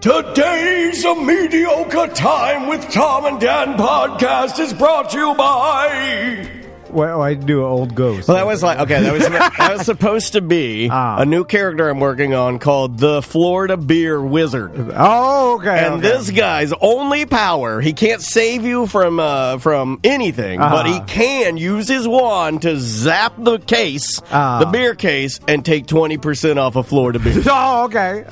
Today's A Mediocre Time with Tom and Dan podcast is brought to you by... Well, I do an old ghost. Well, that was like, okay, that was supposed to be a new character I'm working on called the Florida Beer Wizard. Oh, okay. And this guy's only power, he can't save you from anything, but he can use his wand to zap the case, the beer case, and take 20% off of Florida beer. Oh, okay.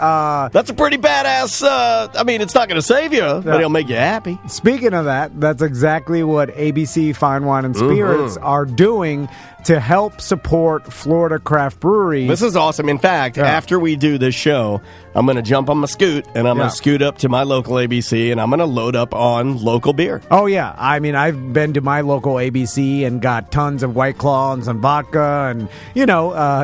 That's a pretty badass, I mean, it's not going to save you, but it'll make you happy. Speaking of that, that's exactly what ABC Fine Wine and Spirits are doing to help support Florida craft breweries. This is awesome. In fact, after we do this show, I'm going to jump on my scoot, and I'm going to scoot up to my local ABC, and I'm going to load up on local beer. Oh, yeah. I mean, I've been to my local ABC and got tons of White Claw and some vodka, and,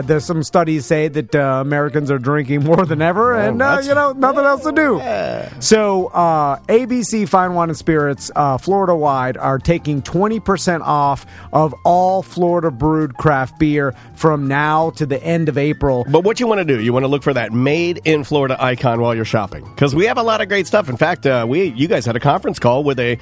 there's some studies say that Americans are drinking more than ever, and, nothing else to do. Yeah. So, ABC Fine Wine and Spirits, Florida-wide, are taking 20% off of all Florida brewed craft beer from now to the end of April. But what you want to do, you want to look for that made in Florida icon while you're shopping, because we have a lot of great stuff. In fact, you guys had a conference call with a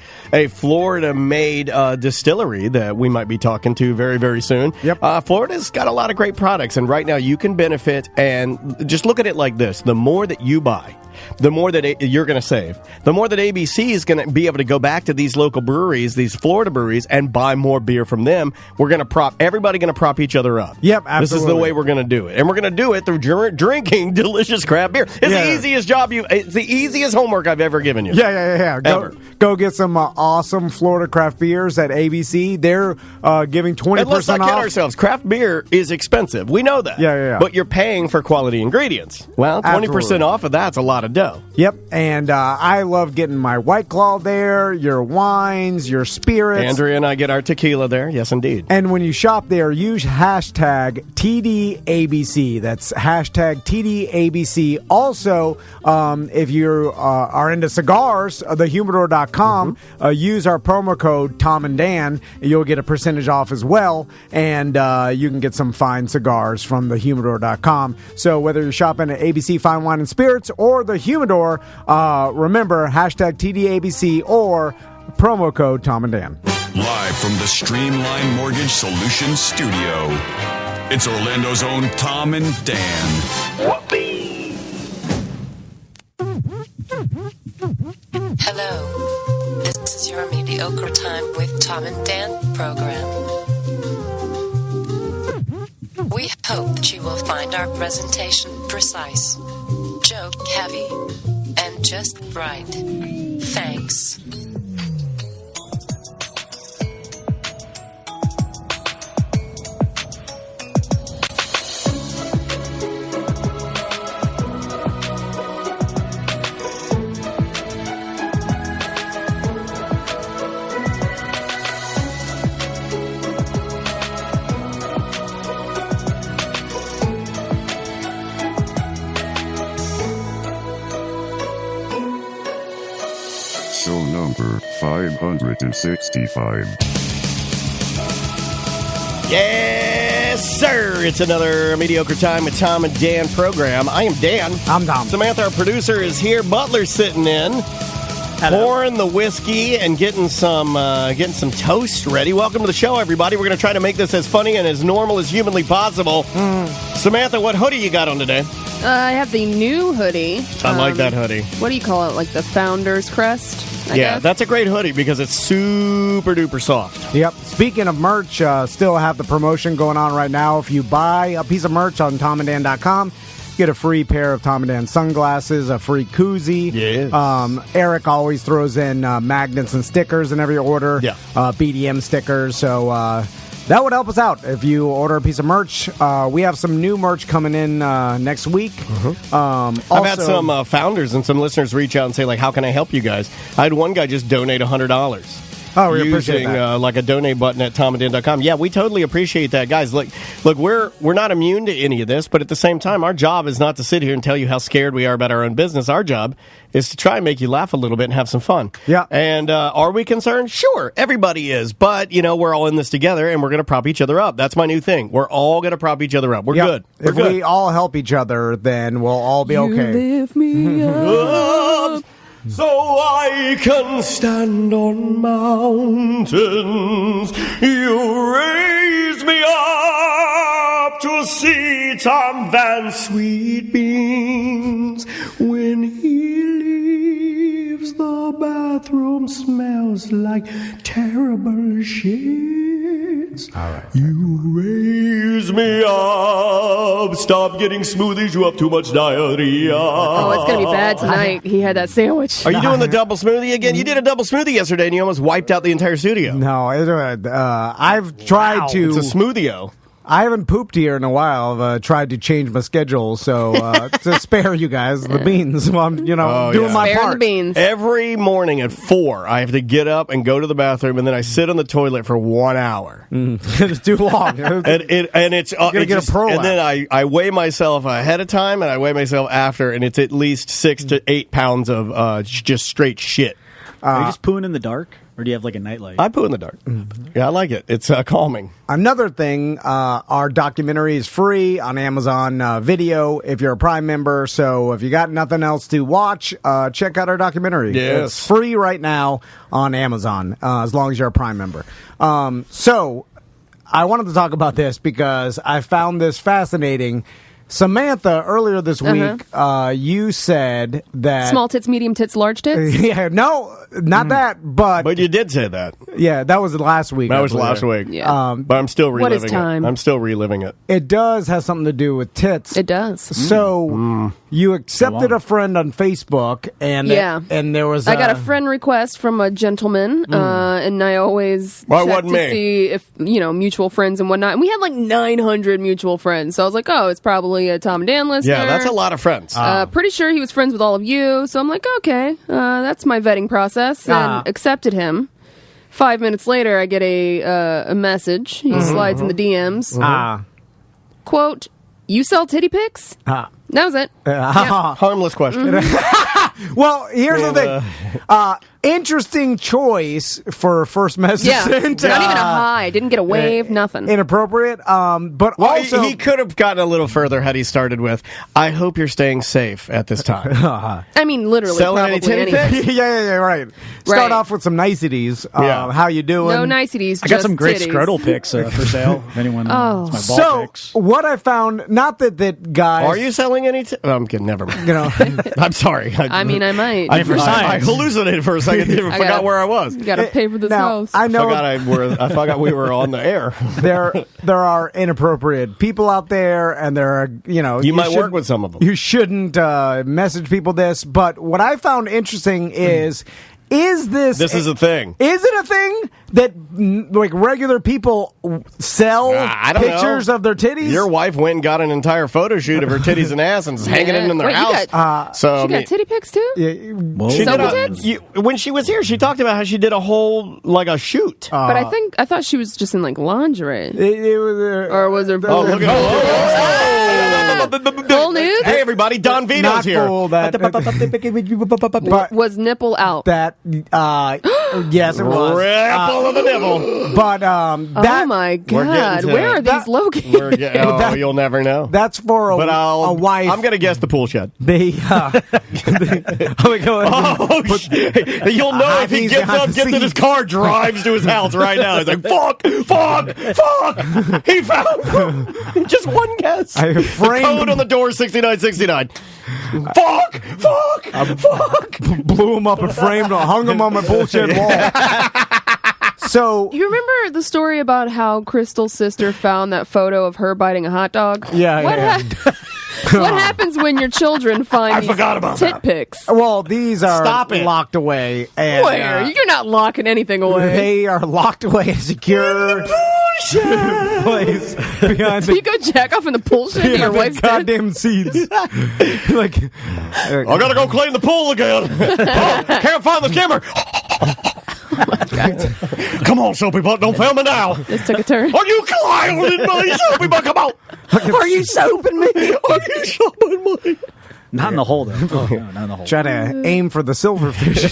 Florida made distillery that we might be talking to very, very soon. Yep. Florida's got a lot of great products, and right now you can benefit. And just look at it like this: the more that you buy, the more that you're going to save. The more that ABC is going to be able to go back to these local breweries, these Florida breweries, and buy more beer from them. Everybody going to prop each other up. Yep, absolutely. This is the way we're going to do it. And we're going to do it through drinking delicious craft beer. It's the easiest it's the easiest homework I've ever given you. Yeah. Go get some awesome Florida craft beers at ABC. They're giving 20% and let's not off. kid ourselves. Craft beer is expensive. We know that. Yeah. But you're paying for quality ingredients. Well, 20% off of that's a lot of dough. Yep, and I love getting my White Claw there, your wines, your spirits. Andrea and I get our tequila there. Yes, indeed. And when you shop there, use hashtag TDABC. That's hashtag TDABC. Also, if you are into cigars, thehumidor.com, use our promo code Tom and Dan. You'll get a percentage off as well, and you can get some fine cigars from thehumidor.com. So whether you're shopping at ABC Fine Wine and Spirits or the Humidor, remember hashtag TDABC or promo code Tom and Dan. Live from the Streamline Mortgage Solutions studio, it's Orlando's own Tom and Dan. Hello, this is your Mediocre Time with Tom and Dan program. We hope that you will find our presentation precise, joke heavy, and just right. Thanks. Show number 565. Yes, sir. It's another Mediocre Time with Tom and Dan program. I am Dan. I'm Tom. Samantha, our producer, is here. Butler's sitting in, pouring the whiskey and getting some toast ready. Welcome to the show, everybody. We're going to try to make this as funny and as normal as humanly possible. Samantha, what hoodie you got on today? I have the new hoodie. I like that hoodie. What do you call it? Like the Founder's Crest? I guess? That's a great hoodie because it's super duper soft. Yep. Speaking of merch, still have the promotion going on right now. If you buy a piece of merch on tomandan.com, get a free pair of Tom and Dan sunglasses, a free koozie. Yes. Eric always throws in magnets and stickers in every order. Yeah. BDM stickers. So that would help us out if you order a piece of merch. We have some new merch coming in next week. I've had some founders and some listeners reach out and say, like, how can I help you guys? I had one guy just donate $100. Oh, we appreciate using that. like a donate button at tomandan.com. Yeah, we totally appreciate that, guys. Look, we're not immune to any of this, but at the same time, our job is not to sit here and tell you how scared we are about our own business. Our job is to try and make you laugh a little bit and have some fun. Yeah. And are we concerned? Sure, everybody is. But, we're all in this together, and we're going to prop each other up. That's my new thing. We're all going to prop each other up. We're good. We're if good. we all help each other, then we'll all be okay. Lift me up. So I can stand on mountains. You raise me up to see Tom-vana sweet beans. When he leaves, the bathroom smells like terrible shits. All right. You raise me up. Stop getting smoothies. You have too much diarrhea. Oh, it's going to be bad tonight. He had that sandwich. Are you doing the double smoothie again? You did a double smoothie yesterday, and you almost wiped out the entire studio. No, I've tried to. It's a smoothie-o. I haven't pooped here in a while. I've tried to change my schedule so to spare you guys the beans while I'm, doing my Spare part. the beans. Every morning at 4, I have to get up and go to the bathroom, and then I sit on the toilet for 1 hour. It's too long. And it's gotta get a prolapse. and then I weigh myself ahead of time, and I weigh myself after, and it's at least 6 to 8 pounds of just straight shit. Are you just pooing in the dark, or do you have like a nightlight? I poo in the dark. Yeah, I like it. It's calming. Another thing, our documentary is free on Amazon Video if you're a Prime member. So if you got nothing else to watch, check out our documentary. Yes. It's free right now on Amazon as long as you're a Prime member. So I wanted to talk about this because I found this fascinating. Samantha, earlier this week, you said that... Small tits, medium tits, large tits? Yeah, no, not that, but... But you did say that. Yeah, that was last week. That was last week. Yeah. But I'm still reliving What is time? it. I'm still reliving it. It does have something to do with tits. It does. So you accepted a friend on Facebook, and and there was I got a friend request from a gentleman, and I always Well, it check wasn't to me. see if mutual friends and whatnot. And we had like 900 mutual friends, so I was like, oh, it's probably a Tom and Dan listener. Yeah, that's a lot of friends. Pretty sure he was friends with all of you, so I'm like, okay, that's my vetting process, and accepted him. 5 minutes later, I get a message. He slides in the DMs. Quote, "You sell titty pics?" That was it. Harmless question. Well, here's the thing. Interesting choice for first message. Yeah, not sent. even a hi. Didn't get a wave, nothing. Inappropriate. But Well, also... he could have gotten a little further had he started with, "I hope you're staying safe at this time." I mean, literally, Selling any probably titty anything. pics? yeah, right. Start Right. off with some niceties. Yeah. How you doing? No niceties. I got just some great titties. scrotal pics for sale. If anyone wants my ball So, pics. what I found, not that guys... Are you selling any? I'm kidding. Never mind. I'm sorry. I mean, I might. I for science. hallucinated for a second. I forgot where I was. You gotta pay for this now, house. I know I forgot we were on the air. there are inappropriate people out there, and there are, You might work with some of them. You shouldn't message people this, but what I found interesting is this This is a thing. Is it a thing that like regular people sell I don't pictures know. of their titties? Your wife went and got an entire photo shoot of her titties and ass and is hanging it in their Wait, you house. got- So she got titty pics too? she Soapy did tits? when she was here, she talked about how she did a whole a shoot. But I thought she was just in like lingerie. It was, Or was her Oh, look at full nude? Hey, everybody, Don Vito's not here. full, that Was nipple out? that yes, it was. Ripple of the nipple. But that Oh my We're getting god, to where it. are these located? You'll never know. that's for a wife. I'm going to guess the pool shed. They, You'll know if he He's gets behind up, the gets in his scenes. car, drives to his house right now. He's like, fuck. He found just one guess. I The framed code on the door is 6969. Fuck. blew him up and framed him, hung him on my bullshit wall. So You remember the story about how Crystal's sister found that photo of her biting a hot dog? Yeah, What yeah. what happens when your children find these forgot about tit that. pics? well, these are Stop it. locked away. And, Where? You're not locking anything away. they are locked away in a secure place behind So you the go jack off in the pool shed to your behind the wife's tent? goddamn seeds. Like, I gotta go clean the pool again. Can't find the camera. Come on, soapy butt, don't film me now. This took a turn. Are you clowning me, soapy butt? Come on. are you soaping me? Are you soaping me? Not in the hole, though. Oh, no, not in the hole. Try to aim for the silverfish.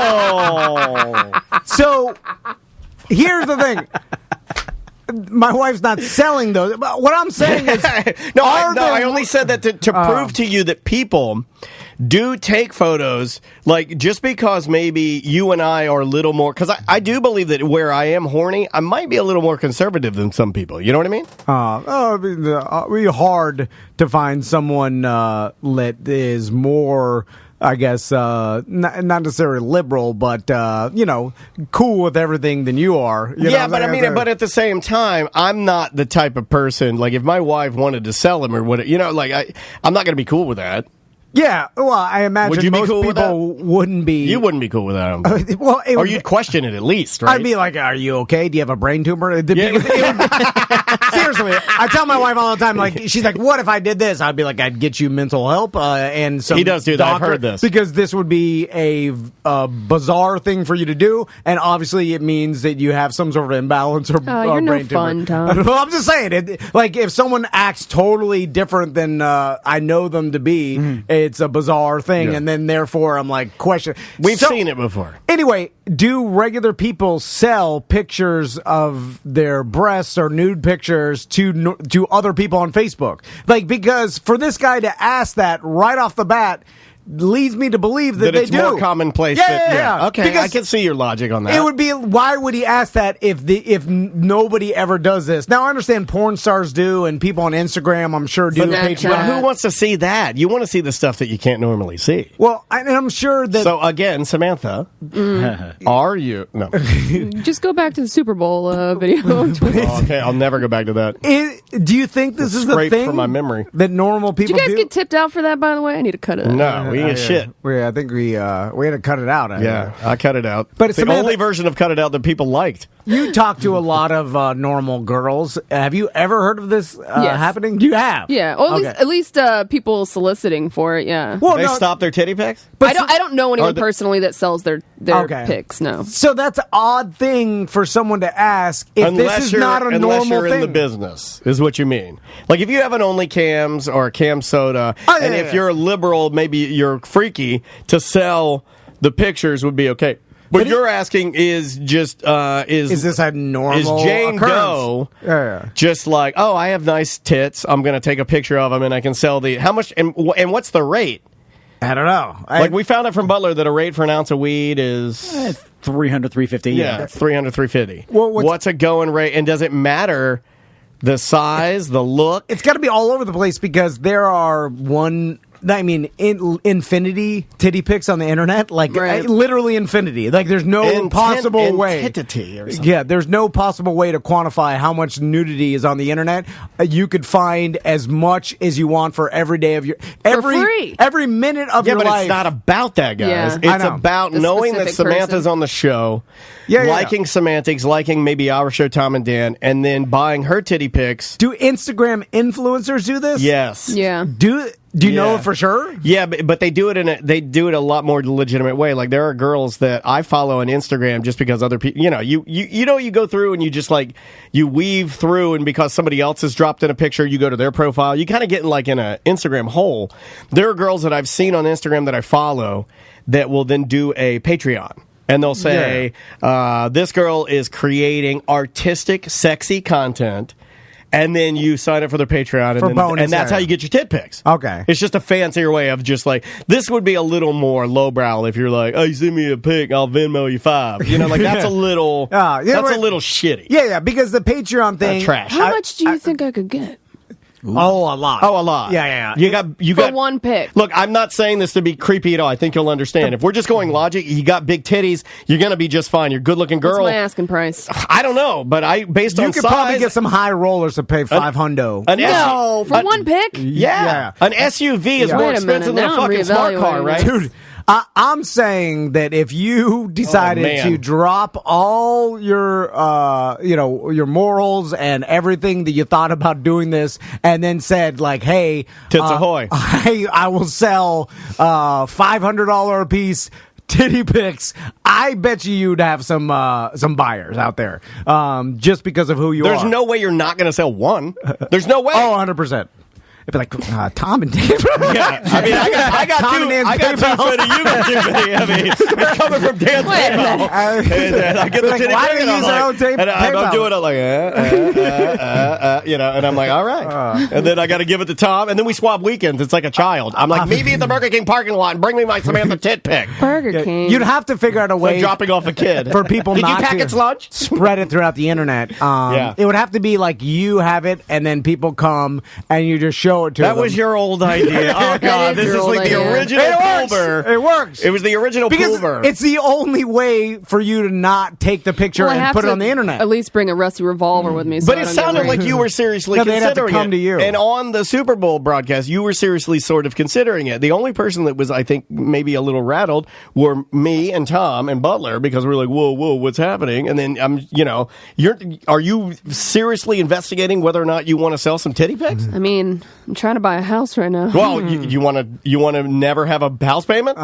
Oh. So, here's the thing. My wife's not selling those. But what I'm saying is, I only said that to prove to you that people do take photos, like, just because maybe you and I are a little more, because I do believe that where I am horny, I might be a little more conservative than some people. You know what I mean? It'd be hard to find someone that is more, I guess, not necessarily liberal, but, cool with everything than you are. But I mean, but at the same time, I'm not the type of person, like, if my wife wanted to sell him or what, I'm not going to be cool with that. Yeah, well, I imagine Would you be most cool with people wouldn't be. You wouldn't be cool with that. Or you'd question it at least, right? I'd be like, "Are you okay? Do you have a brain tumor?" Seriously, I tell my wife all the time. Like, she's like, "What if I did this?" I'd be like, "I'd get you mental help and some." He does do that. I've heard this because this would be a bizarre thing for you to do, and obviously it means that you have some sort of imbalance or you're no brain fun, tumor. Tom. Well, I'm just saying, like, if someone acts totally different than I know them to be, it's a bizarre thing, and then therefore I'm like, question. We've seen it before. Anyway, do regular people sell pictures of their breasts or nude pictures to other people on Facebook? Like, because for this guy to ask that right off the bat leads me to believe that they it's do. more commonplace. Yeah. Okay, because I can see your logic on that. It would be, why would he ask that if nobody ever does this? Now, I understand porn stars do, and people on Instagram, I'm sure, do. But who wants to see that? You want to see the stuff that you can't normally see. Well, and I'm sure that. So again, Samantha, are you? No. Just go back to the Super Bowl video. Okay, I'll never go back to that. Do you think this is a thing from my memory that normal people Did you guys get tipped out for that, by the way? I need to cut it out. No, we didn't get shit. I think we had to cut it out. I cut it out. But it's the only version of cut it out that people liked. You talk to a lot of normal girls. Have you ever heard of this happening? You have? Yeah. Well, at least people soliciting for it. Yeah. Well, they stop their titty pics. I don't know anyone personally that sells their pics. No. So that's an odd thing for someone to ask if this is not a normal you're thing. In the business, is what you mean. Like, if you have an OnlyCams or a Cam Soda, if you're a liberal, maybe you're freaky, to sell the pictures would be okay. What you're asking is just is this a normal is Jane occurrence? Doe just like, oh, I have nice tits, I'm going to take a picture of them and I can sell the how much and what's the rate? I don't know. Like, we found out from Butler that a rate for an ounce of weed is $300, $350. Yeah, $300, $350. Well, what's a going rate? And does it matter the size, the look? It's got to be all over the place because there are infinity titty pics on the internet, like literally infinity. Like, there's no possible way. Or yeah, there's no possible way to quantify how much nudity is on the internet. You could find as much as you want for every day of your for free. every minute of your life. Yeah, but it's not about that, guys. Yeah. It's about knowing that Samantha's on the show, liking semantics, liking maybe our show, Tom and Dan, and then buying her titty pics. Do Instagram influencers do this? Yes. Yeah. Do you know for sure? Yeah, but they do it a lot more legitimate way. Like, there are girls that I follow on Instagram just because other people, you go through and you just like you weave through, and because somebody else has dropped in a picture, you go to their profile. You kind of get in an Instagram hole. There are girls that I've seen on Instagram that I follow that will then do a Patreon. And they'll say, this girl is creating artistic, sexy content. And then you sign up for their Patreon, and that's how you get your tit pics. Okay. It's just a fancier way of just like, this would be a little more lowbrow if you're like, oh, you send me a pic, I'll Venmo you $5. Like, that's a little, a little shitty. Yeah, because the Patreon thing. Trash. How much do you think I could get? Ooh. Oh, a lot. Oh, a lot. Yeah. You for got one pic. Look, I'm not saying this to be creepy at all. I think you'll understand. If we're just going logic, you got big titties, you're going to be just fine. You're a good-looking girl. What's my asking price? I don't know, but based on size, you could probably get some high rollers to pay $500. For one pic? Yeah. An SUV is more expensive than a fucking smart car, right? Dude, I'm saying that if you decided to drop all your, your morals and everything that you thought about doing this, and then said like, "Hey, tits ahoy! I will sell $500 a piece." Titty pics. I bet you'd have some buyers out there, just because of who you are. There's no way you're not going to sell one. There's no way. Oh, 100%. It'd be like Tom and Dan. Yeah, I mean, I got Tom two. and Dan's I got PayPal. 250. You got 250. I mean, it's coming from Dan's PayPal. And I get the Like, titty why pic, do and they I'm use their own like, and I'm PayPal? doing it like, and I'm like, all right. And then I got to give it to Tom, and then we swap weekends. It's like a child. I'm like, maybe at the Burger King parking lot, and bring me my Samantha tit pic. Burger King. You'd have to figure out a Like way dropping off a kid. for people Did not you pack to its lunch? spread it throughout the internet. Yeah. It would have to be like you have it, and then people come and you just show it to them. That was your old idea. Oh God, this your is old like the idea. original It works. pulver. It works. It was the original Because pulver. it's the only way for you to not take the picture Well, I and have put it to on the internet. At least bring a rusty revolver with me. So But I it don't get sounded worried. like you were seriously No, they'd have to considering come it. to you. And on the Super Bowl broadcast, you were seriously sort of considering it. The only person that was, I think, maybe a little rattled were me and Tom and Butler, because we were like, whoa, what's happening? And then are you seriously investigating whether or not you want to sell some titty pics? I mean, I'm trying to buy a house right now. Well, you want to never have a house payment?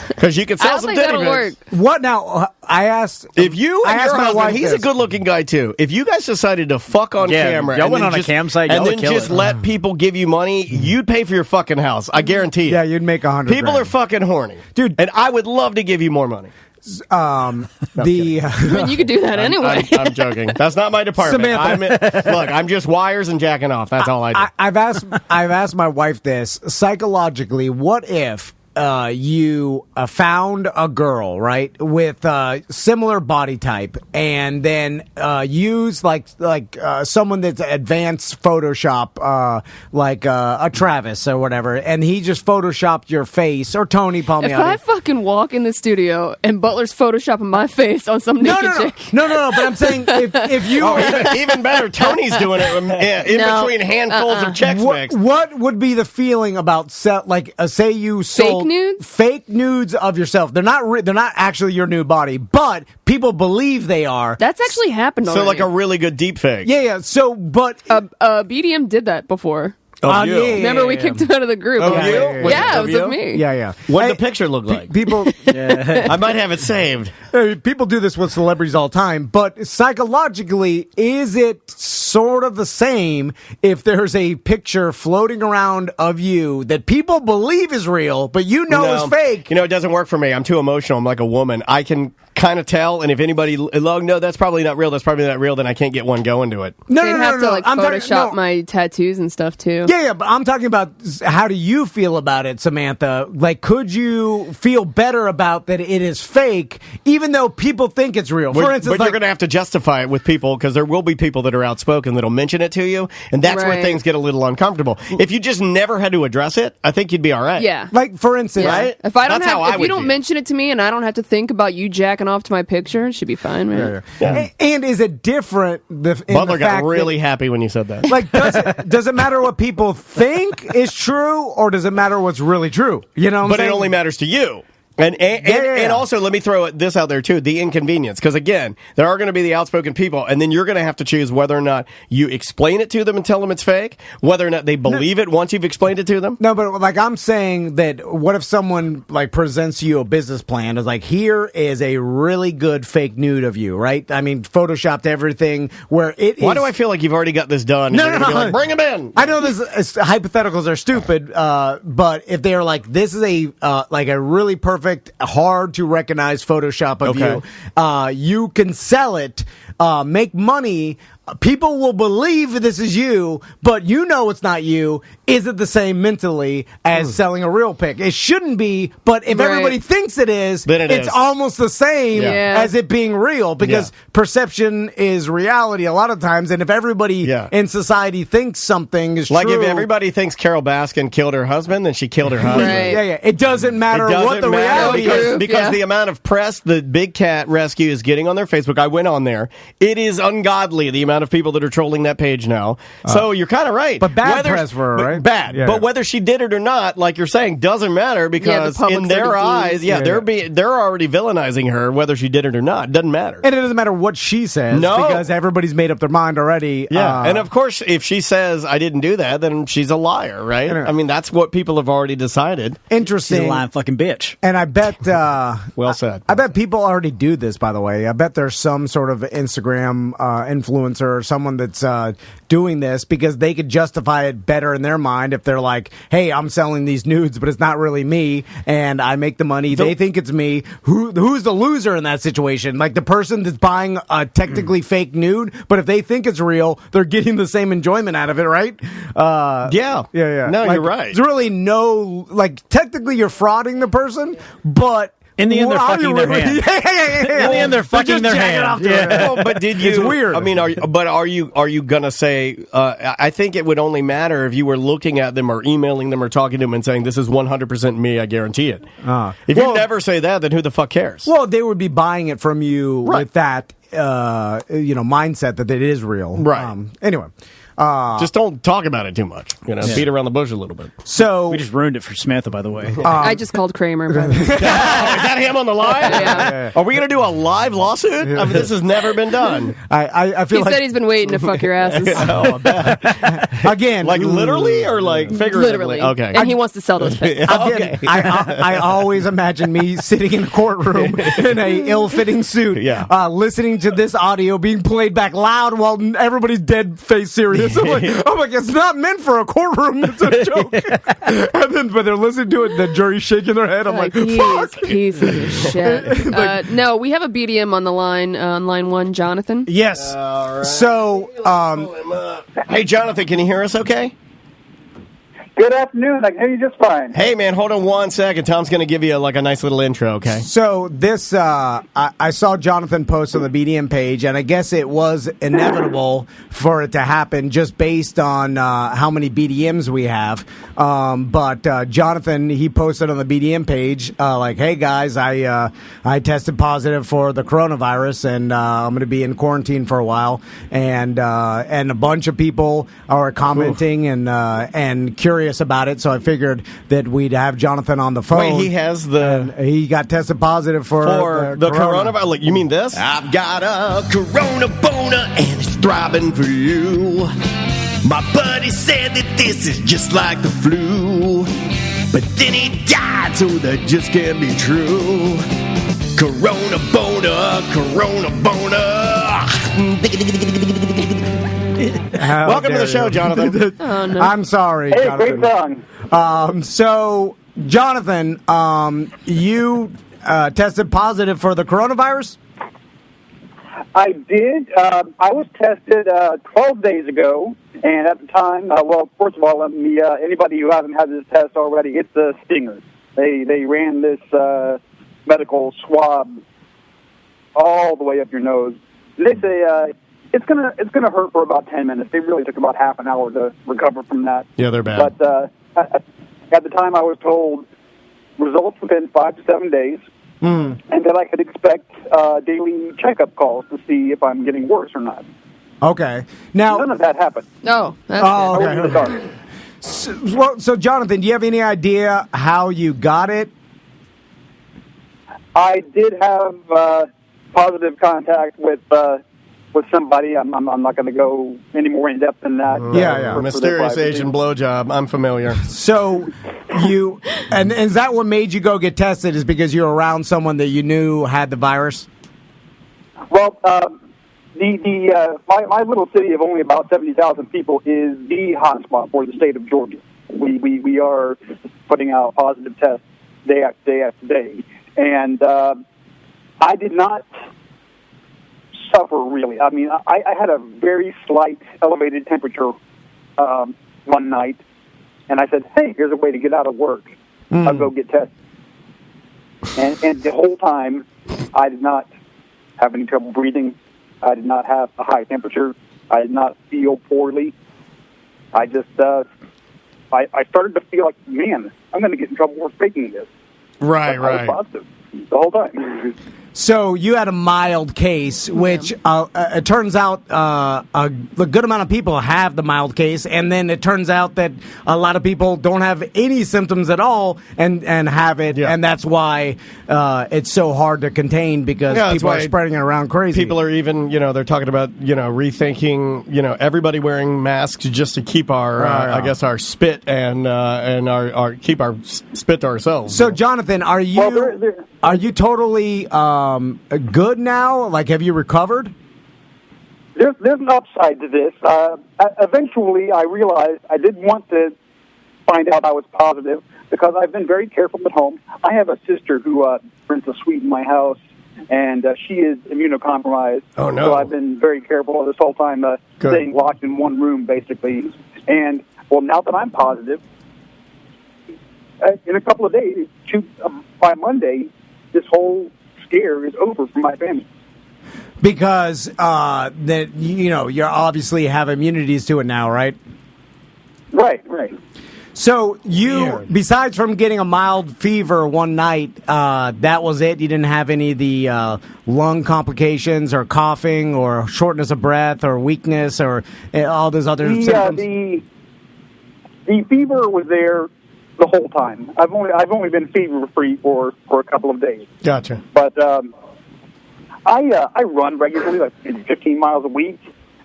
Because you could I sell don't some think titty that'll pics. work. What now? I asked. If you I and asked your my husband, wife he's this. a good-looking guy too. If you guys decided to fuck on Yeah, camera, y'all and went then on a just, campsite, and y'all then would kill just it. let people give you money, you'd pay for your fucking house. I guarantee you. Yeah, you'd make $100. People are fucking horny, Dude. and I would love to give you more money. I mean, you could do that anyway. I'm joking. That's not my department. Samantha. I'm just wires and jacking off. That's all I do. I've asked my wife this psychologically. What if you found a girl, right, with similar body type, and then use like someone that's advanced Photoshop, like a Travis or whatever, and he just photoshopped your face, or Tony If Palmiotti. I fucking walk in the studio and Butler's photoshopping my face on some naked chick. No. But I'm saying if you even better, Tony's doing it in No. between handfuls of checks mixed. what would be the feeling about say you sold nudes? fake nudes of yourself? They're not actually your new body, but people believe they are. That's actually happened already. So like a really good deep fake. Yeah. So, but BDM did that before. Of you. yeah. Remember, we kicked him out of the group. Of Yeah, you? yeah, yeah. Was Yeah, it of was you? of me. yeah. What Hey, did the picture look like? people I might have it saved. people do this with celebrities all the time, but psychologically, is it sort of the same if there's a picture floating around of you that people believe is real, but you know is fake? You know, it doesn't work for me. I'm too emotional. I'm like a woman. I can kind of tell, and if anybody, no, that's probably not real. That's probably not real. Then I can't get one going to it. No, They'd no, have no, to no. like I'm talking- Photoshop no. my tattoos and stuff too. Yeah, but I'm talking about how do you feel about it, Samantha? Like, could you feel better about that it is fake, even though people think it's real? For instance, but you're going to have to justify it with people, because there will be people that are outspoken that'll mention it to you, and that's where Right. things get a little uncomfortable. If you just never had to address it, I think you'd be all right. Yeah. like, for instance, Yeah. Right? If I don't That's how I have, if you would don't feel. mention it to me and I don't have to think about you jacking off to my picture, it should be fine, man. And is it different? Butler got really happy when you said that. Like, does it matter what people think is true, or does it matter what's really true? You know what I'm But saying? it only matters to you. And also, let me throw this out there, too, the inconvenience. Because, again, there are going to be the outspoken people, and then you're going to have to choose whether or not you explain it to them and tell them it's fake, whether or not they believe it once you've explained it to them. No, but like I'm saying that what if someone like presents you a business plan is like, here is a really good fake nude of you, right? I mean, photoshopped everything where it Why is. do I feel like you've already got this done? No, and you're no, gonna be no. like, bring him in. I know hypotheticals are stupid, but if they're like, this is a really perfect, hard to recognize Photoshop of Okay. you can sell it, make money. People will believe this is you, but you know it's not you. Is it the same mentally as selling a real pic? It shouldn't be, but if Right. everybody thinks it is, Then it's it's almost the same Yeah. as it being real, because perception is reality a lot of times. And if everybody in society thinks something is Like true, if everybody thinks Carole Baskin killed her husband, then she killed her husband. Right. yeah, it doesn't matter It doesn't what the matter reality because, is. because Yeah. the amount of press the Big Cat Rescue is getting on their Facebook. I went on there. It is ungodly, the amount of people that are trolling that page now. So you're kind of right. But bad press for her, but right? Bad. Yeah. But whether she did it or not, like you're saying, doesn't matter because public's in their gonna be eyes, deemed. they're already villainizing her, whether she did it or not. Doesn't matter. And it doesn't matter what she says, No. because everybody's made up their mind already. Yeah, and of course, if she says I didn't do that, then she's a liar, right? I mean, that's what people have already decided. She's interesting. a lying fucking bitch. And I bet, Well said. I bet people already do this, by the way. I bet there's some sort of Instagram influencer or someone that's doing this because they could justify it better in their mind, if they're like, hey, I'm selling these nudes, but it's not really me, and I make the money, they think it's me, who's the loser in that situation? Like the person that's buying a technically fake nude, but if they think it's real, they're getting the same enjoyment out of it, right? Yeah. No, Like, you're right. There's really no, like, technically you're frauding the person, but In the end, they're are fucking you their really- hand. Yeah. In the end, they're fucking just their jacking hand. off to it. Well, but did you? It's weird. I mean, are you gonna say? I think it would only matter if you were looking at them or emailing them or talking to them and saying this is 100% me. I guarantee it. If you never say that, then who the fuck cares? Well, they would be buying it from you with that, mindset that it is real. Right. Anyway. Just don't talk about it too much. Beat around the bush a little bit. So We just ruined it for Samantha, by the way. I just called Kramer. Is that him on the line? Yeah. Are we going to do a live lawsuit? I mean, this has never been done. I feel He like said he's been waiting to fuck your asses. Oh, I bet. again, Like literally or like figuratively? Literally. Okay. And he wants to sell those pics. Again, I always imagine me sitting in a courtroom in a ill-fitting suit, listening to this audio being played back loud while everybody's dead face serious. I'm like, it's not meant for a courtroom. It's a joke. But they're listening to it, the jury's shaking their head. I'm like, fuck. Pieces of shit. No, we have a BDM on the line, on line 1, Jonathan. Yes. So, Hey, Jonathan, can you hear us okay? Good afternoon. I can hear you just fine. Hey, man, hold on 1 second. Tom's going to give you a nice little intro, okay? So this, I saw Jonathan post on the BDM page, and I guess it was inevitable for it to happen just based on how many BDMs we have. But Jonathan, he posted on the BDM page, like, hey guys, I tested positive for the coronavirus, and I'm going to be in quarantine for a while. And a bunch of people are commenting and curious about it, so I figured that we'd have Jonathan on the phone. Wait, he has he got tested positive for the coronavirus. Like, you mean this? I've got a corona boner and it's throbbing for you. My buddy said that this is just like the flu, but then he died, so that just can't be true. Corona boner, corona boner. Welcome to the show, Jonathan. Oh, no. I'm sorry, Hey, Jonathan. great song. So, Jonathan, you tested positive for the coronavirus? I did. I was tested 12 days ago, and at the time, well, first of all, let me, anybody who hasn't had this test already, it's a stinger. They ran this medical swab all the way up your nose. They say it's gonna hurt for about 10 minutes. They really took about half an hour to recover from that. Yeah, they're bad. But at the time, I was told results within 5 to 7 days, and that I could expect daily checkup calls to see if I'm getting worse or not. Okay. Now, None of that happened. No. That's Oh, I was okay. in the dark. So, Jonathan, do you have any idea how you got it? I did have positive contact with somebody. I'm not going to go any more in depth than that. Yeah. for Mysterious their Asian privacy. blowjob. I'm familiar. So, and is that what made you go get tested? Is because you're around someone that you knew had the virus? Well, my little city of only about 70,000 people is the hotspot for the state of Georgia. We are putting out positive tests day after day, and I did not suffer really. I mean, I had a very slight elevated temperature one night, and I said, "Hey, here's a way to get out of work. I'll go get tested." And the whole time, I did not have any trouble breathing. I did not have a high temperature. I did not feel poorly. I just, I started to feel like, man, I'm going to get in trouble for faking this. Right, But I was positive the whole time. So you had a mild case, which it turns out a good amount of people have the mild case, and then it turns out that a lot of people don't have any symptoms at all and have it, and that's why it's so hard to contain because people are spreading it around crazy. People are even, they're talking about, rethinking, everybody wearing masks just to keep our, I guess, our spit and our keep our spit to ourselves. So, Jonathan, are you totally good now? Like, have you recovered? There's an upside to this. Eventually, I realized I didn't want to find out I was positive because I've been very careful at home. I have a sister who rents a suite in my house, and she is immunocompromised. Oh, no. So I've been very careful this whole time, staying locked in one room, basically. And, well, now that I'm positive, in a couple of days, by Monday, this whole scare is over for my family. Because that you obviously have immunities to it now, right? Right. So besides from getting a mild fever one night, that was it? You didn't have any of the lung complications or coughing or shortness of breath or weakness or all those other symptoms? The fever was there the whole time. I've only been fever free for a couple of days. Gotcha. But I run regularly, like 15 miles a week,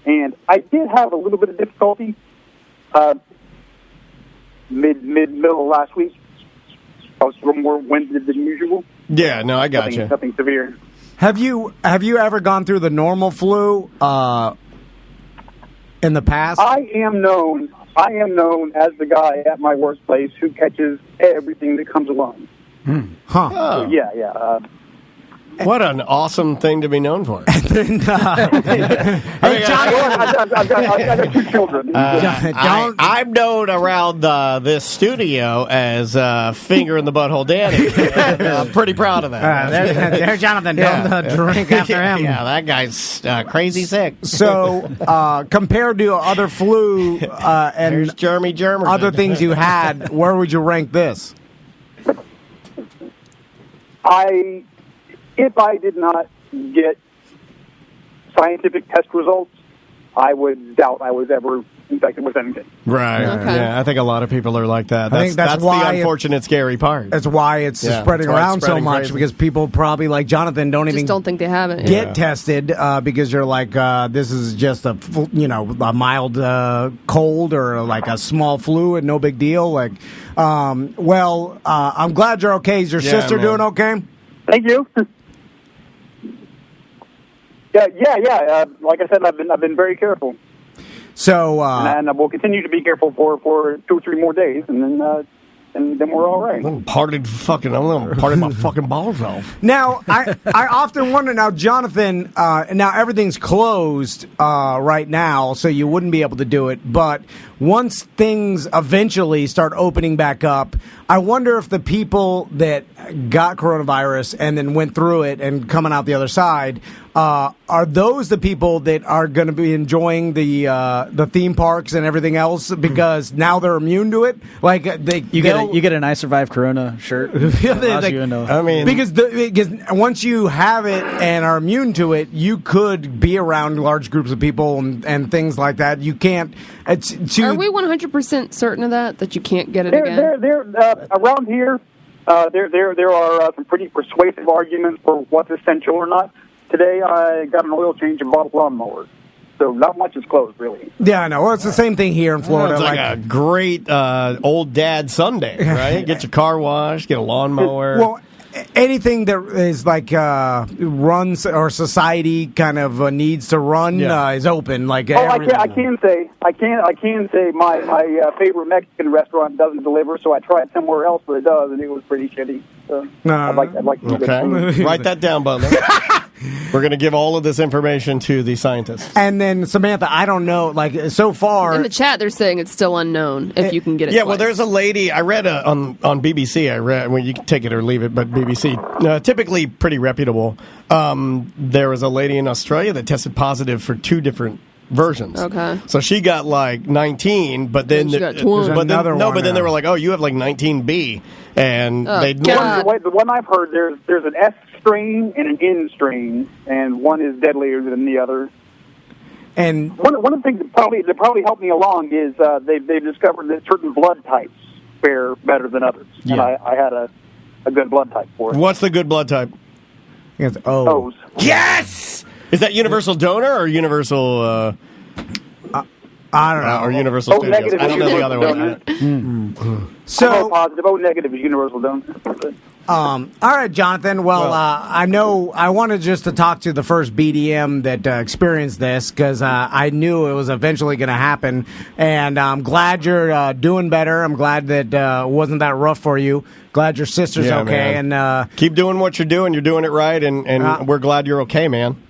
and I did have a little bit of difficulty middle of last week. I was a little more winded than usual. Yeah, no, I got you. Nothing severe. Have you ever gone through the normal flu in the past? I am known as the guy at my workplace who catches everything that comes along. Huh. Oh. So, yeah. What an awesome thing to be known for. Hey, John, I've got 2 children. I'm known around this studio as Finger in the Butthole Danny. I'm pretty proud of that. there's Jonathan. Don't drink after him. Yeah, that guy's crazy sick. So, compared to other flu and There's Jeremy Germerson. other things you had, where would you rank this? If I did not get scientific test results, I would doubt I was ever infected with anything. Right. Okay. Yeah, I think a lot of people are like that. I think that's why the unfortunate, scary part. That's why it's Yeah, spreading that's why it's around so spreading much, crazy. because people probably, like Jonathan, don't even don't think they have it. get tested because you're like, this is just a mild cold or like a small flu and no big deal. Like, I'm glad you're okay. Is your sister man. doing okay? Thank you. Yeah. Like I said, I've been very careful, So, and we'll continue to be careful for 2 or 3 more days, and then we're all right. I'm parted my fucking balls off. now, I often wonder, now, Jonathan, now everything's closed right now, so you wouldn't be able to do it, but once things eventually start opening back up, I wonder if the people that got coronavirus and then went through it and coming out the other side, are those the people that are going to be enjoying the theme parks and everything else because now they're immune to it? Like You get an I Survive Corona shirt. Because once you have it and are immune to it, you could be around large groups of people and things like that. You can't. Are we 100% certain of that you can't get it again? They're around here. There are some pretty persuasive arguments for what's essential or not. Today, I got an oil change and bought a lawnmower. So not much is closed, really. Yeah, I know. Well, it's the same thing here in Florida. It's like a great old dad Sunday, right? Get your car washed, get a lawnmower. Well, anything that is like runs or society kind of needs to run is open. Like I can say my favorite Mexican restaurant doesn't deliver, so I tried somewhere else, but it does, and it was pretty shitty. So I'd like to okay. Write that down, Butler. We're going to give all of this information to the scientists. And then, Samantha, I don't know, like, so far... In the chat, they're saying it's still unnknown if you can get it Yeah, twice. well, there's a lady, I read on BBC, you can take it or leave it, but BBC, typically pretty reputable. There was a lady in Australia that tested positive for 2 different versions. Okay. So she got like 19, but then... She got 20. But then they were like, oh, you have like 19B. And the one I've heard, there's an S strain and an N strain, and one is deadlier than the other. And one of the things that probably helped me along is they've discovered that certain blood types fare better than others, and I had a good blood type for it. What's the good blood type? It's O's. Yes! Is that universal donor or universal... I don't know. Or universal studios. Negative I don't know the other donor. one. So O positive, O negative is universal donor. All right, Jonathan. Well, I know I wanted just to talk to the first BDM that experienced this because I knew it was eventually going to happen, and I'm glad you're doing better. I'm glad that it wasn't that rough for you. Glad your sister's okay, man. and keep doing what you're doing. You're doing it right, and we're glad you're okay, man.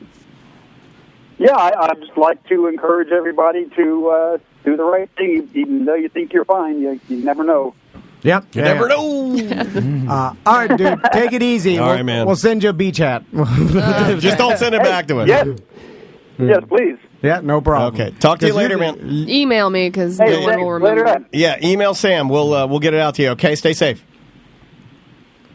Yeah, I'd just like to encourage everybody to do the right thing, even though you think you're fine. You never know. Yep. You never know. All right, dude. Take it easy. All right, man. We'll send you a beach hat. Just don't send it back to us. Yes, please. Yeah, no problem. Okay. Talk to you later, man. Email me because Hey, no one will remember. later. Yeah, email Sam. We'll get it out to you. Okay, stay safe.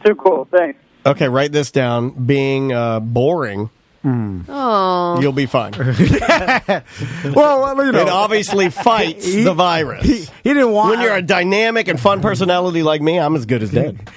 Too cool. Thanks. Okay, write this down. Being boring. Oh, You'll be fine. Well, It obviously fights the virus. He didn't want. When you're a dynamic and fun personality like me, I'm as good as dead.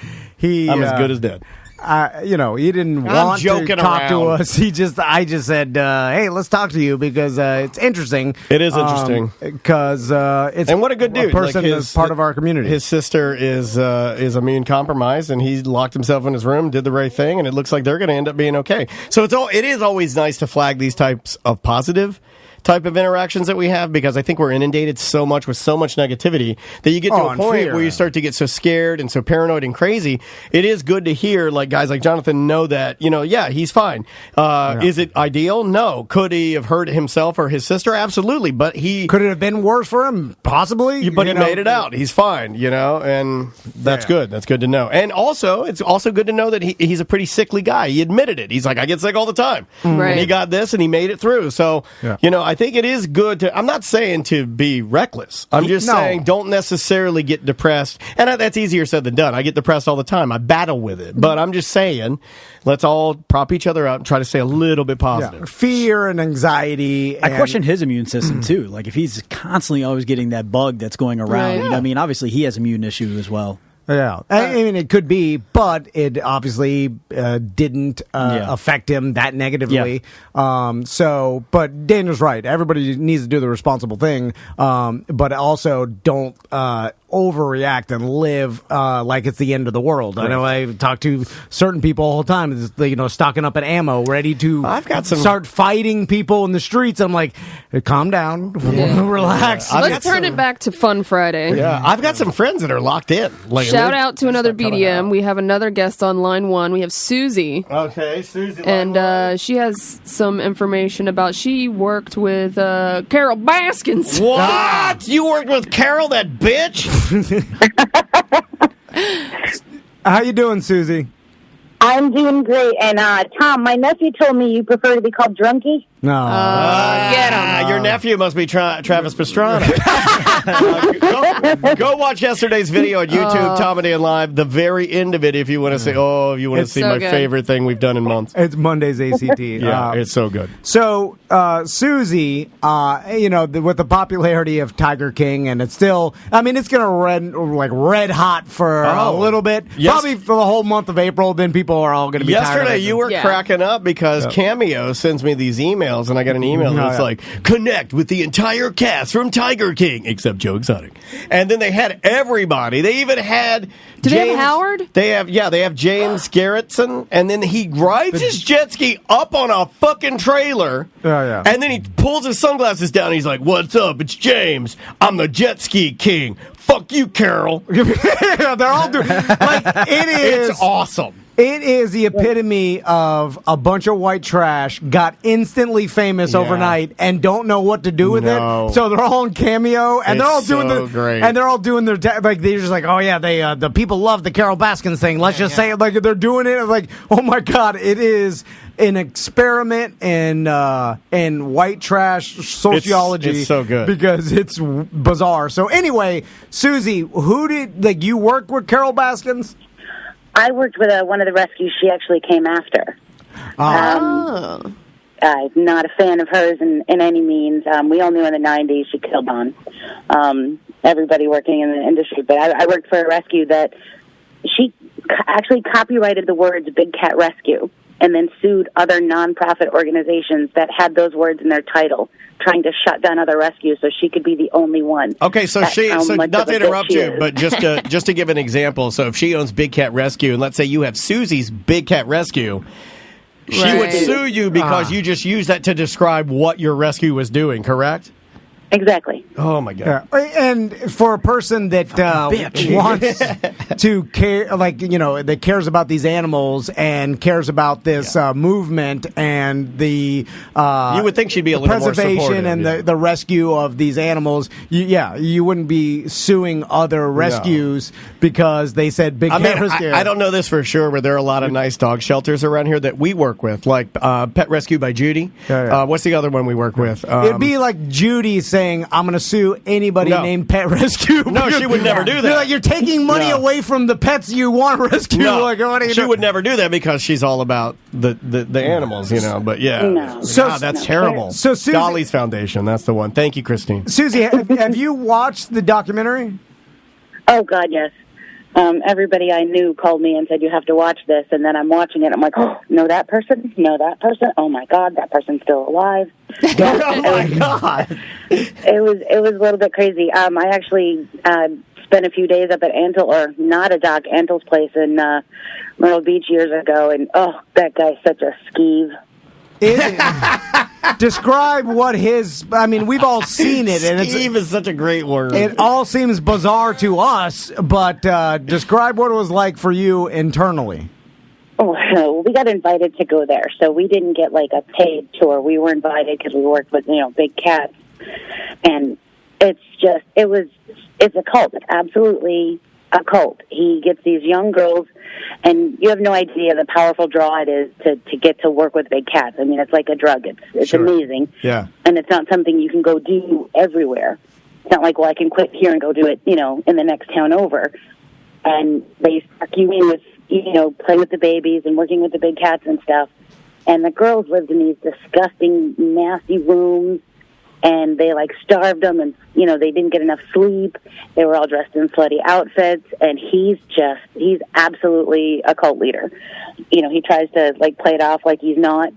I'm as good as dead. He didn't want to joking talk to around. us. I just said, hey, let's talk to you because it's interesting. It is interesting. Because it's And what a good dude. A person Like that's part of our community. His sister is immune compromised, and he locked himself in his room, did the right thing, and it looks like they're going to end up being okay. So it is always nice to flag these types of positive type of interactions that we have, because I think we're inundated so much with so much negativity that you get to a and point fear. where you start to get so scared and so paranoid and crazy. It is good to hear like guys like Jonathan know that, he's fine. Is it ideal? No. Could he have hurt himself or his sister? Absolutely. But could it have been worse for him? Possibly. But he made it out. He's fine, and that's good. That's good to know. And also, it's also good to know that he's a pretty sickly guy. He admitted it. He's like, I get sick all the time. Right. And he got this and he made it through. So, I think it is good to, I'm not saying to be reckless. I'm just saying don't necessarily get depressed. And that's easier said than done. I get depressed all the time. I battle with it. But I'm just saying, let's all prop each other up and try to stay a little bit positive. Yeah. Fear and anxiety. I question his immune system, too. Like, if he's constantly always getting that bug that's going around, Right. Obviously he has immune issues as well. Yeah, I mean, it could be, but it obviously didn't affect him that negatively. Yeah. But Daniel's right. Everybody needs to do the responsible thing, but also don't overreact and live like it's the end of the world. Right. I know I talk to certain people all the time, stocking up at ammo, ready to start fighting people in the streets. I'm like, calm down, relax. Let's turn it back to Fun Friday. Yeah, I've got some friends that are locked in. Shout out to another BDM. We have another guest on line 1. We have Susie. Okay, Susie. And she has some information about she worked with Carole Baskin. What? You worked with Carole, that bitch? How you doing, Susie? I'm doing great. And Tom, my nephew told me you prefer to be called Drunky. No. Get him. Your nephew must be Travis Pastrana. Go watch yesterday's video on YouTube, Tom and Dan Live. The very end of it, if you want to see, see so my good. favorite thing we've done in months. It's Monday's ACT. Yeah, it's so good. So, Susie, with the popularity of Tiger King, and it's still, it's going to red hot for a little bit. Yes. Probably for the whole month of April, then people are all going to be tired of Yesterday, it. you were cracking up because Cameo sends me these emails, and I got an email that's like, connect with the entire cast from Tiger King, except Joe Exotic. And then they had everybody. They even had Do James, they have Howard? They have James Garrettson, and then he rides his jet ski up on a fucking trailer. And then he pulls his sunglasses down, and he's like, what's up? It's James. I'm the jet ski king. Fuck you, Carole. They're all doing it is. It's awesome. It is the epitome of a bunch of white trash got instantly famous overnight and don't know what to do with it. So they're all on Cameo and they're all doing great. and they're all doing their they're just like, oh yeah, they the people love the Carole Baskin thing. Let's just say it like they're doing it like, oh my god, it is an experiment in white trash sociology. It's so good because it's bizarre. So anyway, Susie, who did you work with Carole Baskins? I worked with one of the rescues she actually came after. I'm not a fan of hers in any means. We all knew in the 90s she killed on everybody working in the industry. But I worked for a rescue that she actually copyrighted the words Big Cat Rescue. and then sued other nonprofit organizations that had those words in their title, trying to shut down other rescues so she could be the only one. Okay, so not to interrupt you, but just to give an example, so if she owns Big Cat Rescue, and let's say you have Susie's Big Cat Rescue, she would sue you because you just used that to describe what your rescue was doing, correct? Exactly. Oh, my God. Yeah. And for a person that wants to care, that cares about these animals and cares about this movement and the you would think she'd be a little more supportive, preservation and the rescue of these animals, you wouldn't be suing other rescues because they said Big Cat Rescue. I don't know this for sure, but there are a lot of nice dog shelters around here that we work with, like Pet Rescue by Judy. What's the other one we work with? It'd be like Judy saying, I'm going to sue anybody named Pet Rescue. No, she would never do that. You're taking money away from the pets you want to rescue. No, she would never do that because she's all about the animals, But that's terrible. So Susie, Dolly's Foundation, that's the one. Thank you, Christine. Susie, have you watched the documentary? Oh, God, yes. Everybody I knew called me and said, you have to watch this. And then I'm watching it. I'm like, oh, know that person? Know that person? Oh, my God, that person's still alive. Oh, my God. It was a little bit crazy. I actually spent a few days up at Antil's place in Myrtle Beach years ago. And, oh, that guy's such a skeeve. Describe what we've all seen it. And Skeeve is such a great word. It all seems bizarre to us, but describe what it was like for you internally. Oh, we got invited to go there, so we didn't get like a paid tour. We were invited because we worked with, big cats. And it's a cult. It's absolutely a cult. He gets these young girls, and you have no idea the powerful draw it is to get to work with big cats. I mean, it's like a drug. It's amazing. Yeah. And it's not something you can go do everywhere. It's not like, well, I can quit here and go do it, in the next town over. And they suck you in with, playing with the babies and working with the big cats and stuff. And the girls lived in these disgusting, nasty rooms. And they starved them, and they didn't get enough sleep. They were all dressed in slutty outfits, and he's absolutely a cult leader. He tries to play it off like he's not.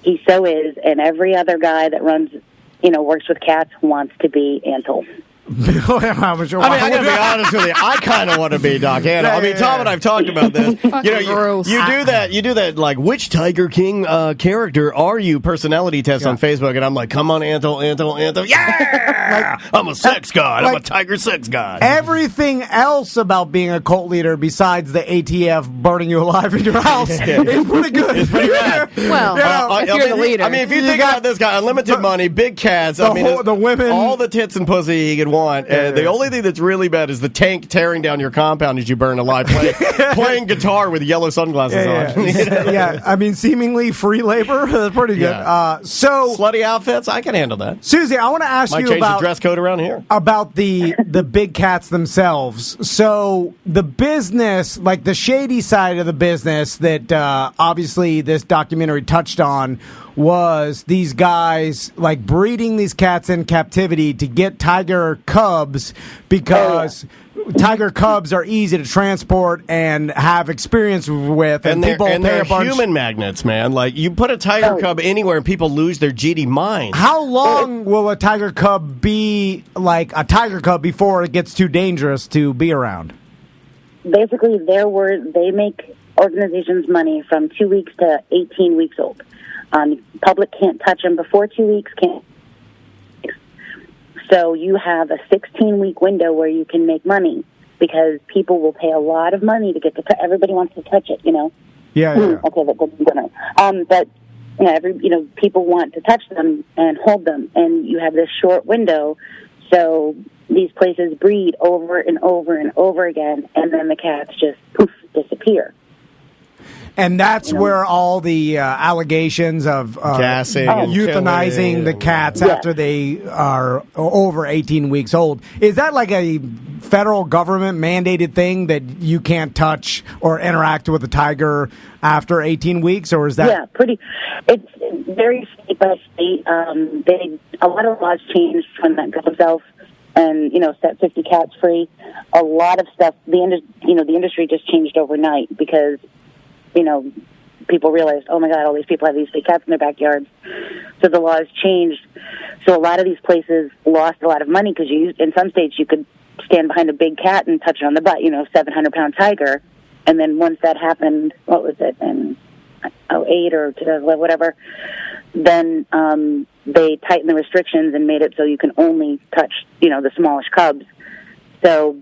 He so is, and every other guy that runs, works with cats wants to be Antil. I gotta be honest with you. I kind of want to be Doc Antle. I mean, Tom and I've talked about this. You do that. Which Tiger King character are you? Personality test on Facebook, and I'm like, come on, Antil. Yeah, I'm a sex god. I'm a tiger sex god. Everything else about being a cult leader, besides the ATF burning you alive in your house, is pretty good. It's pretty rad. Well, if you're the leader, if you think about this guy, unlimited money, big cats. The women, all the tits and pussy he could want. And the only thing that's really bad is the tank tearing down your compound as you burn alive, playing guitar with yellow sunglasses on. I mean, seemingly free labor. That's pretty good. So slutty outfits, I can handle that. Susie, I want to ask you about the dress code around here. About the big cats themselves. So the business, like the shady side of the business that obviously this documentary touched on, was these guys breeding these cats in captivity to get tiger cubs because tiger cubs are easy to transport and have experience with, and people pay a bunch. Human magnets, man. You put a tiger cub anywhere and people lose their GD mind. How long will a tiger cub be a tiger cub before it gets too dangerous to be around? Basically, they make organizations money from 2 weeks to 18 weeks old. Public can't touch them before 2 weeks. So you have a 16-week window where you can make money because people will pay a lot of money to get to. Everybody wants to touch it, Yeah. Okay, that's dinner. But people want to touch them and hold them, and you have this short window. So these places breed over and over and over again, and then the cats just disappear. And that's where all the allegations of gassing, euthanizing the cats after they are over 18 weeks old. Is that a federal government mandated thing that you can't touch or interact with a tiger after 18 weeks, or is that? Yeah, it's very state by state. A lot of laws changed when that got itself and, set 50 cats free. A lot of stuff, the industry just changed overnight because people realized, oh my God, all these people have these big cats in their backyards. So the laws changed. So a lot of these places lost a lot of money because in some states you could stand behind a big cat and touch it on the butt, 700-pound tiger. And then once that happened, what was it, in 2008 or 2011, whatever, then they tightened the restrictions and made it so you can only touch, the smallish cubs. So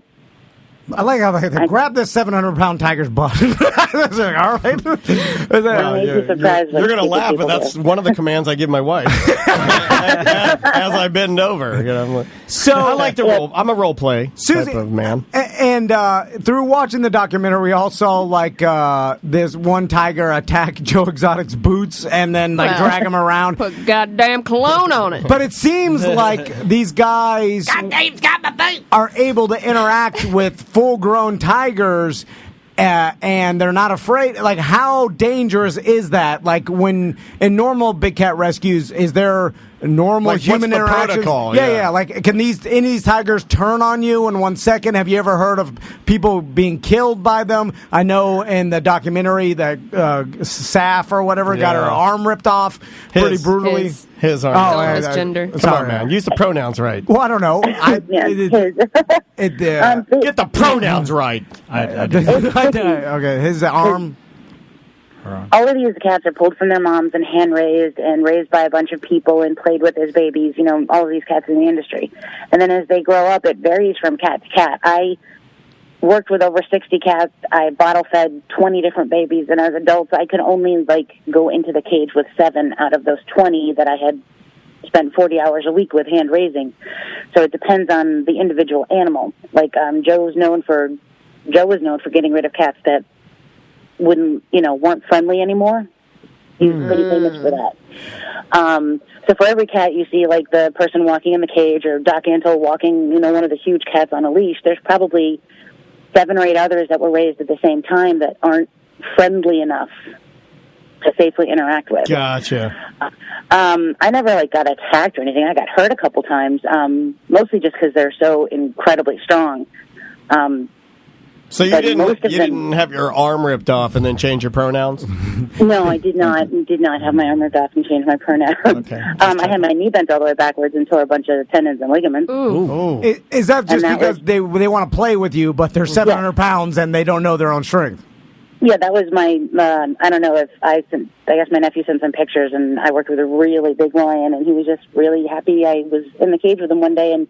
I like how they grab this 700-pound tiger's butt. It's like, all right. You're going to laugh, but that's one of the commands I give my wife as I bend over. So I like to roll. I'm a role play Susie, type of man. And through watching the documentary, we all saw this one tiger attack Joe Exotic's boots and then drag him around. Put goddamn cologne on it. But it seems like these guys are able to interact with full-grown tigers, and they're not afraid. Like, how dangerous is that? Like, when in normal big cat rescues, is there normal human interaction? Protocol? Yeah. Like, can any of these tigers turn on you in 1 second? Have you ever heard of people being killed by them? I know in the documentary that Saf or whatever got her arm ripped off pretty brutally. His arm. His gender. Come on, man. Use the pronouns right. Well, I don't know. His. Get the pronouns right. Okay, his arm. All of these cats are pulled from their moms and hand-raised and raised by a bunch of people and played with as babies, all of these cats in the industry. And then as they grow up, it varies from cat to cat. I worked with over 60 cats. I bottle-fed 20 different babies, and as adults, I could only, go into the cage with 7 out of those 20 that I had spent 40 hours a week with hand-raising. So it depends on the individual animal. Joe was known for getting rid of cats that weren't friendly anymore. He was pretty famous for that. So for every cat you see, the person walking in the cage or Doc Antle walking, one of the huge cats on a leash, there's probably 7 or 8 others that were raised at the same time that aren't friendly enough to safely interact with. Gotcha. I never got attacked or anything. I got hurt a couple times, mostly just because they're so incredibly strong. So you didn't have your arm ripped off and then change your pronouns? No, I did not. Did not have my arm ripped off and change my pronouns. Okay. I had my knee bent all the way backwards and tore a bunch of tendons and ligaments. Ooh. Is that just because they want to play with you, but they're 700 pounds and they don't know their own strength? Yeah, that was my, I don't know if I guess my nephew sent some pictures, and I worked with a really big lion, and he was just really happy. I was in the cage with him one day and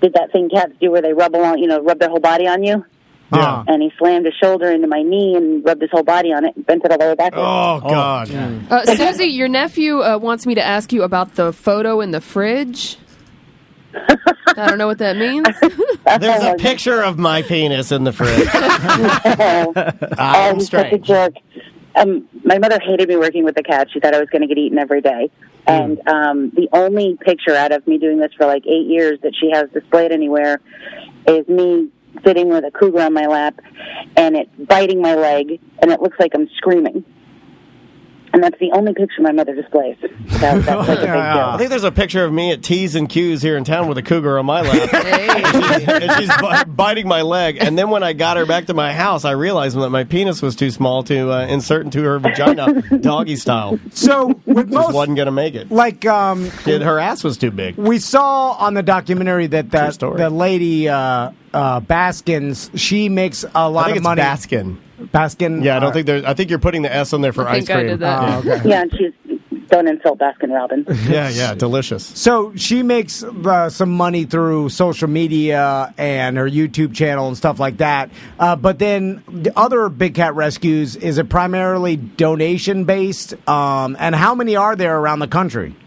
did that thing cats do where they rub their whole body on you. Yeah. And he slammed his shoulder into my knee and rubbed his whole body on it and bent it all the way backwards. Oh, God. Susie, your nephew wants me to ask you about the photo in the fridge. I don't know what that means. There's a picture of my penis in the fridge. I'm He's straight. such a jerk. My mother hated me working with the cat. She thought I was going to get eaten every day. And the only picture out of me doing this for 8 years that she has displayed anywhere is me sitting with a cougar on my lap, and it's biting my leg, and it looks like I'm screaming. And that's the only picture my mother displays. That's a big deal. I think there's a picture of me at T's and Q's here in town with a cougar on my lap. and she's biting my leg. And then when I got her back to my house, I realized that my penis was too small to insert into her vagina doggy style. So with just wasn't going to make it. Her ass was too big. We saw on the documentary that lady Baskins, she makes a lot of money. Baskin? Yeah, I think you're putting the S on there for ice cream. I did that. Okay. Yeah, and don't insult Baskin Robbins. Yeah, delicious. So she makes some money through social media and her YouTube channel and stuff like that. But then the other big cat rescues, is it primarily donation based? And how many are there around the country?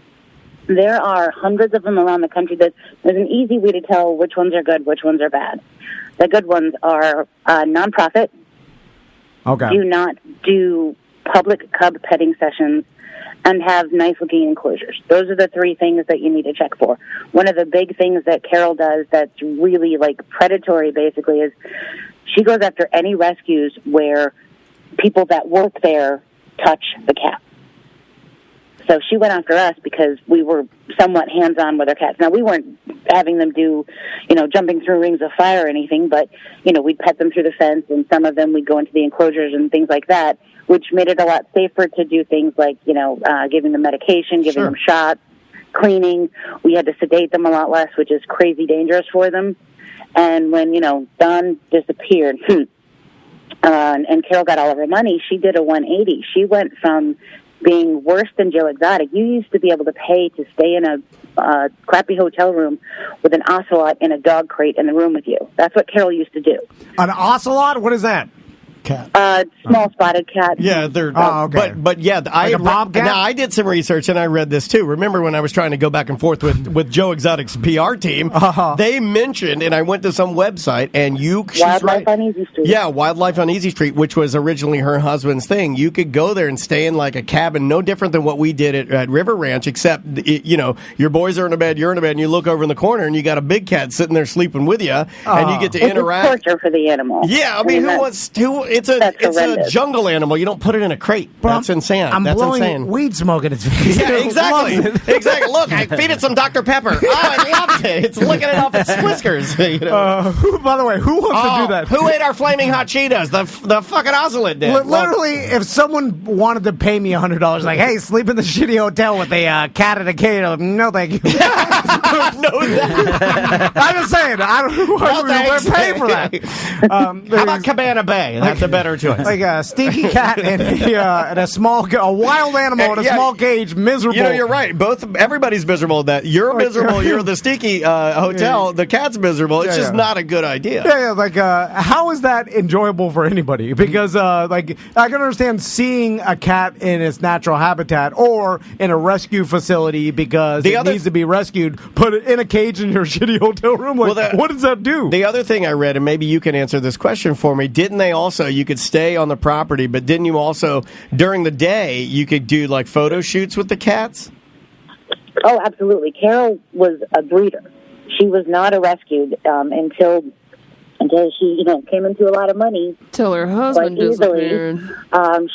There are hundreds of them around the country. There's an easy way to tell which ones are good, which ones are bad. The good ones are nonprofit. Okay. Do not do public cub petting sessions and have nice-looking enclosures. Those are the 3 things that you need to check for. One of the big things that Carole does that's really predatory, basically, is she goes after any rescues where people that work there touch the cat. So she went after us because we were somewhat hands-on with our cats. Now, we weren't having them do, jumping through rings of fire or anything, but, we'd pet them through the fence, and some of them we'd go into the enclosures and things like that, which made it a lot safer to do things like, giving them medication, giving them shots, cleaning. We had to sedate them a lot less, which is crazy dangerous for them. And when, Don disappeared, and Carole got all of her money, she did a 180. She went from being worse than Joe Exotic. You used to be able to pay to stay in a crappy hotel room with an ocelot in a dog crate in the room with you. That's what Carole used to do. An ocelot? What is that? Cat. Small spotted cat. Yeah, they're. okay. But yeah, a bobcat? Now I did some research and I read this too. Remember when I was trying to go back and forth with Joe Exotic's PR team? They mentioned, and I went to some website, and Wildlife on Easy Street. Yeah, Wildlife on Easy Street, which was originally her husband's thing. You could go there and stay in like a cabin, no different than what we did at River Ranch, except your boys are in a bed, you're in a bed, and you look over in the corner, and you got a big cat sitting there sleeping with you, and you get to interact. It's torture for the animal. Yeah, I mean, it's a jungle animal. You don't put it in a crate. That's insane. I'm That's blowing insane. weed smoke in its face. Yeah, exactly. Exactly. Look, I feed it some Dr. Pepper. Oh, I loved it. It's licking it off its whiskers. By the way, who wants to do that? Who ate our flaming hot Cheetos? The fucking ocelot did. Literally, if someone wanted to pay me $100, like, hey, sleep in the shitty hotel with a cat and a cage, no, thank you. I'm just saying, I don't know why we would pay for that. How about Cabana Bay? That's a better choice. Like a stinky cat and a wild animal in a small cage, miserable. You're right. Everybody's miserable at that. You're miserable. You're the stinky hotel. The cat's miserable. It's just not a good idea. How is that enjoyable for anybody? Because, I can understand seeing a cat in its natural habitat or in a rescue facility because it needs to be rescued. Put it in a cage in your shitty hotel room. What does that do? The other thing I read, and maybe you can answer this question for me, didn't they also, you could stay on the property, but didn't you also, during the day, you could do like photo shoots with the cats? Oh, absolutely. Carole was a breeder. She was not a rescued until she, came into a lot of money. Till her husband disappeared.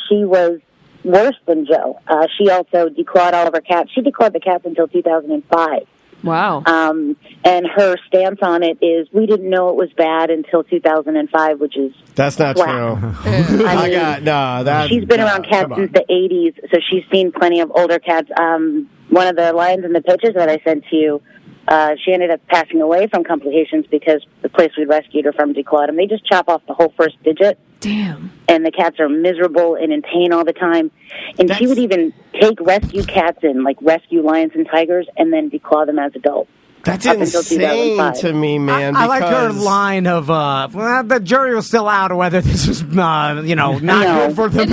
She was worse than Joe. She also declawed all of her cats. She declawed the cats until 2005. Wow. And her stance on it is we didn't know it was bad until 2005, which is that's not true. She's been around cats since the 80s, so she's seen plenty of older cats. One of the lines in the pictures that I sent to you, she ended up passing away from complications because the place we rescued her from declawed them. They just chop off the whole first digit. Damn. And the cats are miserable and in pain all the time. And she would even take rescue cats in, like rescue lions and tigers, and then declaw them as adults. That's insane to me, man. I like her line of, the jury was still out whether this was, not good for them.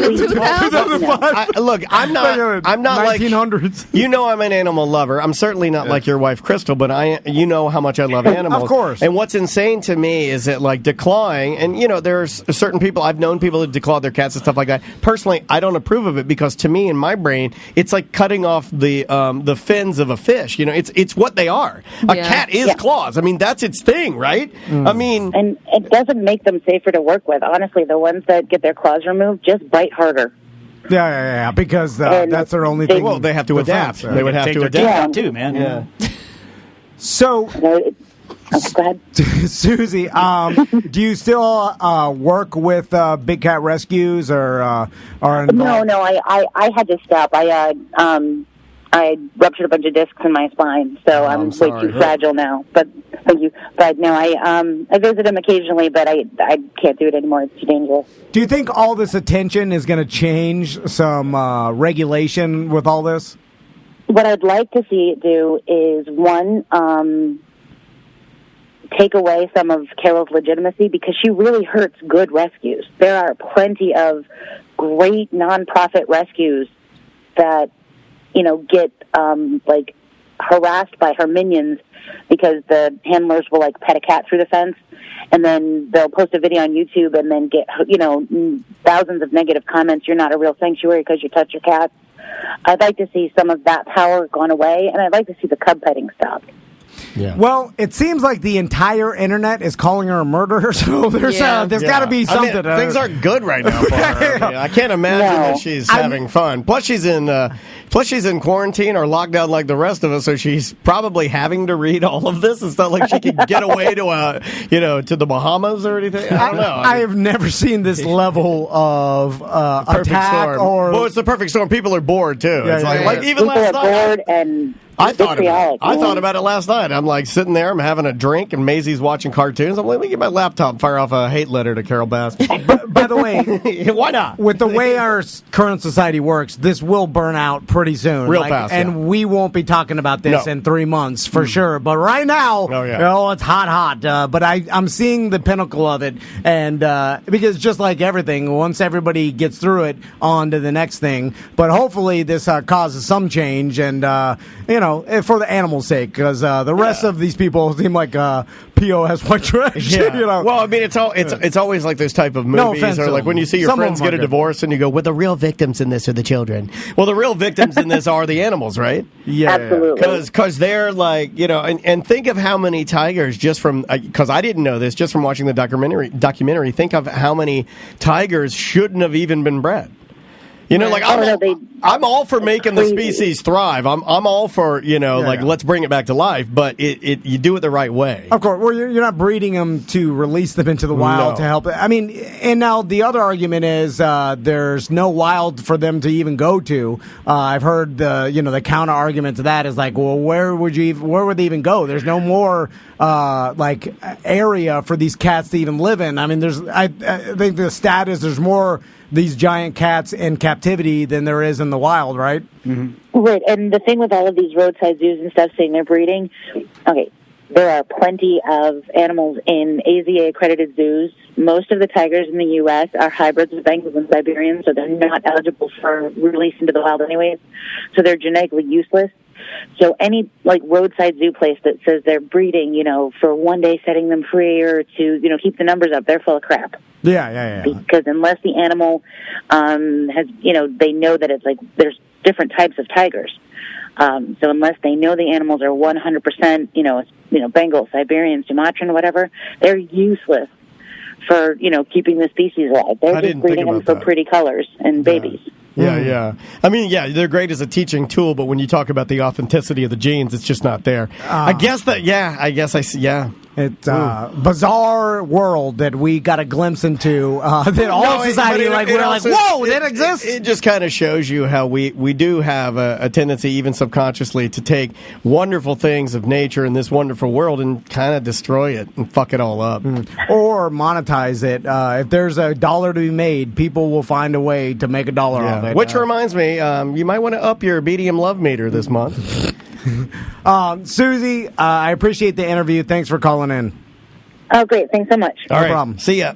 Look, I'm not 1900s. Like, I'm an animal lover. I'm certainly not like your wife, Crystal, but how much I love animals. Of course. And what's insane to me is that, like, declawing, and, there's certain people, I've known people who declaw their cats and stuff like that. Personally, I don't approve of it because, to me, in my brain, it's like cutting off the fins of a fish. It's what they are. A cat is claws. I mean, that's its thing, right? I mean... And it doesn't make them safer to work with. Honestly, the ones that get their claws removed just bite harder. Yeah, because that's their only thing. Well, they have to adapt. They would have to adapt, too, man. Yeah. So... Go ahead. Susie, do you still work with Big Cat Rescues or are involved? No, I had to stop. I ruptured a bunch of discs in my spine, so I'm way too fragile now. But thank you. But no, I visit him occasionally, but I can't do it anymore. It's too dangerous. Do you think all this attention is going to change some regulation with all this? What I'd like to see it do is, one, take away some of Carole's legitimacy because she really hurts good rescues. There are plenty of great nonprofit rescues that get harassed by her minions because the handlers will pet a cat through the fence, and then they'll post a video on YouTube and then get thousands of negative comments. You're not a real sanctuary because you touch your cat. I'd like to see some of that power gone away, and I'd like to see the cub petting stopped. Yeah. Well, it seems like the entire internet is calling her a murderer, so there's got to be something. Things aren't good right now for her. I can't imagine that she's having fun. Plus, she's in quarantine or lockdown like the rest of us, so she's probably having to read all of this. It's not like she can get away to the Bahamas or anything. I don't know. I have never seen this level of attack storm. or. It's the perfect storm. People are bored too. Yeah, it's yeah, like even People last are night. bored and I thought vitriolic. about it last night. I'm like sitting there, I'm having a drink, and Maisie's watching cartoons. I'm like, let me get my laptop and fire off a hate letter to Carole Baskin. By the way, why not? With the way our current society works, this will burn out pretty soon. Real fast. And we won't be talking about this in 3 months for sure. But right now, it's hot. But I'm seeing the pinnacle of it. And because just like everything, once everybody gets through it, on to the next thing. But hopefully this causes some change and, for the animals' sake, because the rest of these people seem like POS white trash. Yeah. Well, I mean, it's always like those type of movies, or like when you see your friends get a divorce and you go, well, the real victims in this are the children. Well, the real victims in this are the animals, right? Yeah, absolutely. Because they're like, and think of how many tigers just from, because I didn't know this, just from watching the documentary, think of how many tigers shouldn't have even been bred. I'm all for making the species thrive. I'm all for, let's bring it back to life, but you do it the right way. Of course. Well, you're not breeding them to release them into the wild to help. I mean, and now the other argument is there's no wild for them to even go to. I've heard the counter argument to that is like, well, where would they even go? There's no more area for these cats to even live in. I mean, I think the stat is there's more these giant cats in captivity than there is in the wild, right? Mm-hmm. Right, and the thing with all of these roadside zoos and stuff saying they're breeding, there are plenty of animals in AZA-accredited zoos. Most of the tigers in the U.S. are hybrids of Bengals and Siberians, so they're not eligible for release into the wild anyways, so they're genetically useless. So any roadside zoo place that says they're breeding, for one day setting them free or to, keep the numbers up, they're full of crap. Yeah. Because unless the animal has, they know that it's there's different types of tigers. So unless they know the animals are 100%, Bengal, Siberian, Sumatran, whatever, they're useless for, keeping the species alive. They're just breeding them for pretty colors and babies. Yeah. I mean, they're great as a teaching tool, but when you talk about the authenticity of the genes, it's just not there. It's a bizarre world that we got a glimpse into. That all society, whoa, that exists. It just kind of shows you how we do have a tendency, even subconsciously, to take wonderful things of nature in this wonderful world and kind of destroy it and fuck it all up. Or monetize it. If there's $1 to be made, people will find a way to make $1 off it. Which reminds me, you might want to up your BDM love meter this month. Susie, I appreciate the interview. Thanks for calling in. Oh, great. Thanks so much. No problem. See ya.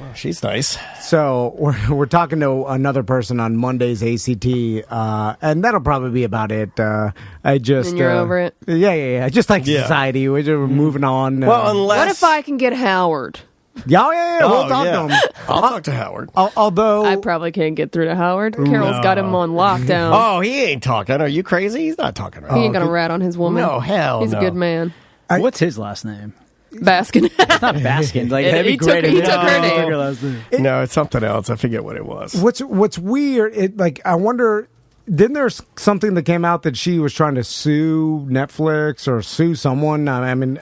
Oh, she's nice. So we're talking to another person on Monday's ACT, and that'll probably be about it. And you're over it? Yeah. Just like society. We're moving on. What if I can get Howard? Yeah. We'll talk to him. I'll talk to Howard. Although I probably can't get through to Howard. Carole's got him on lockdown. Oh, he ain't talking. Are you crazy? He's not talking. He ain't gonna rat on his woman. No, hell He's a good man. What's his last name? Baskin. It's not Baskin. That'd be great. He took her name. No, it's something else. I forget what it was. What's weird? I wonder. Didn't there something that came out that she was trying to sue Netflix or sue someone? I mean,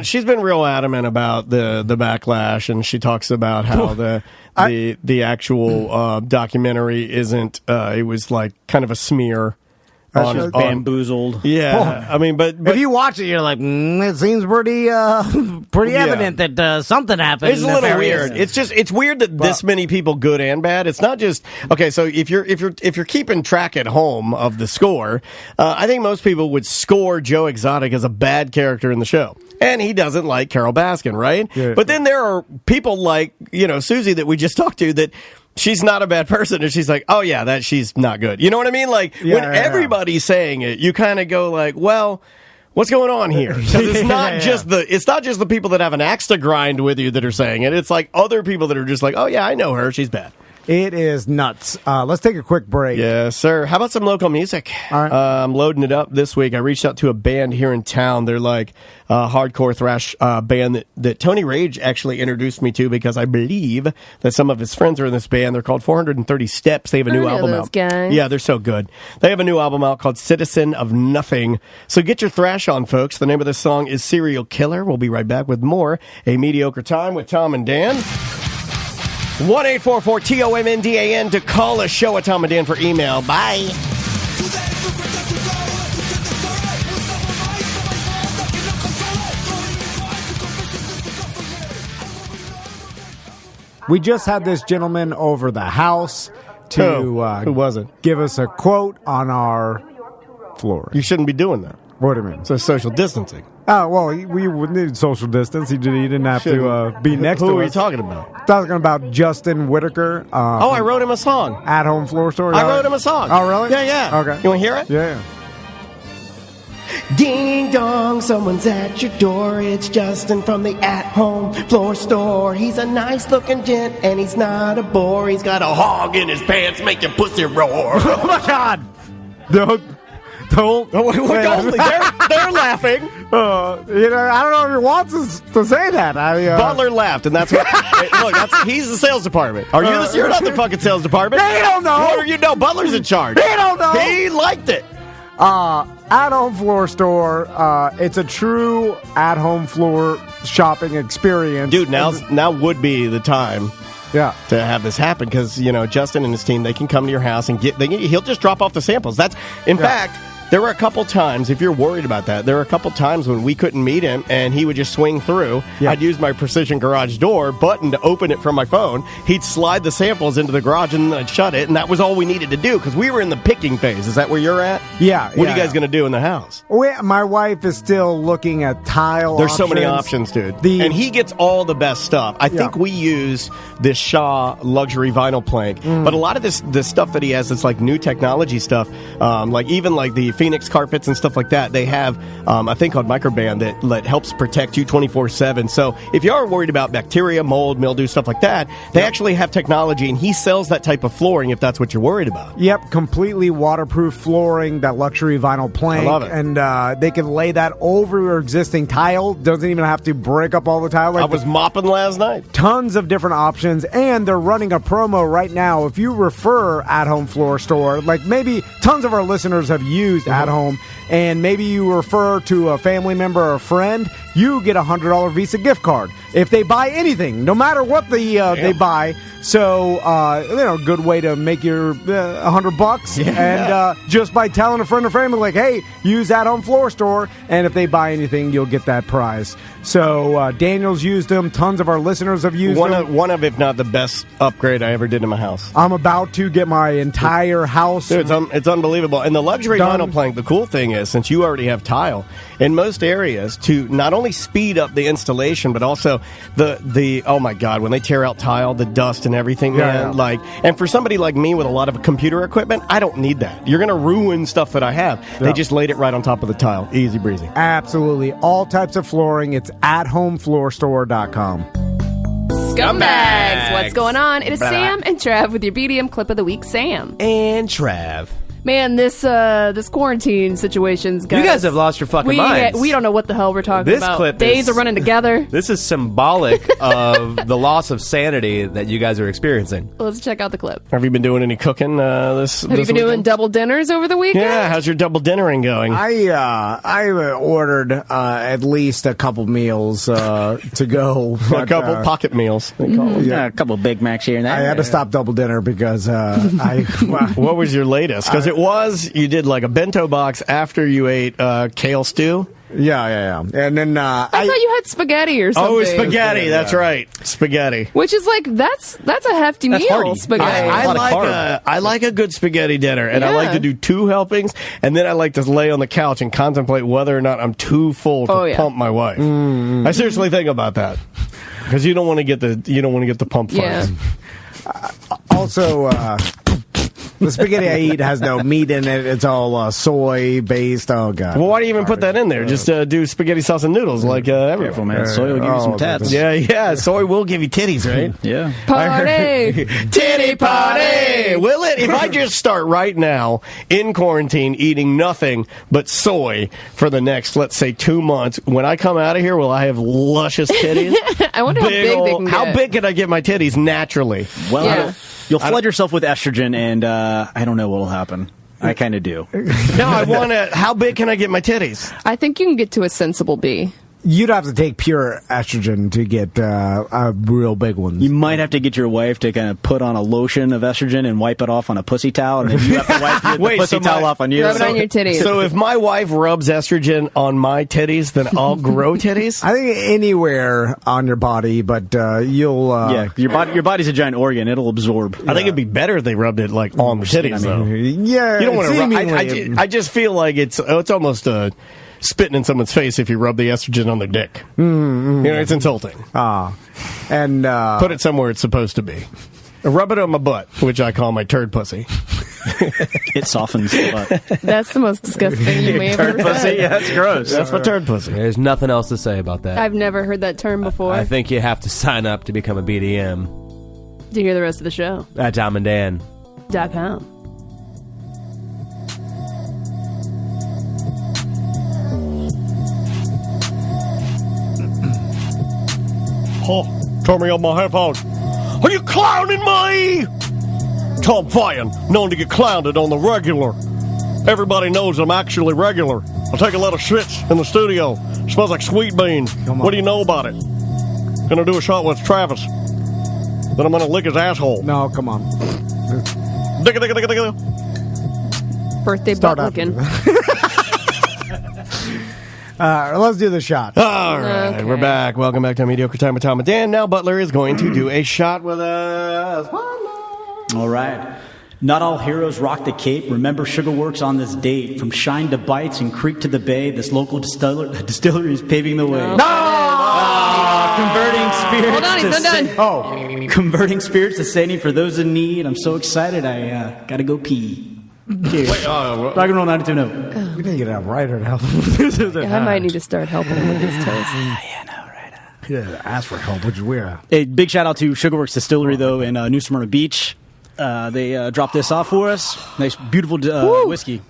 she's been real adamant about the backlash, and she talks about how the actual documentary isn't. It was like kind of a smear. Bamboozled. Yeah, I mean, but if you watch it, you're like, it seems pretty evident that something happened. It's a little weird. It's weird that this many people, good and bad. It's not just okay. So if you're keeping track at home of the score, I think most people would score Joe Exotic as a bad character in the show. And he doesn't like Carole Baskin, right? Yeah. But then there are people like Susie that we just talked to that. She's not a bad person, and she's like, oh yeah, she's not good. You know what I mean? When everybody's saying it, you kind of go like, well, what's going on here? Because it's not just the people that have an axe to grind with you that are saying it. It's like other people that are just like, oh yeah, I know her, she's bad. It is nuts. Let's take a quick break. Yes, sir. How about some local music? All right. I'm loading it up this week. I reached out to a band here in town. They're like a hardcore thrash band that Tony Rage actually introduced me to because I believe that some of his friends are in this band. They're called 430 Steps. They have a new album out. Guys. Yeah, they're so good. They have a new album out called Citizen of Nothing. So get your thrash on, folks. The name of this song is Serial Killer. We'll be right back with more A Mediocre Time with Tom and Dan. 1-844-TOMNDAN to call us. Show at Tom and Dan for email. Bye. We just had this gentleman over the house to Who was it? give us a quote on our floor. You shouldn't be doing that. What do you mean? So social distancing. Oh, well, we would need social distance. He didn't have to be next to us. Who are you talking about? Talking about Justin Whitaker. I wrote him a song. At Home Floor Store. I wrote him a song. Oh, really? Yeah. Okay. You want to hear it? Yeah. Ding dong, someone's at your door. It's Justin from the At Home Floor Store. He's a nice looking gent and he's not a bore. He's got a hog in his pants, make your pussy roar. Oh my God! Don't. They're laughing. I don't know if he wants us to say that. Butler laughed, and that's what. He's the sales department. Are you? You're not the fucking sales department. They don't know. What are you? No, Butler's in charge. They don't know. He liked it. At Home Floor Store. It's a true at-home floor shopping experience, dude. Now would be the time. Yeah, to have this happen because Justin and his team, they can come to your house and he'll just drop off the samples. In fact, there were a couple times, if you're worried about that, there were a couple times when we couldn't meet him and he would just swing through. Yeah. I'd use my precision garage door button to open it from my phone. He'd slide the samples into the garage and then I'd shut it, and that was all we needed to do because we were in the picking phase. Is that where you're at? Yeah. What are you guys going to do in the house? My wife is still looking at tile There's options. So many options, dude. And he gets all the best stuff. I think we use this Shaw luxury vinyl plank, but a lot of this stuff that he has, it's like new technology stuff, like the Phoenix carpets and stuff like that. They have a thing called Microband that helps protect you 24/7. So if you are worried about bacteria, mold, mildew, stuff like that, they actually have technology, and he sells that type of flooring if that's what you're worried about. Yep, completely waterproof flooring, that luxury vinyl plank. I love it. And they can lay that over your existing tile. Doesn't even have to break up all the tile. I was mopping last night. Tons of different options, and they're running a promo right now. If you refer At Home Floor Store, like maybe tons of our listeners have used At Home, and maybe you refer to a family member or a friend, you get a $100 Visa gift card if they buy anything, no matter what they buy. So, good way to make your $100, and just by telling a friend or family, like, hey, use At Home Floor Store, and if they buy anything, you'll get that prize. So, Daniel's used them. Tons of our listeners have used them. One of, if not the best upgrade I ever did in my house. I'm about to get my entire house. Dude, it's unbelievable. And the luxury vinyl plank, the cool thing is, since you already have tile, in most areas, to not only speed up the installation, but also the oh my God, when they tear out tile, the dust and everything, man. Like, and for somebody like me with a lot of computer equipment, I don't need that. You're going to ruin stuff that I have. Yeah. They just laid it right on top of the tile. Easy breezy. Absolutely. All types of flooring. It's athomefloorstore.com. Scumbags! What's going on? It is Sam and Trav with your BDM clip of the week. Sam. And Trav. Man, this quarantine situation's you guys have lost your fucking minds. We don't know what the hell we're talking this about. Clip Days are running together. This is symbolic of the loss of sanity that you guys are experiencing. Let's check out the clip. Have you been doing any cooking this Have you been doing double dinners over the weekend? Yeah, how's your double dinnering going? I ordered at least a couple meals to go. A couple pocket meals. A couple Big Macs here and there. I had to stop double dinner because What was your latest? Because you did like a bento box after you ate kale stew. Yeah. And then I thought you had spaghetti or something. Oh, spaghetti. That's right. Spaghetti. Which is like that's a hefty meal. Hearty. Spaghetti. I like a good spaghetti dinner, and I like to do 2 helpings, and then I like to lay on the couch and contemplate whether or not I'm too full to pump my wife. I seriously think about that because you don't want to get the pump first. Also. The spaghetti I eat has no meat in it. It's all soy based. Oh god. Well, why do you even put that in there? Just do spaghetti sauce and noodles like everyone. Careful, man. Soy will give you some tats. Yeah. Soy will give you titties, right? Yeah. Party! Titty party! Will it? If I just start right now in quarantine eating nothing but soy for the next, let's say, 2 months, when I come out of here, will I have luscious titties? I wonder how big they can get. How big can I get my titties naturally? Well, Yeah. you'll flood yourself with estrogen, and I don't know what will happen. I kind of do. No, I want to. How big can I get my titties? I think you can get to a sensible B. You'd have to take pure estrogen to get a real big one. You might have to get your wife to kind of put on a lotion of estrogen and wipe it off on a pussy towel, and then you have to wipe the pussy towel off on you. Rub it on your titties. So if my wife rubs estrogen on my titties, then I'll grow titties? I think anywhere on your body, but you'll... yeah, your body's a giant organ. It'll absorb. I think it'd be better if they rubbed it like on the titties, though. Yeah, You don't want to rub... seemingly. I just feel like it's almost spitting in someone's face if you rub the estrogen on their dick. You know, it's insulting. And Put it somewhere it's supposed to be. Rub it on my butt, which I call my turd pussy. It softens the butt. That's the most disgusting thing you may have ever Pussy? said. Yeah, that's gross. That's my turd pussy. There's nothing else to say about that. I've never heard that term before. I think you have to sign up to become a BDM To hear the rest of the show. at TomandDan.com. Oh, turn me on my headphones. Are you clowning me? Tom-vana, known to get clowned on the regular. Everybody knows I'm actually regular. I take a lot of shits in the studio. Smells like sweet beans. What do you know about it? Gonna do a shot with Travis. Then I'm gonna lick his asshole. No, come on. Birthday Start butt after looking. Let's do the shot. All right, Okay. we're back. Welcome back to Mediocre Time with Tom and Dan. Now Butler is going to do a shot with us. All right. Not all heroes rock the cape. Remember Sugarworks on this date. From Shine to Bites and Creek to the Bay, this local distillery is paving the way. Converting spirits. Hold on, he's not done. Converting spirits to sanity for those in need. I'm so excited. I gotta go pee. Rock and roll 92.0. We didn't get out right or now. Yeah, I might need to start helping him with his toast. He didn't ask for help, which is weird. A big shout out to Sugarworks Distillery, though, in New Smyrna Beach. They dropped this off for us. Nice, beautiful whiskey.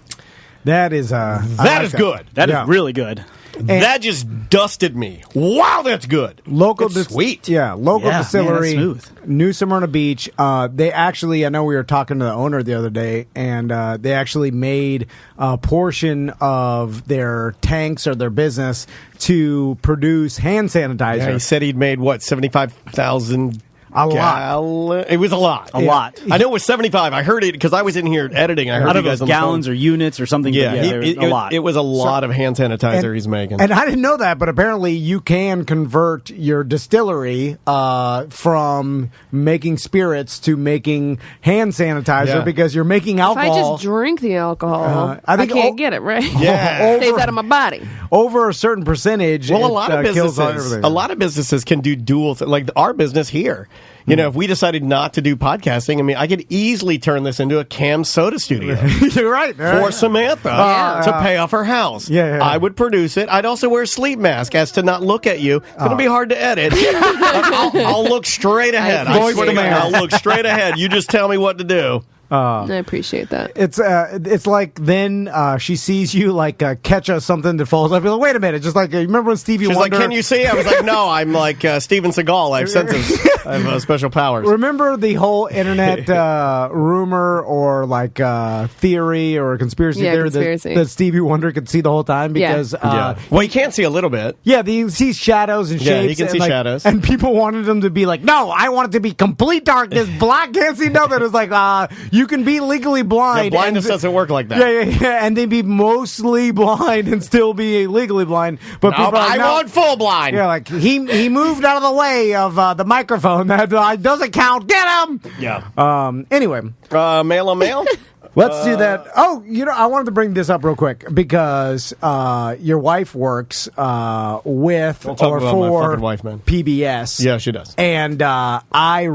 That is That is good. That is really good. That just dusted me. Wow, that's good. Local, sweet. Yeah, local Yeah, distillery, man, that's smooth. New Smyrna Beach. They actually, I know we were talking to the owner the other day, and they actually made a portion of their tanks or their business to produce hand sanitizer. Yeah, he said he'd made, what, 75,000 A lot. It was a lot. A lot. I know it was 75. I heard it because I was in here editing. I heard Out you of guys those on the phone. gallons or units or something. Yeah, a lot. It was a lot of hand sanitizer he's making. And I didn't know that, but apparently you can convert your distillery from making spirits to making hand sanitizer Yeah. because you're making If alcohol. I just drink the alcohol, I think can't get it, right? Yeah. It stays out of my body. over a certain percentage. Well, it, a lot of kills businesses, everything. a lot of businesses can do dual, like our business here. You know, if we decided not to do podcasting, I mean, I could easily turn this into a cam soda studio You're right. for Samantha to pay off her house. Yeah. I would produce it. I'd also wear a sleep mask as to not look at you. It's going to be hard to edit. I'll look straight ahead. I swear to God, I'll look straight ahead. You just tell me what to do. I appreciate that. It's like then she sees you like catch something that falls off. You're like, wait a minute, just like you remember when Stevie She's Wonder? like, can you see? I was like, no, I'm like Steven Seagal. I have senses. I have special powers. Remember the whole internet rumor or like theory or conspiracy theory conspiracy. that Stevie Wonder could see the whole time because well, he can't see a little bit. yeah, he sees shadows and shapes. Yeah, he can and, see like, shadows. and people wanted him to be like, no, I want it to be complete darkness, black, can't see nothing. It's like you can be legally blind. No, blindness doesn't work like that. Yeah, and then be mostly blind and still be legally blind. But people are like, I no. want full blind. Yeah, like he moved out of the way of the microphone. That doesn't count. Get him. Yeah. Anyway, Male on male. Let's do that. Oh, I wanted to bring this up real quick because your wife works with Don't talk or about my for fucking wife, man. PBS. Yeah, she does. And I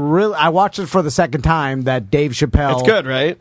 watched it for the second time. That Dave Chappelle. It's good, right?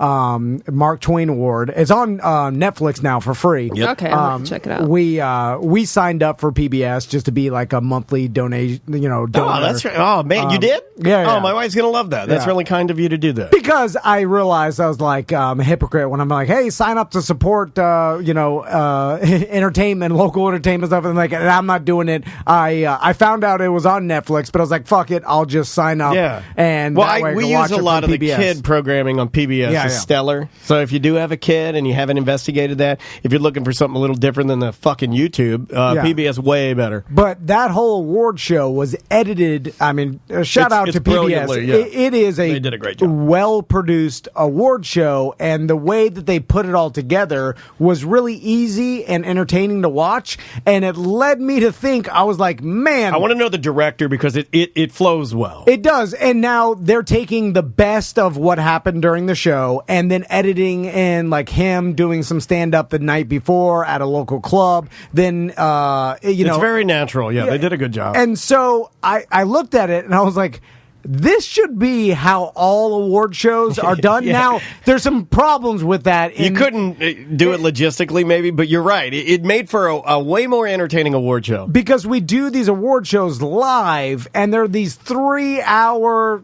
Mark Twain Award. It's on Netflix now for free. Yep. Okay, I'm gonna check it out. We signed up for PBS just to be like a monthly donation. Donor. Oh, that's right. Oh man, you did? Yeah. Oh, my wife's gonna love that. That's Yeah. really kind of you to do that. Because I realized I was like a hypocrite when I'm like, hey, sign up to support, entertainment, local entertainment stuff, and and I'm not doing it. I found out it was on Netflix, but I was like, fuck it, I'll just sign up. Yeah. And well, that way I we can use watch a it lot from of the PBS. kid programming on PBS. Yeah, is yeah. stellar. So if you do have a kid and you haven't investigated that, if you're looking for something a little different than the fucking YouTube, PBS way better. But that whole award show was edited. I mean, shout out It's to PBS. brilliantly, yeah. It is They did a great job. well-produced award show, and the way that they put it all together was really easy and entertaining to watch. And it led me to think, I was like, man, I want to know the director because it flows well. it does. And now they're taking the best of what happened during the show and then editing in like him doing some stand-up the night before at a local club. Then, it's very natural. Yeah, they did a good job. And so I looked at it and I was like, this should be how all award shows are done. Yeah. Now, there's some problems with that. You couldn't do it logistically, maybe, but you're right. It made for a way more entertaining award show. Because we do these award shows live, and they're these 3-hour,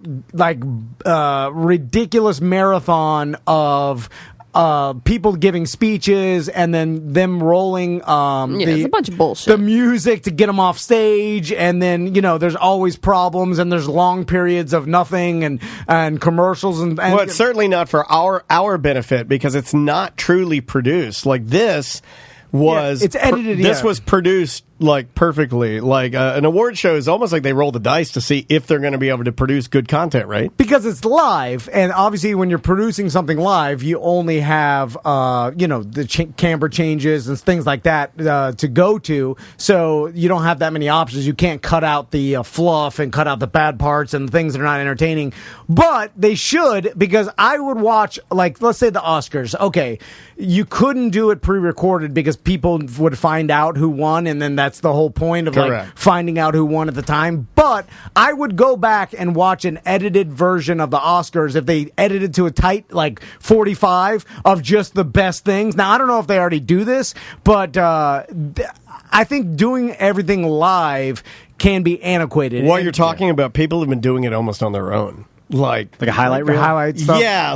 ridiculous marathon of people giving speeches and then them rolling it's a bunch of bullshit. The music to get them off stage, and then there's always problems and there's long periods of nothing and commercials and Well, it's certainly not for our benefit because it's not truly produced. Like this was it's edited. This was produced perfectly. An award show is almost like they roll the dice to see if they're going to be able to produce good content, right? Because it's live, and obviously when you're producing something live, you only have the camera changes and things like that to go to, so you don't have that many options. You can't cut out the fluff and cut out the bad parts and things that are not entertaining, but they should, because I would watch, let's say the Oscars. Okay, you couldn't do it pre-recorded because people would find out who won, and then that's the whole point of finding out who won at the time. But I would go back and watch an edited version of the Oscars if they edited to a tight 45 of just the best things. Now I don't know if they already do this, but I think doing everything live can be antiquated. What you're talking about, people have been doing it almost on their own. Like a highlight reel? Highlight stuff? Yeah,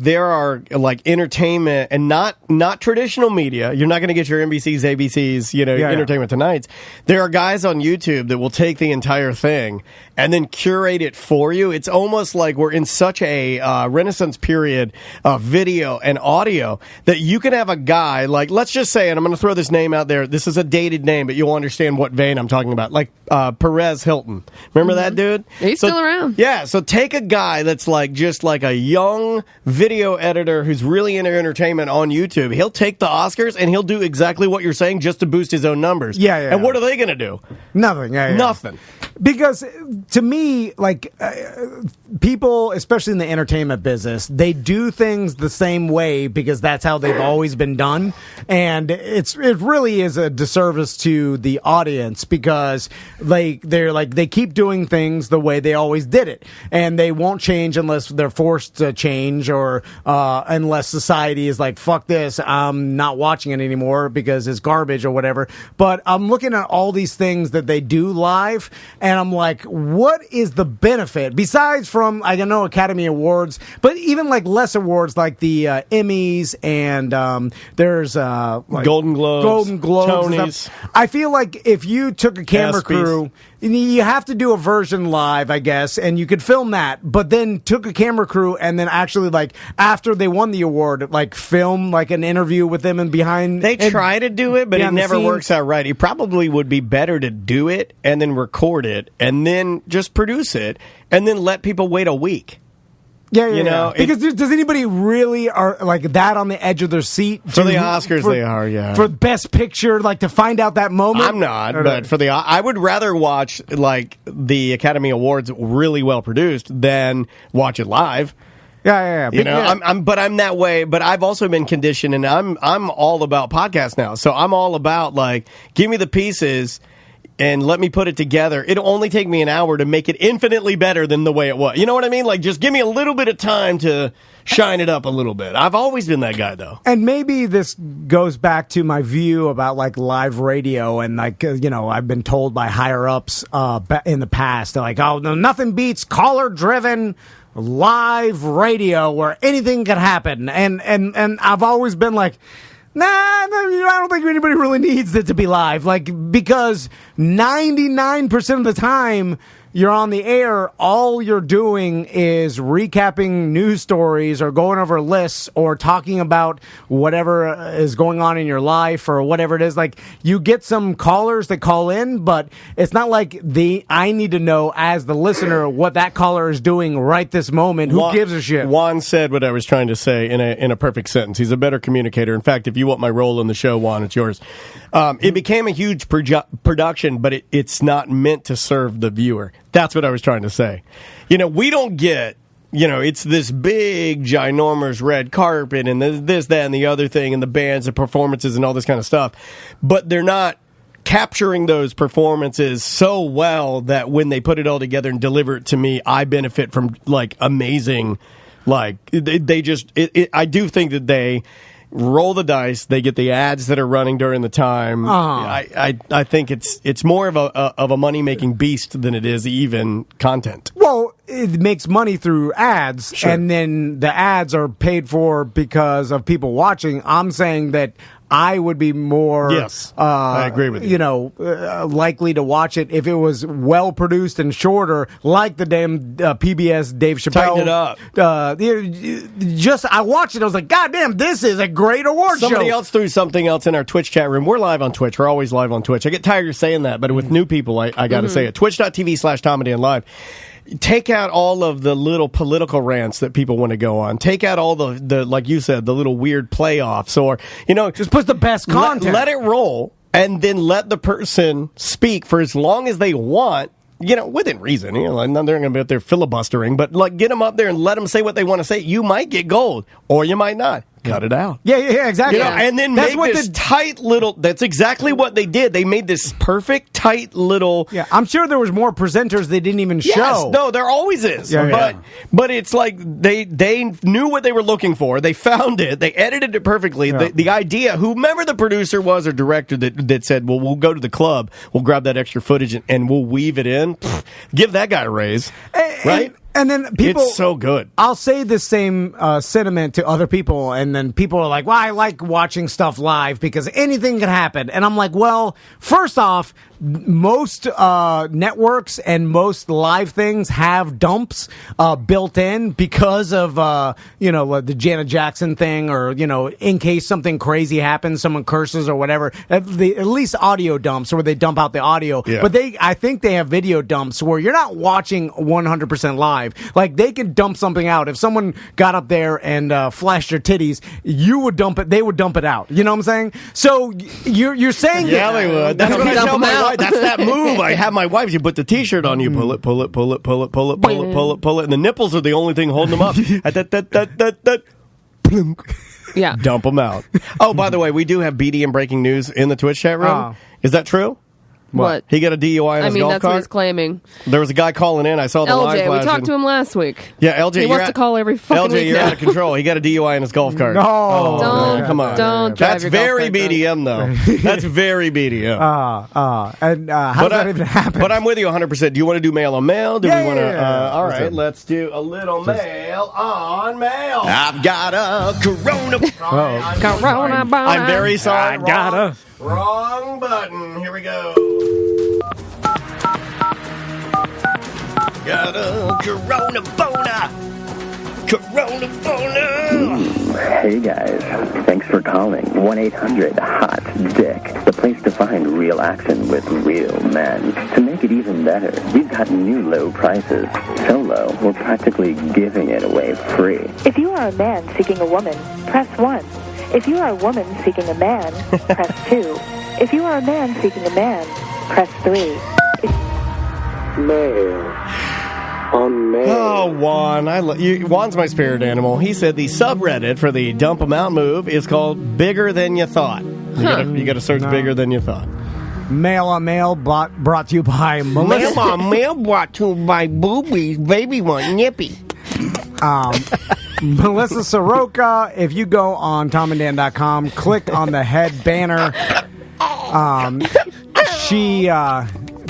there are entertainment and not traditional media. You're not going to get your NBCs, ABCs, Entertainment Tonights. There are guys on YouTube that will take the entire thing and then curate it for you. It's almost like we're in such a renaissance period of video and audio that you can have a guy, let's just say, and I'm going to throw this name out there. This is a dated name, but you'll understand what vein I'm talking about. Perez Hilton. Remember that dude? He's still around. Yeah, so take a guy that's just like a young video editor who's really into entertainment on YouTube. He'll take the Oscars and he'll do exactly what you're saying just to boost his own numbers. Yeah. And what are they going to do? Nothing. Nothing. Because to me, people, especially in the entertainment business, they do things the same way because that's how they've always been done, and it really is a disservice to the audience because they keep doing things the way they always did it, and they won't change unless they're forced to change or unless society is like, fuck this, I'm not watching it anymore because it's garbage or whatever. But I'm looking at all these things that they do live, and I'm like, what is the benefit besides from, I know, Academy Awards, but even less awards like the Emmys and there's Golden Globes, Tonys. I feel like if you took a camera crew, you have to do a version live, I guess, and you could film that, but then took a camera crew and then actually after they won the award, film an interview with them and behind. They try to do it, but it never works out right. It probably would be better to do it and then record it and then just produce it and then let people wait a week. Yeah. Because does anybody really are that on the edge of their seat for the Oscars? They are, yeah. For Best Picture, to find out that moment. I'm not, but for I would rather watch the Academy Awards really well produced than watch it live. Yeah. You know, I'm that way, but I've also been conditioned, and I'm all about podcasts now. So I'm all about, like, give me the pieces and let me put it together. It'll only take me an hour to make it infinitely better than the way it was. You know what I mean? Like, just give me a little bit of time to shine it up a little bit. I've always been that guy, though. And maybe this goes back to my view about, like, live radio, and, like, you know, I've been told by higher ups in the past, they're like, oh, no, nothing beats caller driven live radio where anything could happen, and I've always been like, nah, I don't think anybody really needs it to be live, like, because 99% of the time you're on the air, all you're doing is recapping news stories or going over lists or talking about whatever is going on in your life or whatever it is. Like, you get some callers that call in, but it's not like I need to know as the listener what that caller is doing right this moment. Who gives a shit? Juan said what I was trying to say in a perfect sentence. He's a better communicator. In fact, if you want my role in the show, Juan, it's yours. It became a huge production, but it's not meant to serve the viewer. That's what I was trying to say. You know, we don't get, you know, it's this big, ginormous red carpet and this, that, and the other thing, and the bands and performances and all this kind of stuff. But they're not capturing those performances so well that when they put it all together and deliver it to me, I benefit from, like, amazing, like, they just, I do think that they roll the dice. They get the ads that are running during the time. I think it's more of a money making beast than it is even content. Well, it makes money through ads, Sure. and then the ads are paid for because of people watching. I'm saying that I would be more, I agree with you. You know, likely to watch it if it was well produced and shorter, like the damn PBS Dave Chappelle. Tighten it up. I watched it. I was like, God damn, this is a great award show. Somebody else threw something else in our Twitch chat room. We're live on Twitch. We're always live on Twitch. I get tired of saying that, but with new people, I got to say it. Twitch.tv/TomandDanLive. Take out all of the little political rants that people want to go on. Take out all the like you said, the little weird playoffs, or, you know, just put the best content. Let it roll, and then let the person speak for as long as they want. You know, within reason. You know, like, they're going to be up there filibustering, but, like, get them up there and let them say what they want to say. You might get gold, or you might not. Cut it out. Yeah, exactly. You know, and then that's make this tight little. That's exactly what they did. They made this perfect, tight little. Yeah, I'm sure there was more presenters they didn't even show. No, there always is. Yeah. But it's like they knew what they were looking for. They found it. They edited it perfectly. Yeah. The idea, whomever the producer was or director that said, well, we'll go to the club, we'll grab that extra footage and we'll weave it in. Give that guy a raise, right? And then people, it's so good. I'll say the same sentiment to other people, and then people are like, well, I like watching stuff live because anything can happen. And I'm like, well, first off, most networks and most live things have dumps built in because of, the Janet Jackson thing, or, you know, in case something crazy happens, someone curses or whatever, at least audio dumps where they dump out the audio. Yeah. But I think they have video dumps where you're not watching 100% live. Like, they can dump something out. If someone got up there and flashed their titties, you would dump it. They would dump it out. You know what I'm saying? So you're saying yeah, they would. That's what I tell my wife. That's that move. I have my wife. You put the T-shirt on. You pull it, and the nipples are the only thing holding them up. Yeah. Dump them out. Oh, by the way, we do have BDM breaking news in the Twitch chat room. Oh. Is that true? What? He got a DUI on his golf that's cart? what he's claiming. There was a guy calling in. I saw the live LJ, we flashing. talked to him last week. Yeah, LJ, he wants to call every fucking LJ, week you're now. out of control. He got a DUI in his golf cart. No. Don't, come on. Don't drive That's your golf very cart BDM, though. That's very BDM. And how does that even happen? But I'm with you 100%. Do you want to do mail on mail? Do we want to? Yeah. All right, let's do a little mail on mail. I've got a corona. Corona boy. I'm very sorry. I gotta. Wrong button. Here we go. Got a corona boner. Corona boner. Hey guys, thanks for calling 1-800-HOT-DICK, the place to find real action with real men. To make it even better, we've got new low prices. So low, we're practically giving it away free. If you are a man seeking a woman, press 1. If you are a woman seeking a man, press 2. If you are a man seeking a man, press 3. Mail. man. Oh, Juan. Juan's my spirit animal. He said the subreddit for the dump 'em out move is called Bigger Than You Thought. You got to search Bigger Than You Thought. Mail on Mail brought to you by Melissa. Mail on Mail brought to you by Boobies. Baby one nippy. Melissa Soroka, if you go on TomandDan.com, click on the head banner. She,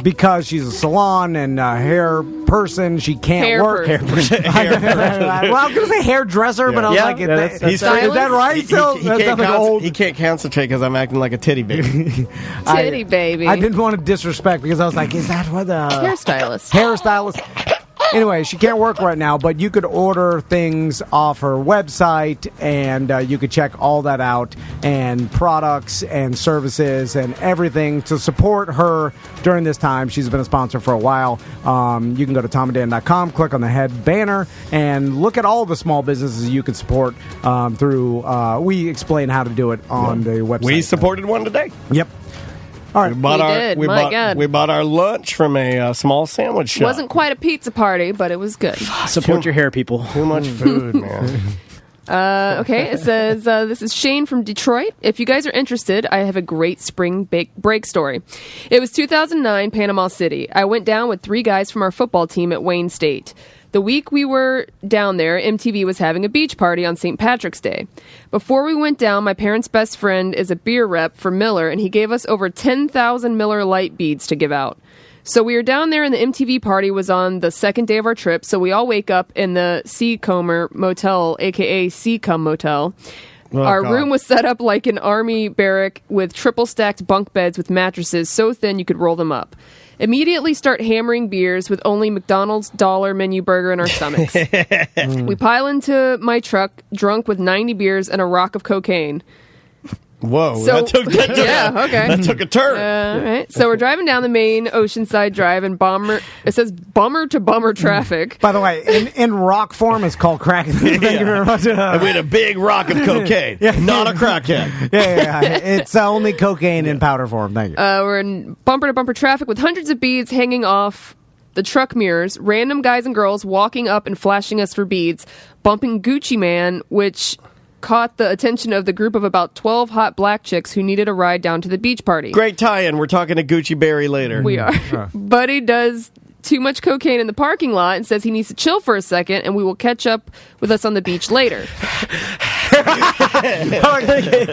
because she's a salon and hair person, she can't work. Hair person. Well, I was going to say hairdresser, but I was like, is that right? He can't concentrate because I'm acting like a titty baby. Titty baby. I didn't want to disrespect because I was like, is that what the... Hairstylist. Anyway, she can't work right now, but you could order things off her website, and you could check all that out, and products and services and everything to support her during this time. She's been a sponsor for a while. You can go to TomandDan.com, click on the head banner, and look at all the small businesses you can support through. We explain how to do it on the website. We supported one today. Yep. All right. We bought our lunch from a small sandwich shop. Wasn't quite a pizza party, but it was good. Support your hair, people. Too much food, man. Okay, it says, this is Shane from Detroit. If you guys are interested, I have a great spring break story. It was 2009, Panama City. I went down with 3 guys from our football team at Wayne State. The week we were down there, MTV was having a beach party on St. Patrick's Day. Before we went down, my parents' best friend is a beer rep for Miller, and he gave us over 10,000 Miller Lite beads to give out. So we were down there, and the MTV party was on the second day of our trip, so we all wake up in the Seacomer Motel, a.k.a. Seacom Motel. Our room was set up like an army barrack with triple-stacked bunk beds with mattresses so thin you could roll them up. Immediately start hammering beers with only McDonald's dollar menu burger in our stomachs. We pile into my truck, drunk with 90 beers and a rock of cocaine. Whoa, that took a turn. All right. So we're driving down the main Oceanside Drive and it says bummer to bummer traffic. By the way, in rock form, it's called crack. Thank you very much. And we had a big rock of cocaine. Not a crackhead. Yeah. It's only cocaine in powder form. Thank you. We're in bumper to bumper traffic with hundreds of beads hanging off the truck mirrors, random guys and girls walking up and flashing us for beads, bumping Gucci Man, which caught the attention of the group of about 12 hot black chicks who needed a ride down to the beach party. Great tie-in. We're talking to Gucci Berry later. We are. Buddy does too much cocaine in the parking lot and says he needs to chill for a second, and we will catch up with us on the beach later.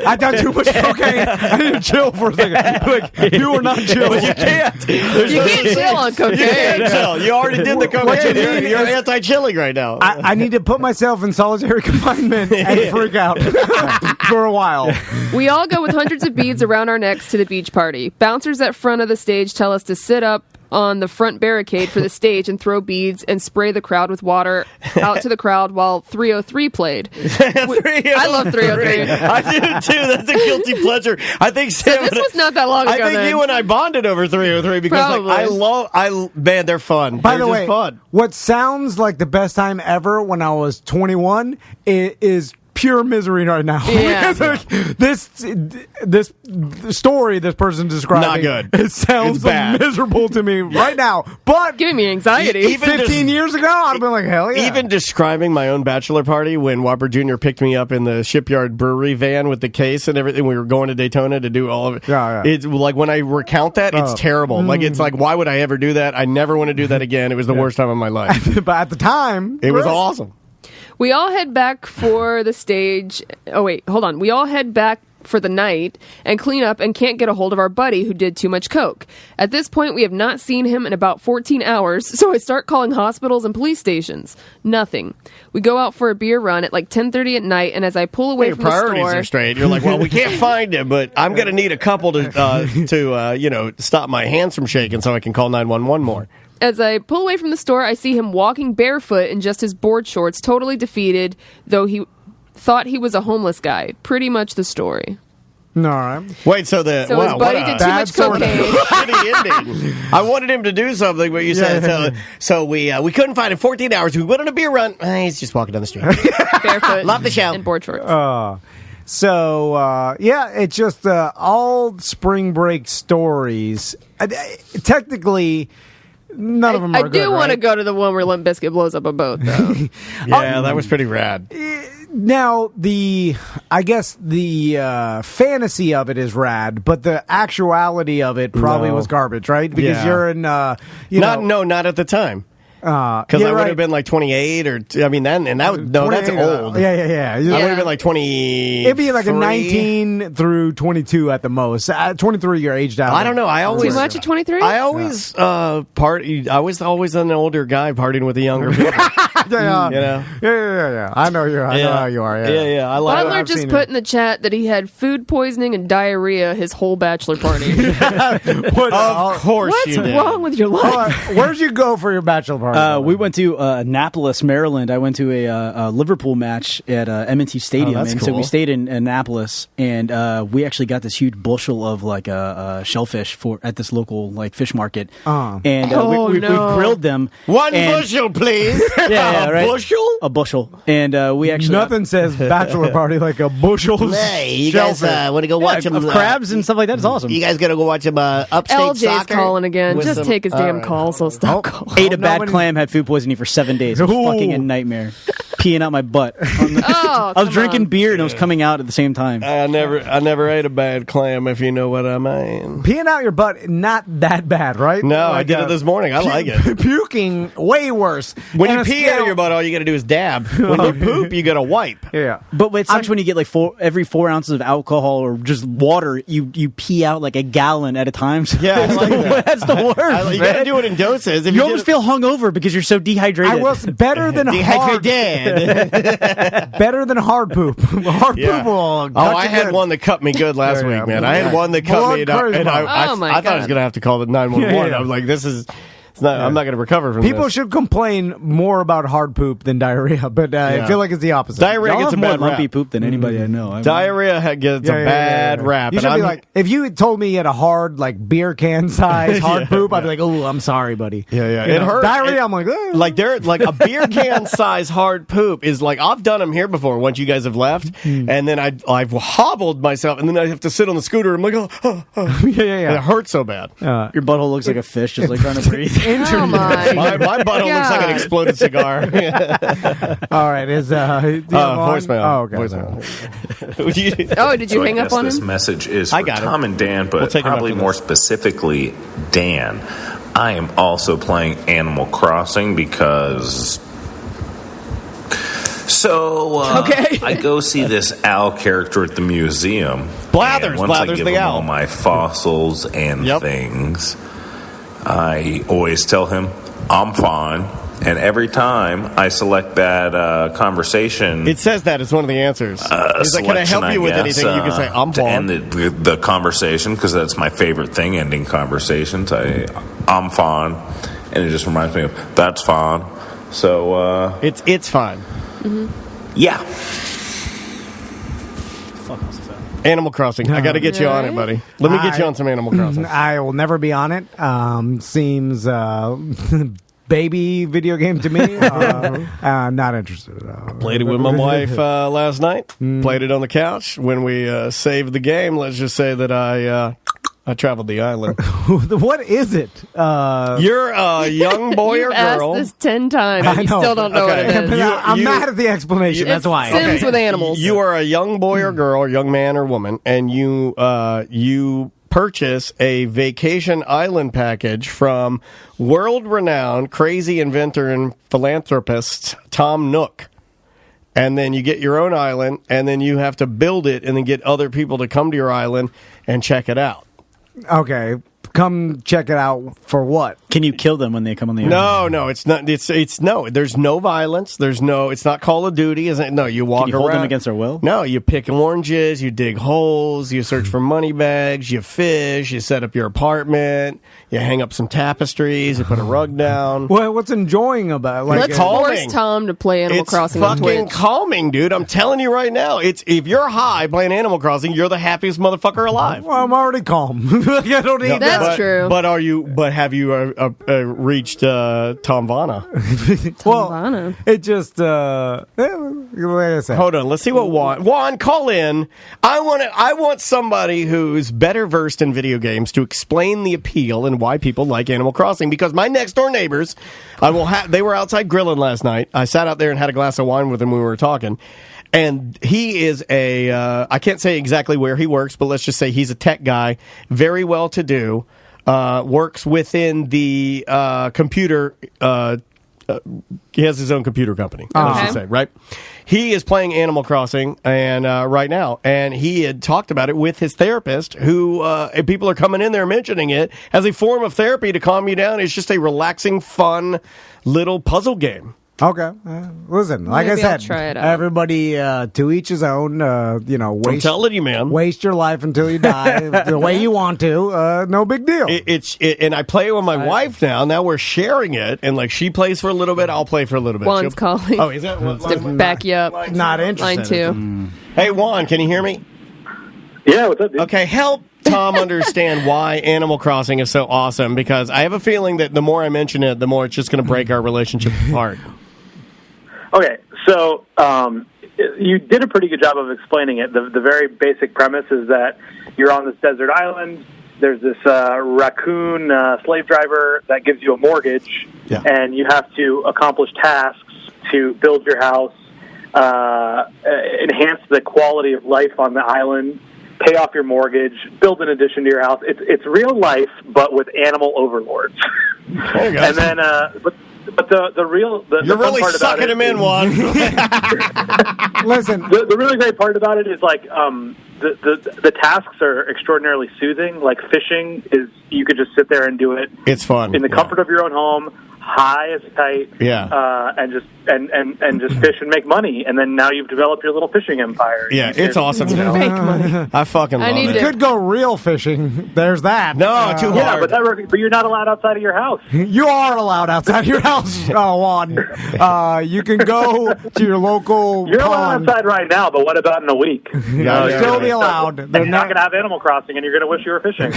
I done too much cocaine. I need to chill for a second. Like, you are not chill. But you can't. You can't chill on cocaine. You can't chill. You already did the cocaine. You're anti-chilling right now. I need to put myself in solitary confinement and freak out for a while. We all go with hundreds of beads around our necks to the beach party. Bouncers at front of the stage tell us to sit up on the front barricade for the stage and throw beads and spray the crowd with water out to the crowd while 303 played. I love 303. I do too. That's a guilty pleasure. I think Sam. This was not that long ago. I think you and I bonded over 303 because man, they're fun. By the way, fun. What sounds like the best time ever when I was 21 is pure misery right now. Yeah. Like, this story this person describing, not good. It sounds miserable to me right now. But giving me anxiety. Even 15 years ago, I'd have been like, hell yeah. Even describing my own bachelor party when Whopper Jr. picked me up in the Shipyard Brewery van with the case and everything. We were going to Daytona to do all of it. Yeah. It's like when I recount that, it's terrible. Like it's like, why would I ever do that? I never want to do that again. It was the worst time of my life. But at the time, it was awesome. We all head back for the stage. Oh, wait, hold on. We all head back for the night and clean up and can't get a hold of our buddy who did too much coke. At this point, we have not seen him in about 14 hours, so I start calling hospitals and police stations. Nothing. We go out for a beer run at like 10:30 at night, and as I pull away from the store... Your priorities are straight. You're like, well, we can't find him, but I'm going to need a couple to stop my hands from shaking so I can call 911 more. As I pull away from the store, I see him walking barefoot in just his board shorts, totally defeated, though he thought he was a homeless guy. Pretty much the story. All right. Wait, so his buddy did too much cocaine. Shitty ending. I wanted him to do something, but you said so. We couldn't find him. 14 hours. We went on a beer run. He's just walking down the street, barefoot. Love the show. And board shorts. It's just all spring break stories. Technically, None of them are I do want to right? go to the one where Limp Bizkit blows up a boat, though. Yeah, that was pretty rad. Now, I guess the fantasy of it is rad, but the actuality of it probably was garbage, right? Because you're in, not at the time. Because I would have been like 28 or, that's old. Yeah. I would have been like 20. It'd be like a 19 through 22 at the most. 23, you're aged out. I don't know. Too much at 23? I always party. I was always an older guy partying with the younger people. Yeah. I know I know how you are. Yeah. I like. Butler just put in the chat that he had food poisoning and diarrhea his whole bachelor party. Of course What's you did. wrong with your life? Where'd you go for your bachelor party? We went to Annapolis, Maryland. I went to a Liverpool match at M&T Stadium, that's and cool. so we stayed in Annapolis, and we actually got this huge bushel of shellfish at this local fish market, and we grilled them. One bushel, please. Yeah, right. Bushel? A bushel, and we actually Nothing says bachelor party like a bushel. Hey, you guys want to go watch them? of crabs and stuff like that. It's awesome. You guys got to go watch them upstate LJ's soccer? calling again. With Just some- take his damn call, so stop calling. Ate a bad clam, had food poisoning for 7 days. It was fucking a nightmare. Peeing out my butt. I was drinking beer and it was coming out at the same time. I never ate a bad clam, if you know what I mean. Peeing out your butt, not that bad, right? No, I did it this morning. I like it. Puking, way worse. When And you a pee scale- out of your butt, all you got to do is dab. When you poop, you got to wipe. Yeah. But it sucks when you get every 4 ounces of alcohol or just water, you pee out like a gallon at a time. So Yeah, I like that. that's the worst. You got to do it in doses. If You almost feel hungover because you're so dehydrated. I was better than hard. Better than hard poop. Hard poop will. I had one that cut me good last week, man. I had one that cut me, and I thought I was going to have to call the 911. I was like, this is. I'm not going to recover from People this. should complain more about hard poop than diarrhea, but I feel like it's the opposite. Diarrhea Y'all gets a have more bad lumpy rap. poop than anybody I know. Diarrhea gets a bad rap. You and should be I'm- like, if you told me you had a hard, beer can size hard poop, I'd be like, oh, I'm sorry, buddy. Yeah. You It know, hurts. Diarrhea, I'm like, a beer can size hard poop is like, I've done them here before once you guys have left, and then I've hobbled myself, and then I have to sit on the scooter. I'm like, oh. Yeah. It hurts so bad. Your butthole looks like a fish, just trying to breathe. Oh my. My butthole looks like an exploded cigar. All right, is voicemail. Oh, okay. Voicemail. Oh, did you hang up on This him? message is I for got it. Tom and Dan, We'll but take 'em probably after more this. specifically Dan. I am also playing Animal Crossing because. So I go see this owl character at the museum. Blathers. And once I Blathers give the him owl. all my fossils and things, I always tell him I'm fine. And every time I select that conversation, It says that it's one of the answers. He's like, can I help you with anything? You can say, I'm to fine. end the conversation, because that's my favorite thing, ending conversations. I'm fine, and it just reminds me of that's fine. So it's fine. Yeah. Animal Crossing. I got to get you on it, buddy. Let me get you on some Animal Crossing. I will never be on it. Seems baby video game to me. Not interested. Played it with my wife last night. Played it on the couch. When we saved the game, let's just say that I traveled the island. What is it? You're a young boy You've or girl. asked this 10 times. And you still don't know what it is. I'm mad at the explanation. That's why. Sims with animals. You are a young boy or girl, young man or woman, and you purchase a vacation island package from world-renowned crazy inventor and philanthropist Tom Nook. And then you get your own island, and then you have to build it and then get other people to come to your island and check it out. Okay, come check it out for what? Can you kill them when they come on the island? No, it's not. It's no. There's no violence. It's not Call of Duty, isn't it? No, you walk Can you around. hold them against their will? No, you pick oranges, you dig holes, you search for money bags, you fish, you set up your apartment, you hang up some tapestries, you put a rug down. Well, what's enjoying about it? Let's force Tom to play Animal Crossing on fucking Twitch. calming, dude. I'm telling you right now. If you're high playing Animal Crossing, you're the happiest motherfucker alive. Well, I'm already calm. I don't need That's that. true. But have you reached Tom-vana. Tom-vana. It just like I said. Hold on, let's see what Juan, call in. I want somebody who's better versed in video games to explain the appeal and why people like Animal Crossing. Because my next door neighbors, they were outside grilling last night. I sat out there and had a glass of wine with them when we were talking. And he is I can't say exactly where he works, but let's just say he's a tech guy, very well to do, works within the computer. He has his own computer company, I should say, right? He is playing Animal Crossing and right now, and he had talked about it with his therapist, who people are coming in there mentioning it as a form of therapy to calm you down. It's just a relaxing, fun little puzzle game. Okay. Listen, like Maybe I said, I'll try it out. everybody to each his own. I'm telling you, man. Waste your life until you die the way you want to. No big deal. And I play it with my wife now. Now we're sharing it, and like she plays for a little bit, I'll play for a little bit. Juan's calling. Oh, is that to back you up? Not interested. Line 2. Hey, Juan, can you hear me? Yeah, what's up, dude? Okay, help Tom understand why Animal Crossing is so awesome, because I have a feeling that the more I mention it, the more it's just going to break our relationship apart. Okay, so you did a pretty good job of explaining it. The very basic premise is that you're on this desert island. There's this raccoon slave driver that gives you a mortgage, and you have to accomplish tasks to build your house, enhance the quality of life on the island, pay off your mortgage, build an addition to your house. It's real life, but with animal overlords. There you go. And then, but the real you're really sucking him in, Juan. Listen, the really great part about it is like the tasks are extraordinarily soothing. Like fishing is, you could just sit there and do it. It's fun in the comfort of your own home, high as tight. And just fish and make money, and then now you've developed your little fishing empire. Yeah, it's awesome. Make money. I fucking love it. You could go real fishing. There's that. No, too hard. But you're not allowed outside of your house. You are allowed outside your house, Juan. You can go to your local You're pond. allowed outside right now, but what about in a week? You'll still be allowed. And you're not going to have Animal Crossing, and you're going to wish you were fishing.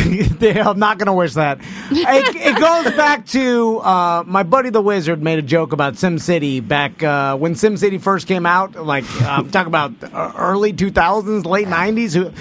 I'm not going to wish that. It goes back to my buddy the Wizard made a joke about SimCity back when SimCity first came out. Like I'm talking about early 2000s, late 90s,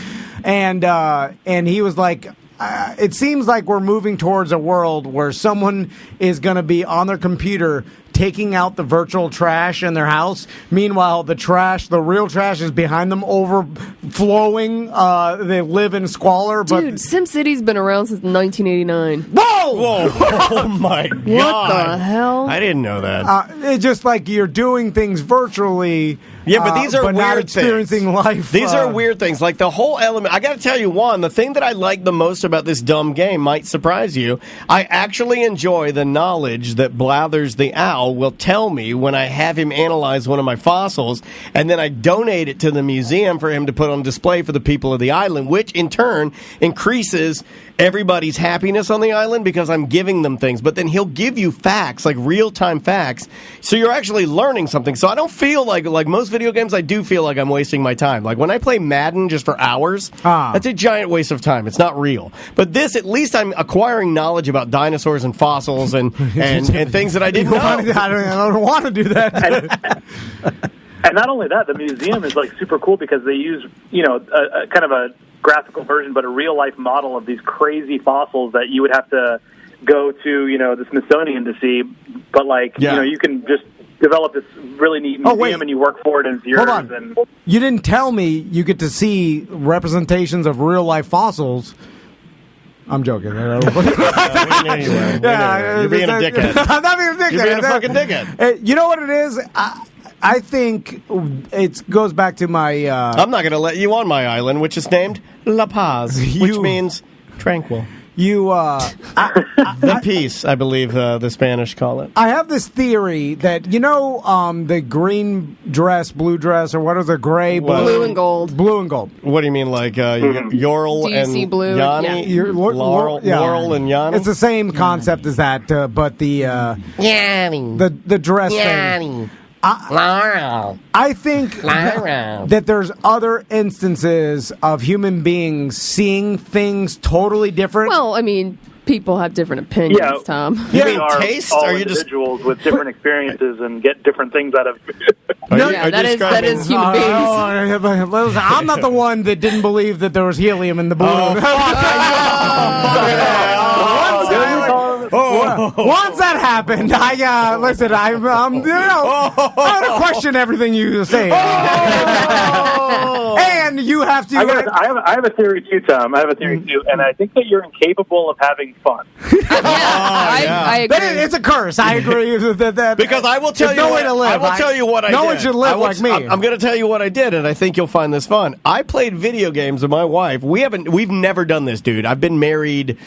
and he was like, it seems like we're moving towards a world where someone is going to be on their computer taking out the virtual trash in their house. Meanwhile, the real trash is behind them, overflowing. They live in squalor. But Dude, SimCity's been around since 1989. Whoa! Oh my God! What the hell? I didn't know that. It's just like you're doing things virtually. Yeah, but these are but weird not experiencing things. life. These are weird things. Like the whole element. I got to tell you, Juan, the thing that I like the most about this dumb game might surprise you. I actually enjoy the knowledge that Blathers the Owl will tell me when I have him analyze one of my fossils, and then I donate it to the museum for him to put on display for the people of the island, which in turn increases everybody's happiness on the island because I'm giving them things. But then he'll give you facts, like real-time facts, so you're actually learning something. So I don't feel like most video games, I do feel like I'm wasting my time. Like when I play Madden just for hours, that's a giant waste of time. It's not real. But this, at least I'm acquiring knowledge about dinosaurs and fossils and things that I didn't know. I don't want to do that. And not only that, the museum is like super cool because they use, a kind of a graphical version, but a real life model of these crazy fossils that you would have to go to, the Smithsonian to see. But you can just develop this really neat museum and you work for it and it's yours. Hold on. And you didn't tell me you get to see representations of real life fossils. I'm joking. You're being a dickhead. I'm not being a dickhead. You're being a fucking dickhead. You know what it is? I think it goes back to my... I'm not going to let you on my island, which is named La Paz, which means tranquil. The peace, I believe the Spanish call it. I have this theory that, the green dress, blue dress, or what is the gray? Blue and gold. Blue and gold. What do you mean, like Yorl and blue? Yanni? Yeah. Laurel and Yanni? It's the same concept as that, but the... Yanni. The dress Yanni. thing. I think that there's other instances of human beings seeing things totally different. Well, I mean, people have different opinions, Tom. We mean are taste? all Are you just- individuals with different experiences and get different things out of that is human beings. Listen, I'm not the one that didn't believe that there was helium in the balloon. Once that happened, listen. I'm gonna question everything you say, and you have to. I have a theory too, Tom. I have a theory too, and I think that you're incapable of having fun. I agree. It's a curse. I agree with that. Because I will tell you, no what, way to live. I will tell you what I did. No one should live like me. I'm going to tell you what I did, and I think you'll find this fun. I played video games with my wife. We've never done this, dude. I've been married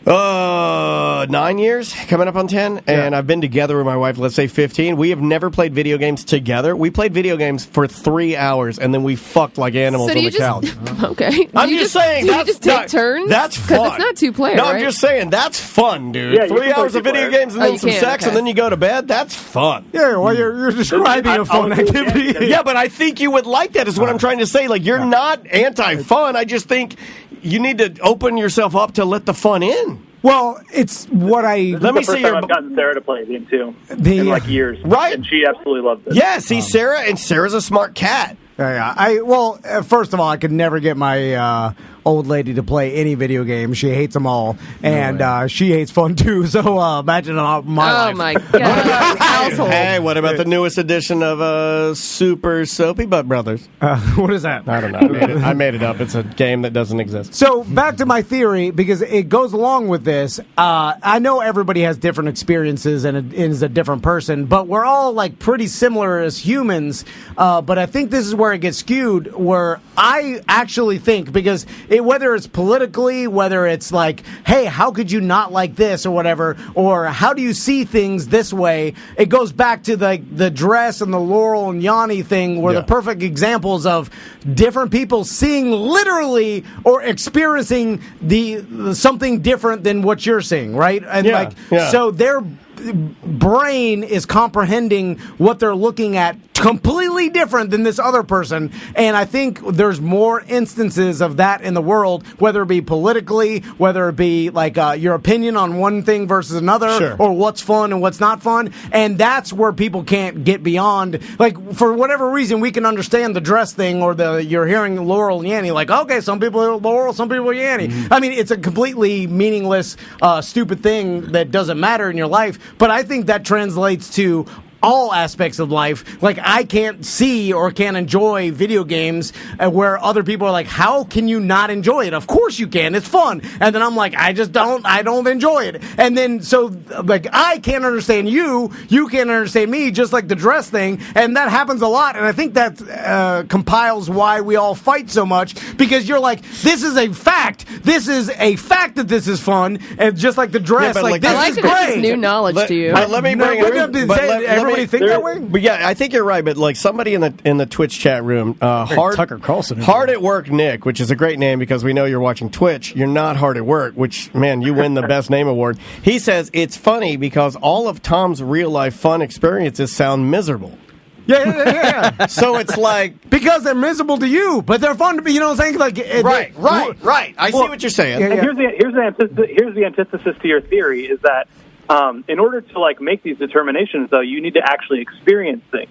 9 years, coming up on 10, and I've been together with my wife, let's say 15. We have never played video games together. We played video games for 3 hours, and then we fucked like animals on the couch. Okay. I'm just saying. Do you just take turns? That's fun. Because it's not two-player, No, right? I'm just saying, that's fun, dude. Yeah, 3 hours of video games and then some sex, and then you go to bed. That's fun. Yeah, well, you're describing a fun activity. Yeah, but I think you would like that, is what I'm trying to say. Like, you're not anti-fun. I just think you need to open yourself up to let the fun in. Well, it's what I... Let me see your... I've gotten Sarah to play a game, too, in like years. Right. And she absolutely loves it. Yeah, see, Sarah's a smart cat. Yeah. First of all, I could never get my old lady to play any video games. She hates them all, and she hates fun too. So imagine my life. Oh my god, household. Hey, what about the newest edition of Super Soapy Butt Brothers? What is that? I don't know. I made it up. It's a game that doesn't exist. So back to my theory, because it goes along with this. I know everybody has different experiences and is a different person, but we're all like pretty similar as humans. But I think this is where it gets skewed, where I actually think, because whether it's politically, whether it's like, hey, how could you not like this or whatever, or how do you see things this way, it goes back to the dress and the Laurel and Yanni thing, where the perfect examples of different people seeing literally or experiencing the something different than what you're seeing, right? And so their brain is comprehending what they're looking at completely different than this other person, and I think there's more instances of that in the world, whether it be politically, whether it be like your opinion on one thing versus another, or what's fun and what's not fun, and that's where people can't get beyond. Like, for whatever reason, we can understand the dress thing, or you're hearing Laurel and Yanni, like, okay, some people are Laurel, some people are Yanni. I mean, it's a completely meaningless, stupid thing that doesn't matter in your life, but I think that translates to all aspects of life. Like, I can't see or can't enjoy video games where other people are like, how can you not enjoy it? Of course you can. It's fun. And then I'm like, I don't enjoy it. And then, so, like, I can't understand you can't understand me, just like the dress thing. And that happens a lot. And I think that compiles why we all fight so much, because you're like, this is a fact. This is a fact that this is fun. And just like the dress, like this is great. This is new knowledge to you. Let me bring it. Everybody think that way? But yeah, I think you're right. But like somebody in the Twitch chat room, Tucker Carlson, Hard at Work Nick, which is a great name because we know you're watching Twitch. You're not hard at work, which, man, you win the best name award. He says it's funny because all of Tom's real life fun experiences sound miserable. Yeah. So it's like, because they're miserable to you, but they're fun to be. You know what I'm saying? Like, right. I see what you're saying. And here's the antithesis to your theory is that in order to like make these determinations, though, you need to actually experience things.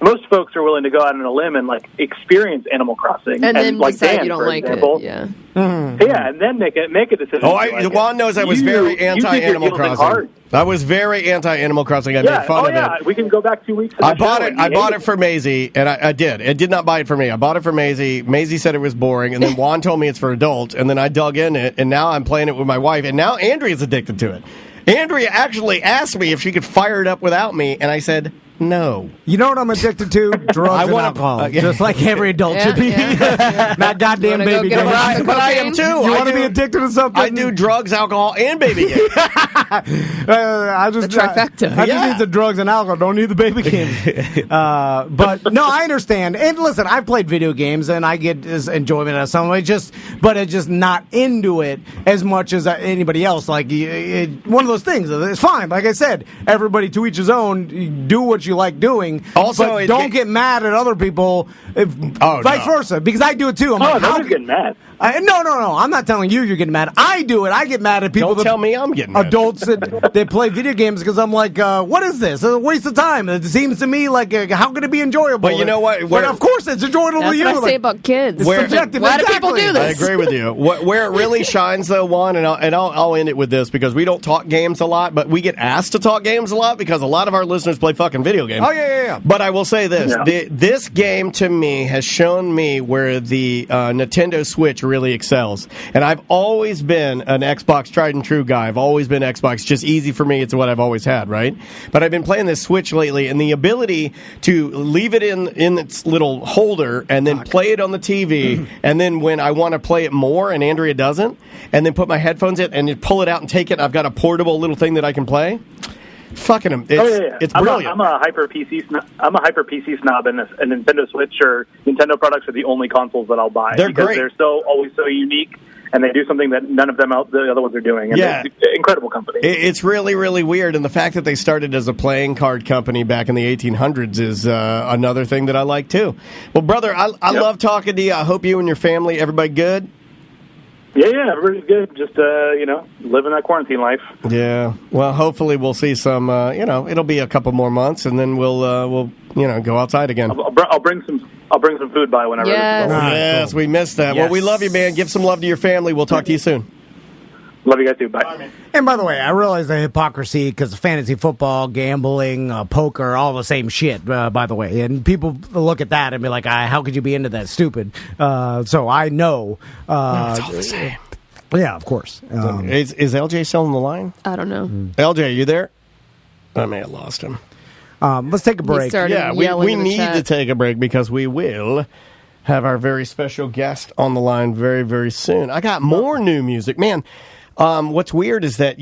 Most folks are willing to go out on a limb and like experience Animal Crossing, and then like decide Dan, you don't for like example. it. Yeah. Yeah, and then make a decision. Juan knows I was very anti-Animal Crossing. I was very anti-Animal Crossing. I made fun of it. We can go back 2 weeks. I bought it for Maisie, and I did. It did not buy it for me. I bought it for Maisie. Maisie said it was boring, and then Juan told me it's for adults, and then I dug in it, and now I'm playing it with my wife, and now Andrea's addicted to it. Andrea actually asked me if she could fire it up without me, and I said no. You know what I'm addicted to? Drugs and alcohol. Just like every adult should be. Not goddamn baby games. But I am too. You want to be addicted to something? I do drugs, alcohol, and baby games. I just trifecta. I just need the drugs and alcohol. Don't need the baby games. But no, I understand. And listen, I've played video games and I get enjoyment out of some of it. But it's just not into it as much as anybody else. Like one of those things. It's fine. Like I said, everybody to each his own. You do what you you like doing. Also, but don't get mad at other people, vice versa, because I do it too. I'm like, nobody's getting mad. No. I'm not telling you you're getting mad. I do it. I get mad at people. Don't tell me I'm getting mad. Adults that play video games because I'm like, what is this? It's a waste of time. It seems to me like, how can it be enjoyable? But you know what? But of course it's enjoyable to you. That's what I say about kids. It's subjective. Why do people do this? I agree with you. Where it really shines, though, Juan, and I'll end it with this because we don't talk games a lot, but we get asked to talk games a lot because a lot of our listeners play fucking video games. Oh, yeah. But I will say this. This game, to me, has shown me where the Nintendo Switch really excels. And I've always been an Xbox tried and true guy. I've always been Xbox. Just easy for me. It's what I've always had, right? But I've been playing this Switch lately, and the ability to leave it in its little holder and then play it on the TV, and then when I want to play it more and Andrea doesn't, and then put my headphones in and pull it out and take it, I've got a portable little thing that I can play. Fucking, it's brilliant. I'm a hyper PC snob, and a Nintendo Switch or Nintendo products are the only consoles that I'll buy. They're because great. They're always so unique, and they do something that none of the other ones are doing. And Yeah. it's an incredible company. It's really, really weird, and the fact that they started as a playing card company back in the 1800s is another thing that I like too. Well, brother, I love talking to you. I hope you and your family, everybody good? Yeah, everybody's good. Just, living that quarantine life. Yeah. Well, hopefully we'll see some, it'll be a couple more months, and then we'll go outside again. I'll bring some food by whenever. Yes. Yes, we missed that. Yes. Well, we love you, man. Give some love to your family. We'll talk to you soon. Love you guys too. Bye. And by the way, I realize the hypocrisy because fantasy football, gambling, poker, all the same shit, by the way. And people look at that and be like, how could you be into that? Stupid. So I know. It's all the same. Yeah, of course. Is LJ still on the line? I don't know. LJ, are you there? I may have lost him. Let's take a break. Yeah, we need to take a break because we will have our very special guest on the line very, very soon. I got more new music. Man, what's weird is that,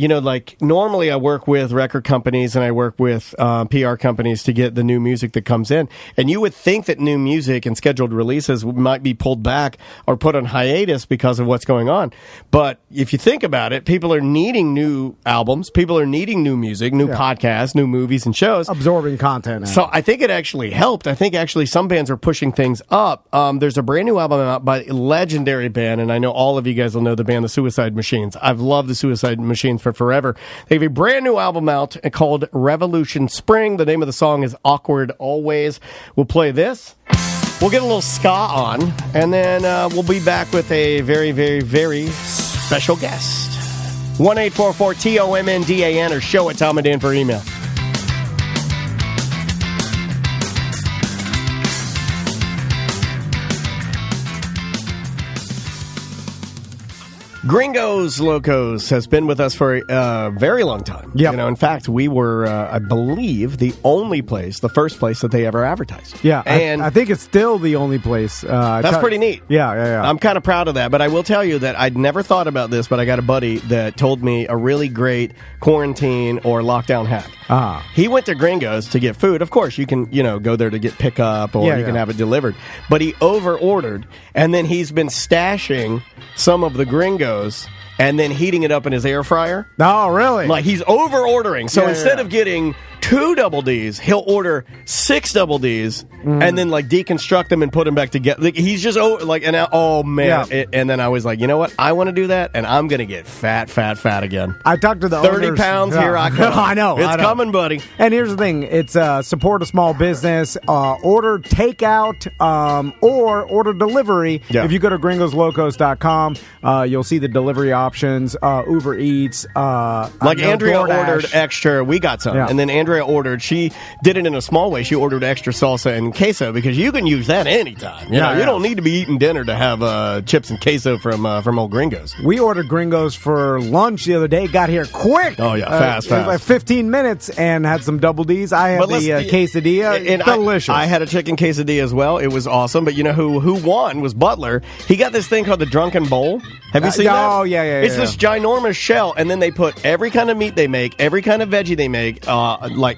normally I work with record companies and I work with PR companies to get the new music that comes in. And you would think that new music and scheduled releases might be pulled back or put on hiatus because of what's going on. But if you think about it, people are needing new albums. People are needing new music, new podcasts, new movies and shows. Absorbing content. So I think it actually helped. I think actually some bands are pushing things up. There's a brand new album out by a legendary band, and I know all of you guys will know the band, the Suicide Machines. I've loved the Suicide Machines for forever. They have a brand new album out called Revolution Spring. The name of the song is Awkward Always. We'll play this. We'll get a little ska on, and then we'll be back with a very, very, very special guest. 1-844-TOMNDAN or show at Tom and Dan for email. Gringos Locos has been with us for a very long time. Yep. In fact, we were, I believe, the first place that they ever advertised. Yeah, and I think it's still the only place. That's pretty neat. Yeah. I'm kind of proud of that, but I will tell you that I'd never thought about this, but I got a buddy that told me a really great quarantine or lockdown hack. He went to Gringos to get food. Of course, you can, go there to get pickup or you can have it delivered. But he over-ordered, and then he's been stashing some of the Gringos and then heating it up in his air fryer. Oh, really? Like, he's over-ordering. So instead of getting 2 double Ds, he'll order 6 double Ds and then, deconstruct them and put them back together. He's just, oh, man. Yeah. And then I was like, you know what? I want to do that, and I'm going to get fat again. I talked to the 30 owners. pounds, here I come. I know. It's coming, buddy. And here's the thing. It's support a small business. Order takeout or order delivery. Yeah. If you go to gringoslocos.com, you'll see the delivery options, Uber Eats. Andrea DoorDash. ordered extra. We got some. Yeah. And then Andrea ordered, she did it in a small way. She ordered extra salsa and queso because you can use that anytime. You don't need to be eating dinner to have chips and queso from old Gringos. We ordered Gringos for lunch the other day. Got here quick. Oh, yeah. Fast. It was like 15 minutes and had some double Ds. I had the quesadilla. And delicious. I had a chicken quesadilla as well. It was awesome. But you know who won was Butler. He got this thing called the Drunken Bowl. Have you seen that? Oh, yeah. It's this ginormous shell, and then they put every kind of meat they make, every kind of veggie they make, like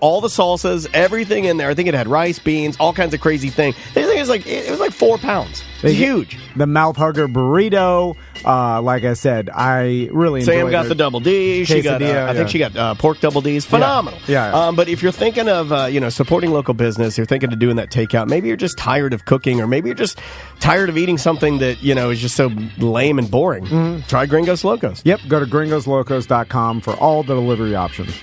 all the salsas, everything in there. I think it had rice, beans, all kinds of crazy things. I think it was like 4 pounds. It's huge. The mouth hugger burrito. Like I said, I really enjoyed Sam got the double D. She got, I think she got pork double Ds. Phenomenal. Yeah. But if you're thinking of supporting local business, you're thinking of doing that takeout. Maybe you're just tired of cooking, or maybe you're just tired of eating something that is just so lame and boring. Try Gringos Locos. Yep. Go to gringoslocos.com for all the delivery options.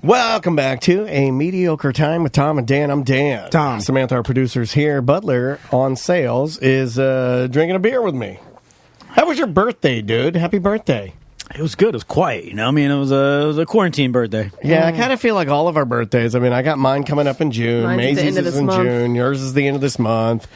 Welcome back to A Mediocre Time with Tom and Dan. I'm Dan. Tom. Samantha, our producer's here. Butler on sales is drinking a beer with me. How was your birthday, dude? Happy birthday. It was good. It was quiet. It was a quarantine birthday. Yeah, I kind of feel like all of our birthdays. I mean, I got mine coming up in June. Mine's Maisie's is in June. Yours is the end of this month.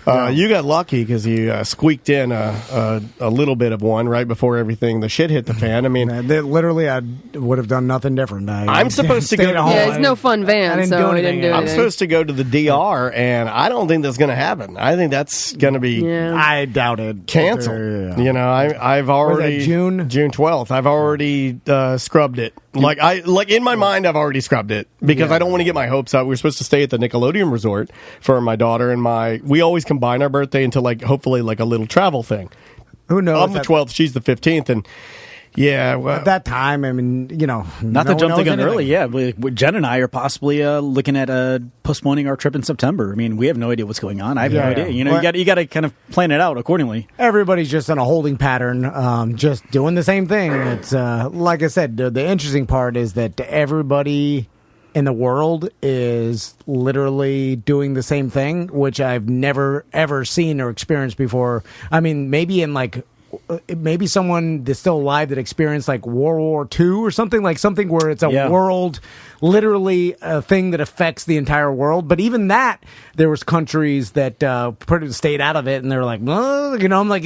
You got lucky because you squeaked in a little bit of one right before the shit hit the fan. I mean, literally, I would have done nothing different. I'm supposed to go. Yeah, it's no fun van, so I didn't do anything. I'm supposed to go to the DR, and I don't think that's going to happen. I think that's going to be. Yeah. I doubt it. Canceled. I've already June 12th. I've already scrubbed it. Like in my mind, I've already scrubbed it because I don't want to get my hopes up. We're supposed to stay at the Nickelodeon Resort for my daughter and we always combine our birthday into hopefully a little travel thing. Who knows? I'm the 12th, she's the 15th, and at that time, I mean, not to jump the gun early. Yeah, Jen and I are possibly looking at postponing our trip in September. I mean, we have no idea what's going on. I have no idea. You got to kind of plan it out accordingly. Everybody's just in a holding pattern, just doing the same thing. It's like I said, the interesting part is that everybody in the world is literally doing the same thing, which I've never ever seen or experienced before. I mean, maybe maybe someone that's still alive that experienced like World War II or something where it's a world, literally a thing that affects the entire world. But even that, there was countries that stayed out of it, and they're like, well, I'm like,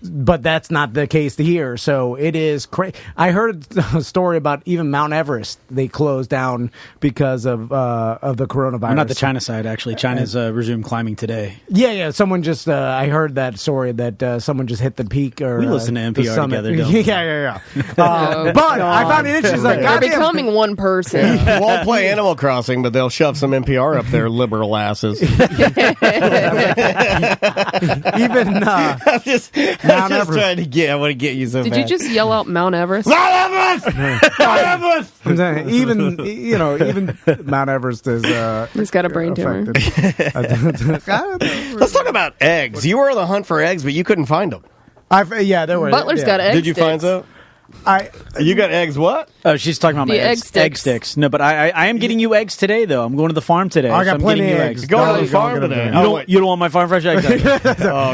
but that's not the case here. So it is crazy. I heard a story about even Mount Everest. They closed down because of the coronavirus. Not the China side, actually. China's resumed climbing today. Yeah. Someone just, I heard that story that someone just hit the peak. Or we listen to NPR together, don't we? Yeah. But I found it interesting. Like, they're becoming one person. Won't play Animal Crossing, but they'll shove some NPR up their liberal asses. Even I'm just trying to get. I want to get you so Did bad. you just yell out Mount Everest? Mount Everest! Mount Everest! even Mount Everest is. He's got a brain tumor. Let's talk about eggs. You were on the hunt for eggs, but you couldn't find them. There were. Butler's got egg Did you find some? You got eggs what? Oh, she's talking about my egg sticks. No, but I am getting you eggs today, though. I'm going to the farm today. I got plenty of eggs. Going to the farm today. You don't want my farm fresh eggs?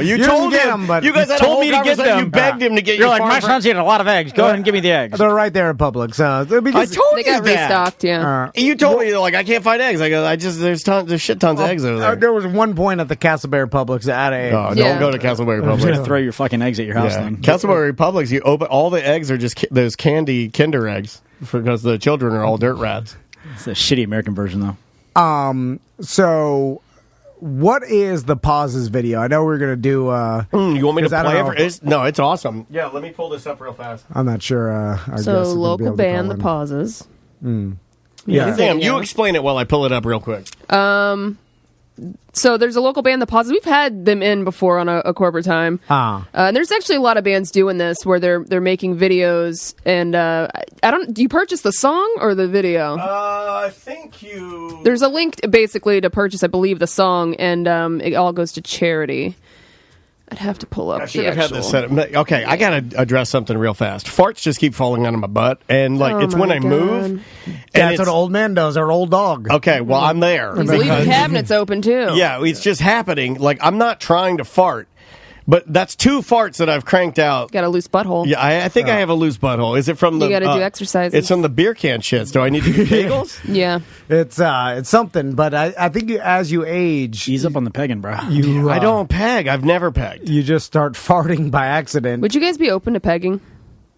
You told him. But you guys had told me to get them. You begged him to get You're your like, my son's eating a lot of eggs. Go ahead and give me the eggs. They're right there in public. So I told they got restocked. Yeah. You told me I can't find eggs. I go. There's shit tons of eggs over there. There was one point at the Castleberry Publix at a. Don't go to Castleberry Publix. I'm going to throw your fucking eggs at your house then. Castleberry Publix. You open all the eggs are just those candy Kinder eggs because the children are all dirt rats. It's a shitty American version, though. So what is the pauses video? I know we're going to do... you want me to play it? No, it's awesome. Yeah, let me pull this up real fast. I'm not sure. So local band, the pauses. Yeah. Sam, you explain it while I pull it up real quick. So there's a local band, the pauses. We've had them in before on a corporate time. And there's actually a lot of bands doing this where they're making videos. And do you purchase the song or the video? I think you. There's a link basically to purchase, I believe, the song, and it all goes to charity. I'd have to pull up. I should have had this set up. Okay, I got to address something real fast. Farts just keep falling out of my butt, and it's when I move. That's what an old man does, or old dog. Okay, well, I'm there. He's leaving cabinets open, too. Yeah, it's just happening. I'm not trying to fart. But that's 2 farts that I've cranked out. Got a loose butthole. Yeah, I think I have a loose butthole. Is it from the... You got to do exercises. It's from the beer can shits. Do I need to do kegels? Yeah. It's something, but I think as you age... Ease up on the pegging, bro. I don't peg. I've never pegged. You just start farting by accident. Would you guys be open to pegging?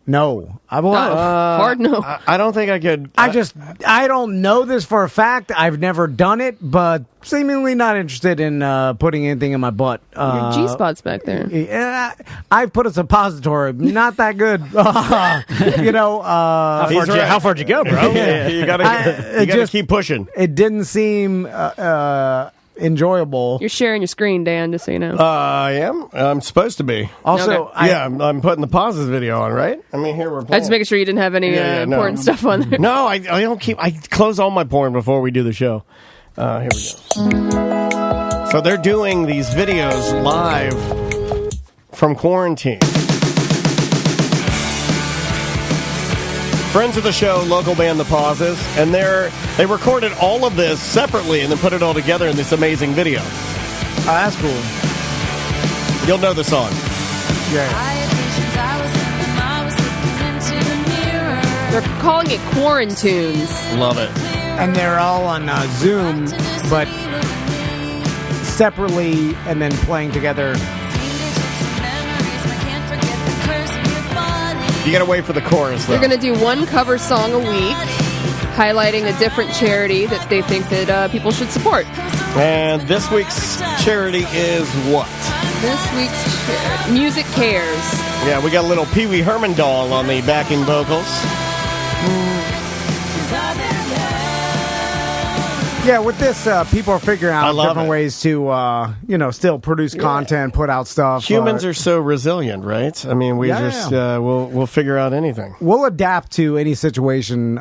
No. Hard no. I don't think I could. I don't know this for a fact. I've never done it, but seemingly not interested in putting anything in my butt. Your G-spot's back there. Yeah, I've put a suppository. Not that good. How far'd you go, bro? You gotta keep pushing. It didn't seem enjoyable. You're sharing your screen, Dan, just so you know. I am. I'm supposed to be. Also, Okay. I'm putting the pauses video on, right? I mean, here we're playing. I just making sure you didn't have any important stuff on there. No, I don't keep. I close all my porn before we do the show. Here we go. So they're doing these videos live from quarantine. Friends of the show, local band The Pauses, and they recorded all of this separately and then put it all together in this amazing video. Oh, that's cool. You'll know the song. Yeah. They're calling it Quarantunes. Love it. And they're all on Zoom, but separately and then playing together. You gotta wait for the chorus, though. They're going to do one cover song a week, highlighting a different charity that they think that people should support. And this week's charity is what? This week's charity, Music Cares. Yeah, we got a little Pee Wee Herman doll on the backing vocals. Yeah, with this, people are figuring out different ways to, still produce content, put out stuff. Humans are so resilient, right? I mean, we'll figure out anything. We'll adapt to any situation.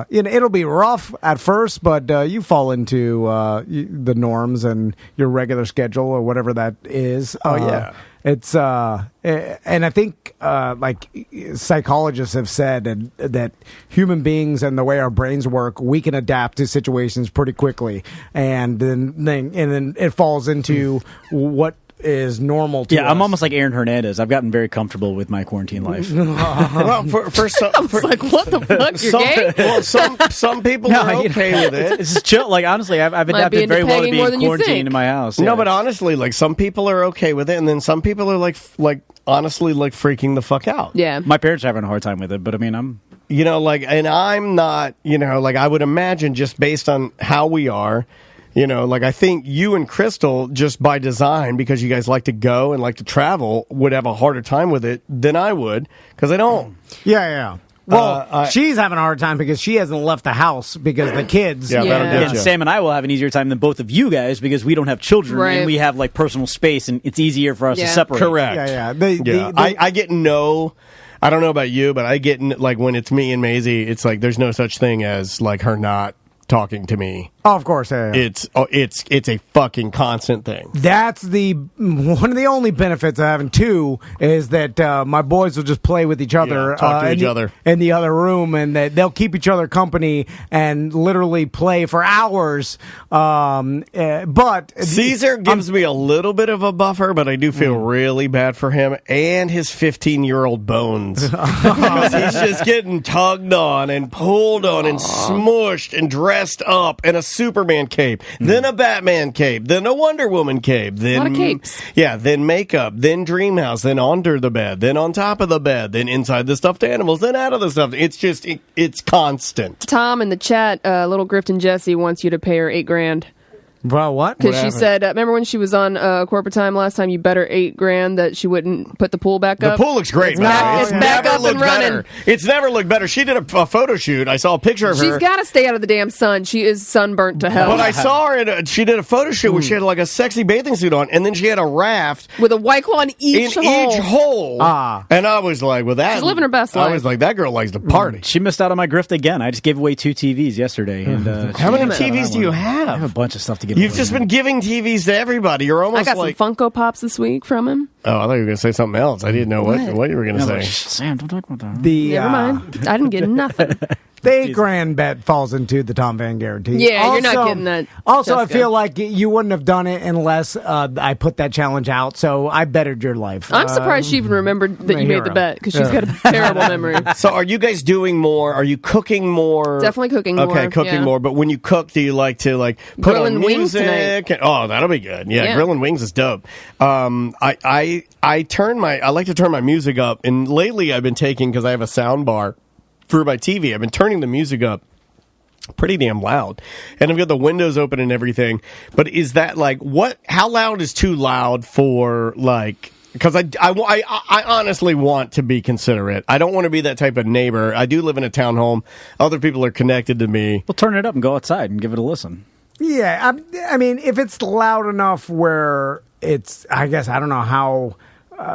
It'll be rough at first, but you fall into the norms and your regular schedule or whatever that is. Oh, yeah. It's and I think like psychologists have said that human beings and the way our brains work, we can adapt to situations pretty quickly, and then it falls into what is normal to us. I'm almost like Aaron Hernandez. I've gotten very comfortable with my quarantine life. Well, for some, I was like, what the fuck? You're gay? Well, some people are okay with it. It's just chill. Like, honestly, I've adapted very well to being quarantined in my house. No, but honestly, like, some people are okay with it, and then some people are like honestly, like, freaking the fuck out. Yeah. My parents are having a hard time with it, but I mean, and I'm not, I would imagine just based on how we are, I think you and Crystal, just by design, because you guys like to go and like to travel, would have a harder time with it than I would, because I don't. Yeah. Well, she's having a hard time because she hasn't left the house because the kids. And Sam and I will have an easier time than both of you guys because we don't have children and we have like personal space, and it's easier for us to separate. Correct. I get no. I don't know about you, but I get like when it's me and Maisie, it's like there's no such thing as like her not talking to me. Oh, of course, yeah. It's a fucking constant thing. That's one of the only benefits of having two is that my boys will just play with each other, talk to each other in the other room, and they'll keep each other company and literally play for hours. But Caesar gives me a little bit of a buffer, but I do feel really bad for him and his 15-year-old bones because he's just getting tugged on and pulled on and smushed and dressed up in a Superman cape, then a Batman cape, then a Wonder Woman cape, then a lot of capes. Yeah, then makeup, then dream house, then under the bed, then on top of the bed, then inside the stuffed animals, then out of the stuffed. It's just it's constant. Tom in the chat, Little Grifton Jessie wants you to pay her $8,000. Bro, what? Because she said, remember when she was on Corporate Time last time, you bet her $8,000 that she wouldn't put the pool back up? The pool looks great. It's back up and running. It's never looked better. She did a photo shoot. I saw a picture of her. She's got to stay out of the damn sun. She is sunburnt to hell. But I saw her, she did a photo shoot where she had like a sexy bathing suit on, and then she had a raft. With a White Claw in each hole. And I was like, well, that. She's living her best life. I was like, that girl likes to party. She missed out on my grift again. I just gave away 2 TVs yesterday. And how many TVs do you have? I have a bunch of stuff to give You've away. just been giving TVs to everybody. You're almost I got some Funko Pops this week from him. Oh, I thought you were going to say something else. I didn't know what you were going to say. Sam, don't talk about that. Never mind. I didn't get nothing. The $8,000 bet falls into the Tom-vana guarantee. Yeah, you're not getting that. Also, Jessica. I feel like you wouldn't have done it unless I put that challenge out, so I bettered your life. I'm surprised she even remembered that you made the bet, because she's got a terrible memory. So are you guys doing more? Are you cooking more? Definitely cooking more. Okay, cooking more. But when you cook, do you like to put grilling on meat wings tonight. Oh, that'll be good. Yeah, grilling wings is dope. I like to turn my music up, and lately I've been taking, because I have a sound bar for my TV, I've been turning the music up pretty damn loud, and I've got the windows open and everything. But is that like how loud is too loud for, like, because I honestly want to be considerate. I don't want to be that type of neighbor. I do live in a townhome. Other people are connected to me. Well, turn it up and go outside and give it a listen. Yeah, I mean, if it's loud enough where it's, I guess, I don't know how...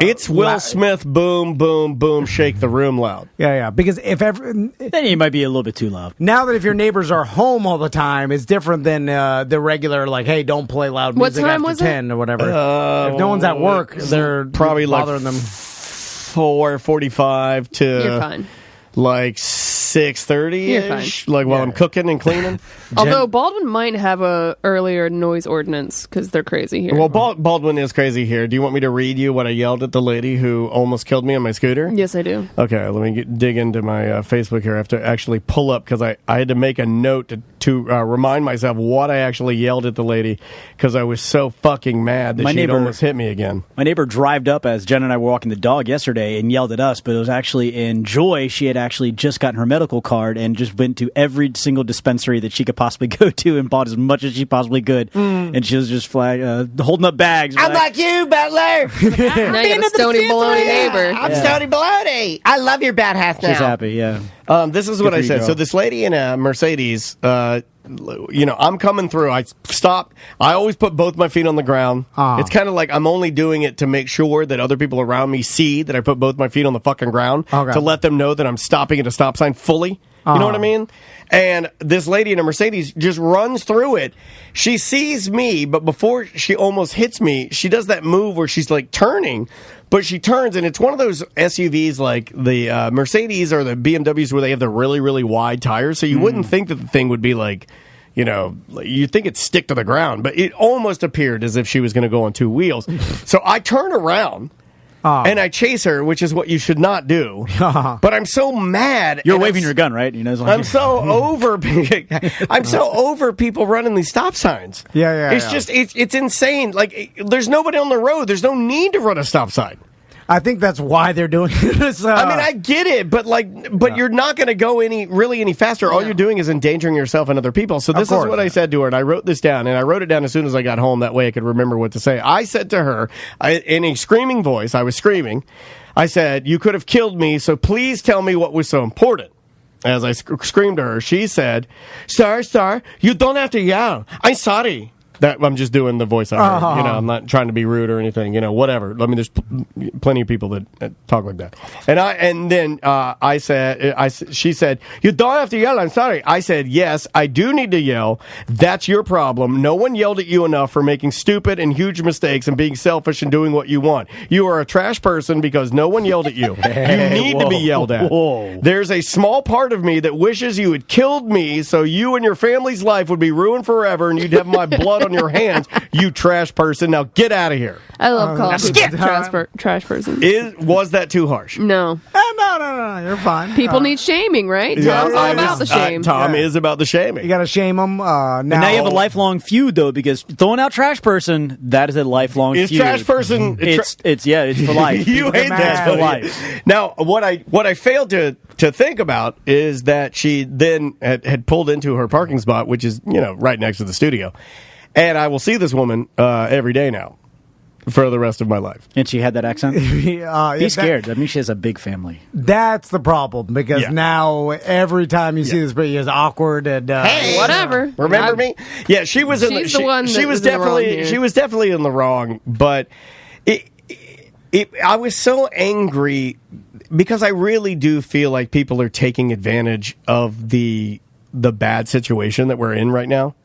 it's Will Smith, boom, boom, boom, shake the room loud. Yeah, because if ever... Then you might be a little bit too loud. Now that if your neighbors are home all the time, it's different than the regular, like, hey, don't play loud music after 10 or whatever. If no one's at work, they're probably bothering like them. 4:45 to... You're fine. Like 6:30ish, like while I'm cooking and cleaning. Although Baldwin might have a earlier noise ordinance because they're crazy here. Well, Baldwin is crazy here. Do you want me to read you what I yelled at the lady who almost killed me on my scooter? Yes, I do. Okay, let me dig into my Facebook here. I have to actually pull up because I had to make a note to remind myself what I actually yelled at the lady because I was so fucking mad that she almost hit me again. My neighbor drived up as Jen and I were walking the dog yesterday and yelled at us, but it was actually in joy. She had actually just gotten her medical card and just went to every single dispensary that she could possibly go to and bought as much as she possibly could. And she was just holding up bags. I'm like you, Butler. Now you have a Stony Baloney neighbor. I'm Stony Baloney. I love your bad house now. She's happy, yeah. This is what I said. So this lady in a Mercedes, I'm coming through. I stop. I always put both my feet on the ground. It's kind of like I'm only doing it to make sure that other people around me see that I put both my feet on the fucking ground to let them know that I'm stopping at a stop sign fully. You know what I mean? And this lady in a Mercedes just runs through it. She sees me, but before she almost hits me, she does that move where she's like turning, but she turns, and it's one of those SUVs like the Mercedes or the BMWs where they have the really, really wide tires. So you wouldn't think that the thing would be like, you'd think it'd stick to the ground, but it almost appeared as if she was going to go on two wheels. So I turn around. And I chase her, which is what you should not do. But I'm so mad. You're waving your gun, right? I'm so over. I'm so over people running these stop signs. It's just it's insane. Like there's nobody on the road. There's no need to run a stop sign. I think that's why they're doing this. I mean, I get it, but you're not going to go any faster. All you're doing is endangering yourself and other people. So this is what I said to her, and I wrote this down, and I wrote it down as soon as I got home. That way I could remember what to say. I said to her, in a screaming voice, I was screaming, I said, "You could have killed me, so please tell me what was so important." As I screamed to her, she said, Sir, you don't have to yell. I'm sorry. That I'm just doing the voice I heard. I'm not trying to be rude or anything. Whatever. I mean, there's plenty of people that talk like that. And then she said, "You don't have to yell. I'm sorry." I said, "Yes, I do need to yell. That's your problem. No one yelled at you enough for making stupid and huge mistakes and being selfish and doing what you want. You are a trash person because no one yelled at you. You need to be yelled at. There's a small part of me that wishes you had killed me so you and your family's life would be ruined forever and you'd have my blood on your hands, you trash person. Now get out of here." I love calling people trash person. Was that too harsh? No. No, you're fine. People need shaming, right? Tom's all about the shame. Tom is about the shaming. You got to shame them. Now you have a lifelong feud, though, because throwing out trash person, that is a lifelong feud. Trash person... It's for life. You hate that for life. Now, what I failed to think about is that she then had pulled into her parking spot, which is, right next to the studio. And I will see this woman every day now for the rest of my life. And she had that accent? He's scared. That means she has a big family. That's the problem, because now every time you see this, it's awkward and hey, whatever. Remember me? Yeah, she was in the one. She was definitely in the wrong. But I was so angry because I really do feel like people are taking advantage of the bad situation that we're in right now.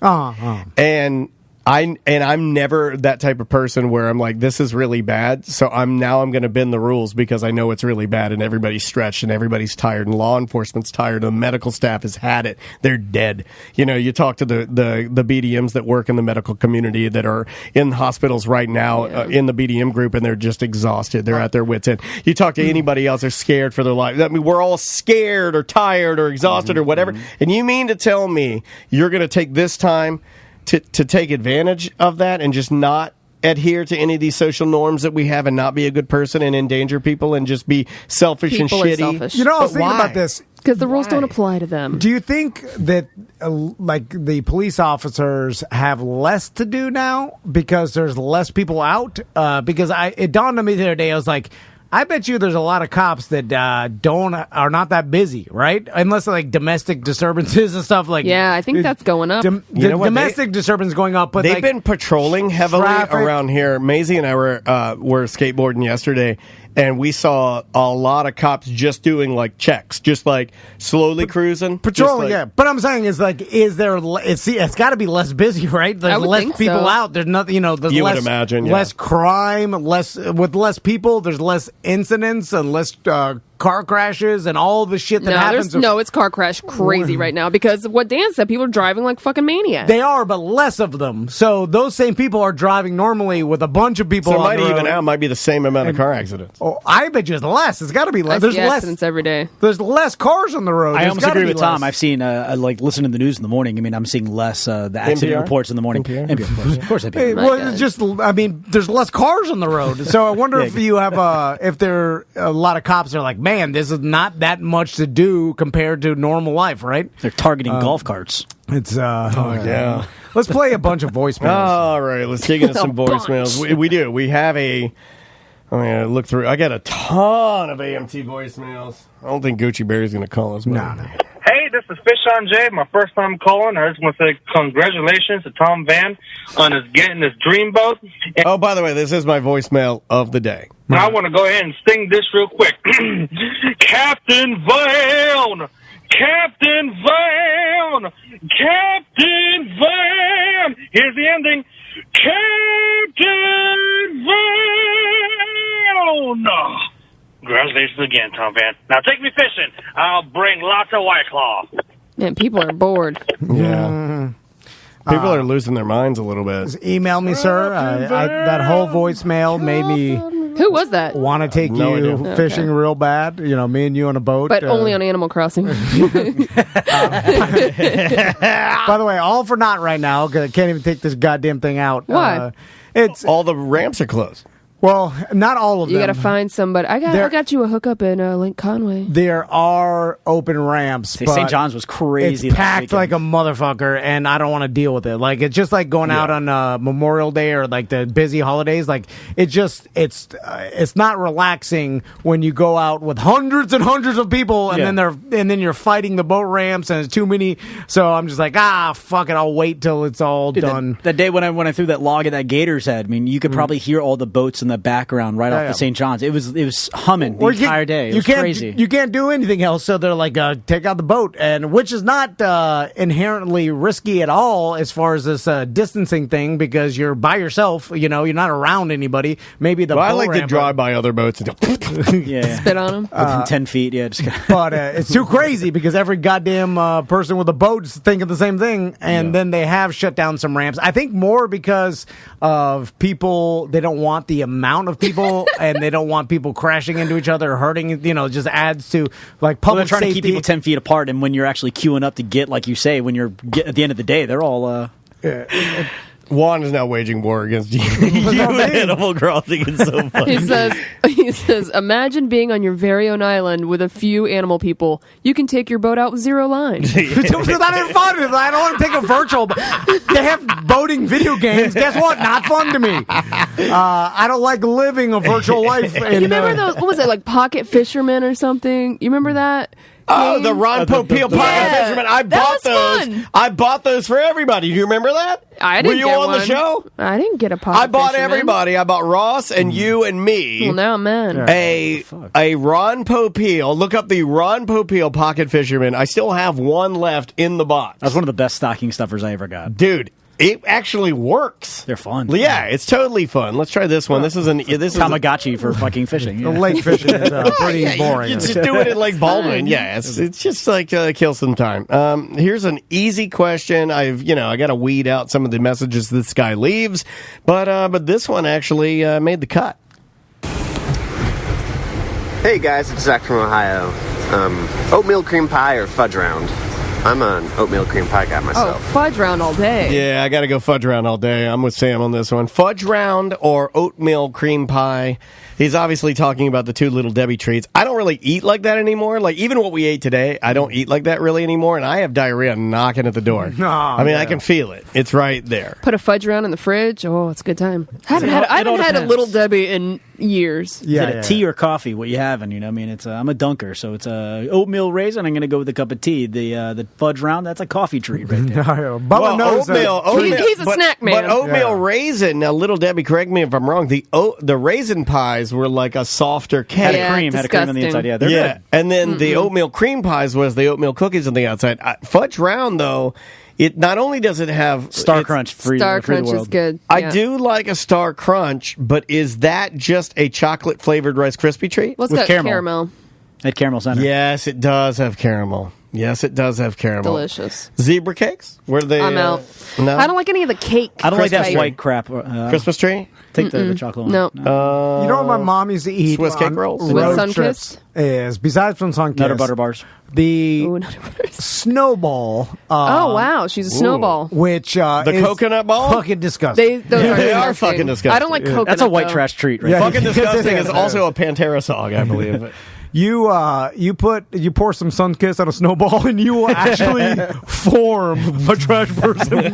And I'm never that type of person where I'm like, this is really bad, so I'm going to bend the rules because I know it's really bad and everybody's stretched and everybody's tired and law enforcement's tired and the medical staff has had it. They're dead. You talk to the BDMs that work in the medical community that are in hospitals right now in the BDM group, and they're just exhausted. They're at their wits' end. You talk to anybody else, they're scared for their life. I mean, we're all scared or tired or exhausted or whatever. And you mean to tell me you're going to take this time to take advantage of that and just not adhere to any of these social norms that we have and not be a good person and endanger people and just be selfish People and are shitty. selfish. You know, I was But thinking why? about this. Because the rules don't apply to them. Do you think that, like, the police officers have less to do now because there's less people out? Because it dawned on me the other day, I was like, I bet you there's a lot of cops that are not that busy, right? Unless like domestic disturbances and stuff like. Yeah, I think that's going up. You know what? Domestic disturbance going up, but they've like, been patrolling heavily traffic. around here. Maisie and I were skateboarding yesterday, and we saw a lot of cops just doing like checks, just like slowly cruising, patrolling. just like- Yeah, but I'm saying is like, is there? It's got to be less busy, right? There's would less think people so. out. There's nothing. There's You would less, imagine, yeah. less crime, with less people. There's less incidents and less car crashes and all the shit that happens. It's car crash crazy right now because of what Dan said. People are driving like fucking maniacs. They are, but less of them. So those same people are driving normally with a bunch of people. So it on might the even road. out. Might be the same amount of car accidents. Oh, I bet you it's less. It's got to be I less. see There's less accidents every day. There's less cars on the road. I There's almost gotta agree be with Tom. less. I've seen, like, listening to the news in the morning. I mean, I'm seeing less the accident NPR? reports in the morning. NPR, of course, NPR. Hey, My well, God. it's just, I mean, there's less cars on the road. So I wonder if you have if there are a lot of cops that are like, man, this is not that much to do compared to normal life, right? They're targeting golf carts. It's Yeah. Let's play a bunch of voicemails. All right, let's dig into some A bunch. voicemails. We do. We have a. I'm gonna look through. I got a ton of AMT voicemails. I don't think Gucci Berry's gonna call us. No. Hey, this is Fish on Jay. My first time calling. I just want to say congratulations to Tom-vana on his getting his dream boat. And Oh, by the way, this is my voicemail of the day. I want to go ahead and sing this real quick. Captain Van! Captain Van! Captain Van! Here's the ending. Captain Van! Congratulations again, Tom-vana. Now take me fishing. I'll bring lots of White Claw. Man, people are bored. Yeah. People are losing their minds a little bit. Just email me, sir. That whole voicemail made me Who was that? want to take No you idea. fishing real bad. Me and you on a boat. But only on Animal Crossing. By the way, all for naught right now. 'Cause I can't even take this goddamn thing out. Why? It's All the ramps are closed. well, not all of You them. got to find somebody. I got you a hookup in Lake Conway. There are open ramps. Say, but St. John's was crazy. It's last packed weekend. like a motherfucker, and I don't want to deal with it. Like it's just like going out on Memorial Day or like the busy holidays. Like it's not relaxing when you go out with hundreds and hundreds of people, and then you're fighting the boat ramps, and it's too many. So I'm just like, fuck it, I'll wait till it's all Dude, done. That day when I threw that log at that gator's head, I mean, you could probably hear all the boats in the background right off the St. John's. It was humming the entire day. It was crazy. You can't do anything else, so they're like, take out the boat, and which is not inherently risky at all as far as this distancing thing because you're by yourself. You're not around anybody. Maybe the Well, I boat like to ramp- drive by other boats and Yeah. Spit on them. Within 10 feet, yeah. Just But it's too crazy because every goddamn person with a boat is thinking the same thing, and then they have shut down some ramps. I think more because of people. They don't want the amount of people, and they don't want people crashing into each other, or hurting. Just adds to like Well, they're public trying safety. to keep people 10 feet apart, and when you're actually queuing up to get, like you say, when you're at the end of the day, they're all... Juan is now waging war against you. Animal Crossing is so funny. He says, imagine being on your very own island with a few animal people. You can take your boat out with zero lines. It's not even fun. I don't want to take a virtual. They have boating video games. Guess what? Not fun to me. I don't like living a virtual life. You remember those? What was it, like Pocket Fisherman or something? You remember that? Oh, game? the Ron Popeil Pocket Fisherman. I bought those. Fun. I bought those for everybody. Do you remember that? I didn't Were you get on one. the show? I didn't get a Pocket I bought Fisherman. everybody. I bought Ross and you and me. Well, now I'm mad. A Ron Popeil. Look up the Ron Popeil Pocket Fisherman. I still have one left in the box. That was one of the best stocking stuffers I ever got. Dude, it actually works. They're fun. Yeah, it's totally fun. Let's try this one. This is Tamagotchi for fucking fishing. Yeah. Lake fishing is pretty boring. You just do it at Lake Baldwin. Yeah, it's just like kill some time. Here's an easy question. I got to weed out some of the messages this guy leaves, but this one actually made the cut. Hey guys, it's Zach from Ohio. Oatmeal cream pie or fudge round? I'm an oatmeal cream pie guy myself. Oh, fudge round all day. Yeah, I got to go fudge round all day. I'm with Sam on this one. Fudge round or oatmeal cream pie. He's obviously talking about the two Little Debbie treats. I don't really eat like that anymore. Like, even what we ate today, I don't eat like that really anymore, and I have diarrhea knocking at the door. I can feel it. It's right there. Put a fudge round in the fridge. Oh, it's a good time. I haven't had a Little Debbie in years. Is it a tea or coffee? What you having? You know, I mean, I'm a dunker, so it's a oatmeal raisin. I'm going to go with a cup of tea. The fudge round, that's a coffee treat right there. Bubba knows oatmeal. He's a snack man. But oatmeal raisin. Now, Little Debbie, correct me if I'm wrong. The raisin pies were like a softer cake. Had a cream on the inside. Yeah, they're good. And then the oatmeal cream pies was the oatmeal cookies on the outside. Fudge round, though. It not only does it have Star Crunch, Star Crunch is good. I do like a Star Crunch, but is that just a chocolate flavored Rice Krispie treat? What's that? Caramel. At Caramel Center. Yes, it does have caramel. Delicious. Zebra cakes? Were they? I'm out. No, I don't like any of the cake. I don't like that white crap. Christmas tree? Take the chocolate one. No. You know what my mom used to eat? Swiss cake rolls? With Road Sunkist? trips is, besides from Sunkist, Nutter Butter Bars. The snowball. Oh, wow. She's a snowball. Which the coconut ball? Fucking disgusting. They are fucking disgusting. I don't like coconut. That's a white trash treat, right? Yeah. Fucking disgusting is also a Pantera song, I believe. You pour some Sunkist on a snowball and you will actually form a trash person.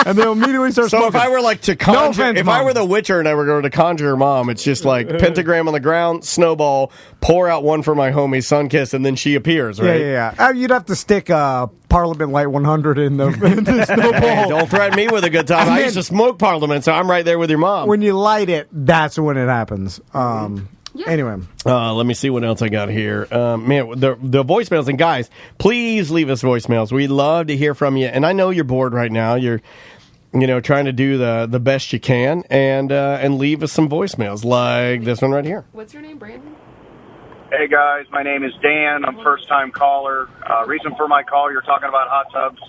And they'll immediately start smoking. If I were like to conjure, No offense, if Mom. I were the Witcher and I were going to conjure Mom, it's just like pentagram on the ground, snowball, pour out one for my homie Sunkist, and then she appears, right? Yeah. You'd have to stick Parliament Light 100 in the snowball. Hey, don't threaten me with a good time. I used to smoke Parliament, so I'm right there with your mom. When you light it, that's when it happens. Anyway. Let me see what else I got here. Man, the voicemails. And guys, please leave us voicemails. We'd love to hear from you. And I know you're bored right now. You're trying to do the best you can. And leave us some voicemails like this one right here. What's your name, Brandon? Hey, guys. My name is Dan. I'm a first-time caller. Reason for my call, you're talking about hot tubs.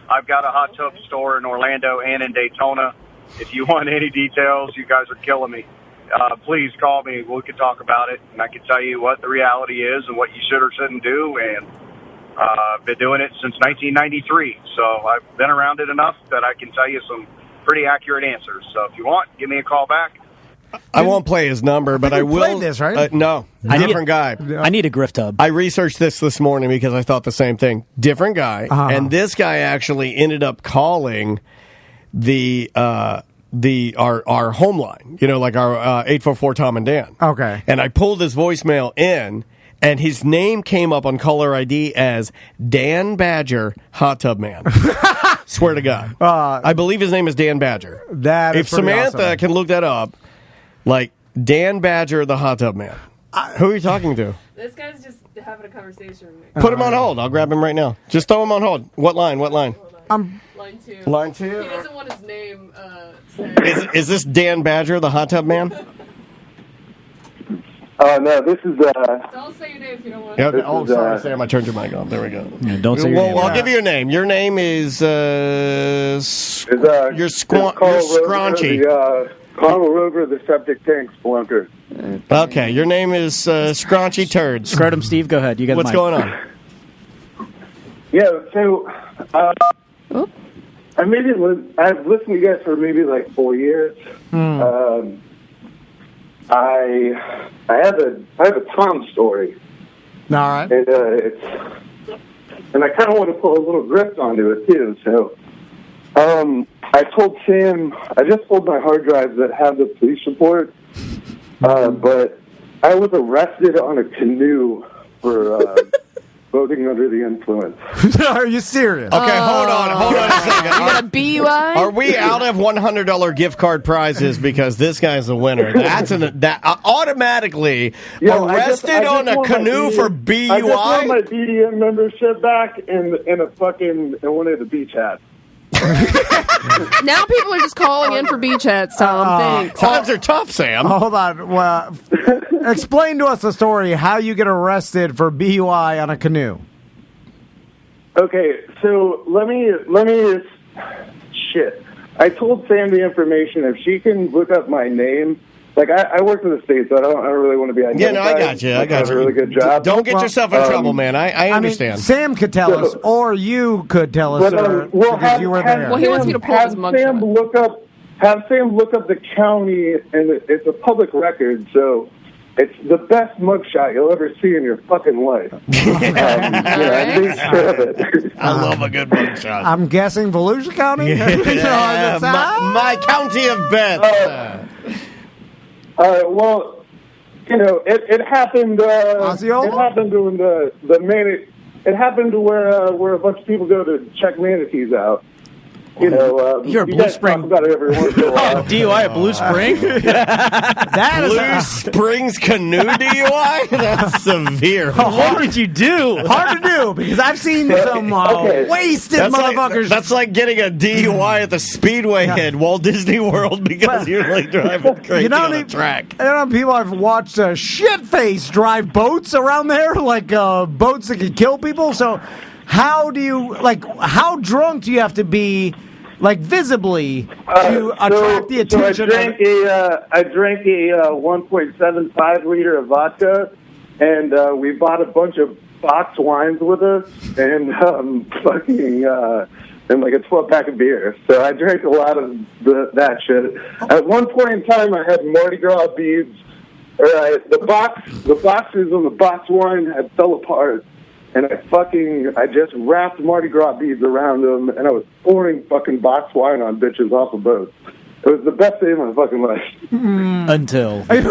I've got a hot tub store in Orlando and in Daytona. If you want any details, you guys are killing me. Please call me. We can talk about it, and I can tell you what the reality is and what you should or shouldn't do. And I've been doing it since 1993, so I've been around it enough that I can tell you some pretty accurate answers. So if you want, give me a call back. I won't play his number, but I will. Played this, right? No, different guy. I need a grift tub. I researched this morning because I thought the same thing. Different guy, and this guy actually ended up calling our home line, like our 844 Tom and Dan. Okay. And I pulled his voicemail in, and his name came up on caller ID as Dan Badger, Hot Tub Man. Swear to God. I believe his name is Dan Badger. That is if Samantha awesome. can look that up, like Dan Badger, the Hot Tub Man. Who are you talking to? This guy's just having a conversation with me. Put him on hold. I'll grab him right now. Just throw him on hold. What line? Line 2. Line 2? He doesn't want his name said. Is this Dan Badger, the Hot Tub Man? No, this is... Don't say your name if you don't want to. Okay. Oh, sorry, Sam. I turned your mic off. There we go. Yeah, don't say your name. I'll give you your name. Your name is... you're Scraunchy. Carl Rover, the septic tank splunker. Okay, your name is Scraunchy Turds. Scrotum Steve, go ahead. You got What's going on? Yeah, so... I've listened to you guys for maybe like 4 years. I have a Tom story. All right. And I kind of want to pull a little grift onto it too. So, I told Sam, I just pulled my hard drives that have the police report, but I was arrested on a canoe for voting under the influence. Are you serious? Okay, hold on a second. You got a BUI? Are we out of $100 gift card prizes because this guy's the winner? That's automatically arrested on a canoe for BUI? I just want my BDM membership back and one of the beach hats. Now people are just calling in for beach hats, Tom. Thanks. Times are tough, Sam. Hold on. Well, explain to us the story how you get arrested for BUI on a canoe. Okay, so let me shit. I told Sam the information. If she can look up my name like I work for the state, so I don't really want to be identified. Yeah, no, I got you. I got you. A really good job. Don't get yourself in trouble, man. I understand. I mean, Sam could tell us, or you could tell us, because you were there. Well, he wants me to pull his mugshot. Have Sam look up the county, and it's a public record, so it's the best mugshot you'll ever see in your fucking life. I love a good mugshot. I'm guessing Volusia County? my county of Beth. Well, it happened. It happened during It happened to where a bunch of people go to check manatees out. You're a Blue Spring. About it every once in a while. DUI at Blue Spring? Blue Springs canoe DUI? That's severe. What did you do? Hard to do, because I've seen some wasted motherfuckers. That's like getting a DUI at the Speedway at Walt Disney World because you're like driving crazy on a track. People I've watched shit-face drive boats around there, like boats that can kill people. So how drunk do you have to be, like, visibly to attract the attention? So I drank a 1.75 liter of vodka, and we bought a bunch of box wines with us, and and like a 12-pack of beer. So I drank a lot of that shit. At one point in time, I had Mardi Gras beads. The boxes of the box wine had fell apart. And I just wrapped Mardi Gras beads around them, and I was pouring fucking box wine on bitches off of boats. It was the best day of my fucking life. Until. It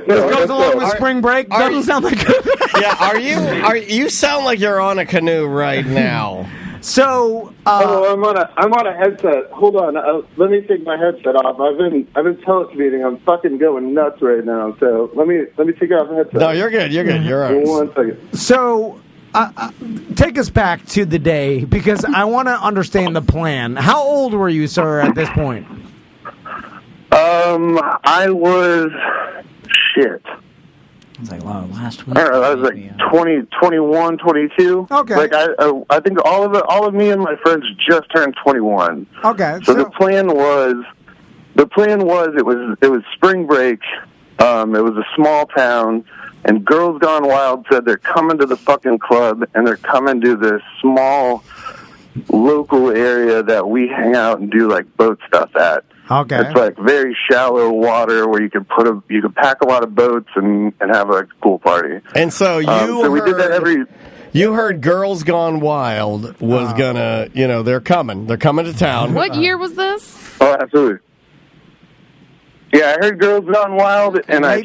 goes along with spring break. Doesn't sound like good. Yeah, you sound like you're on a canoe right now. So, I'm on a headset. Hold on, let me take my headset off. I've been telecommuting. I'm fucking going nuts right now. So let me take off the headset. No, you're good. You're good. You're all right. 1 second. So, take us back to the day, because I want to understand the plan. How old were you, sir, at this point? I was shit. It's like, wow, last week. I don't know, I was like 20, 21, 22. Okay. Like I think all of me and my friends just turned 21. Okay. So the plan was it was spring break. It was a small town, and Girls Gone Wild said they're coming to the fucking club, and they're coming to this small local area that we hang out and do like boat stuff at. Okay. It's like very shallow water where you can pack a lot of boats and have a cool party. And so we did that you heard Girls Gone Wild was gonna, they're coming to town. What year was this? Oh, absolutely. Yeah, I heard Girls Gone Wild, and I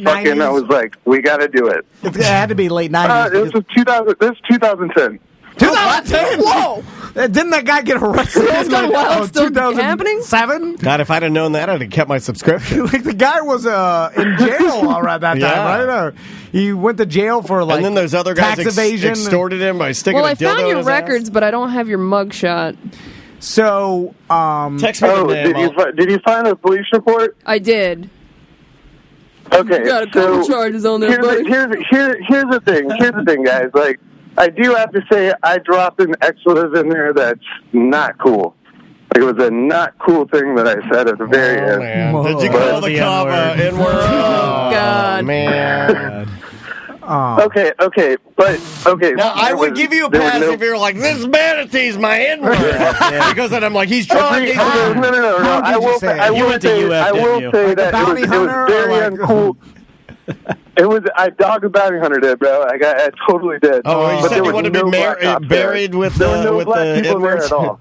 was like, we got to do it. It had to be late 90s. This was 2010. 2010? Whoa! Didn't that guy get arrested? Girls Gone Wild still happening? 2007? God, if I'd have known that, I'd have kept my subscription. Like, the guy was in jail around that time, right? He went to jail for, like, and then those other guys tax evasion. Extorted him by sticking a dildo in his Well, I found your ass. records, but I don't have your mugshot. So, text me the name. Did you find a police report? I did. Okay, You got a couple charges on there, buddy. Here's the thing. Here's the thing, guys. Like, I do have to say, I dropped an expletive in there that's not cool. Like, it was a not cool thing that I said at the very end. Man. Did you call the cop N-word? Oh, God. Man. Okay. Now, I would give you a pass if you were like, this manatee's my N-word. Because then I'm like, he's drunk. No. I will say that it was very uncool. I dogged a bounty hunter did, bro. I totally did. Oh, you said you wanted to be buried with the N-words? At all.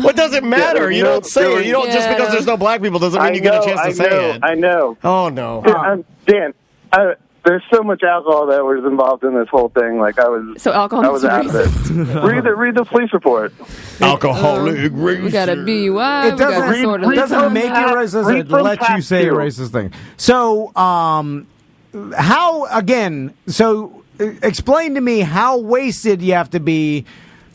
What does it matter? You don't say it. You don't just because there's no black people doesn't mean you get a chance to say it. I know. Oh no, Dan. There's so much alcohol that was involved in this whole thing. Like I was out of it. Read the police report. Alcoholic racist. We got a BUI. It doesn't make you racist. It lets you say a racist thing. So, explain to me how wasted you have to be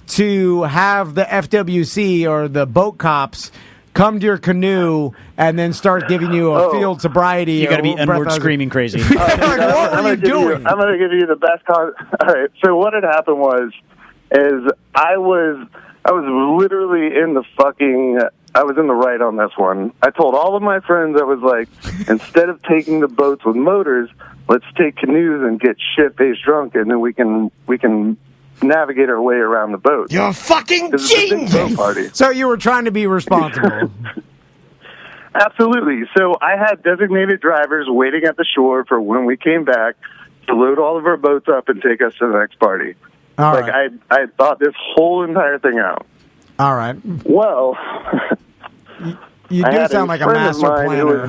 to have the FWC or the boat cops come to your canoe and then start giving you a field sobriety. You got to be N-word screaming crazy. What are you doing? I'm going to give you the best. All right. So what had happened was I was I was literally in the I was in the right on this one. I told all of my friends, I was like, instead of taking the boats with motors, let's take canoes and get shit-faced drunk, and then we can navigate our way around the boat. You're a fucking genius! Party. So you were trying to be responsible. Absolutely. So I had designated drivers waiting at the shore for when we came back to load all of our boats up and take us to the next party. All like, right. I thought this whole entire thing out. All right. Well, you do sound like a master planner.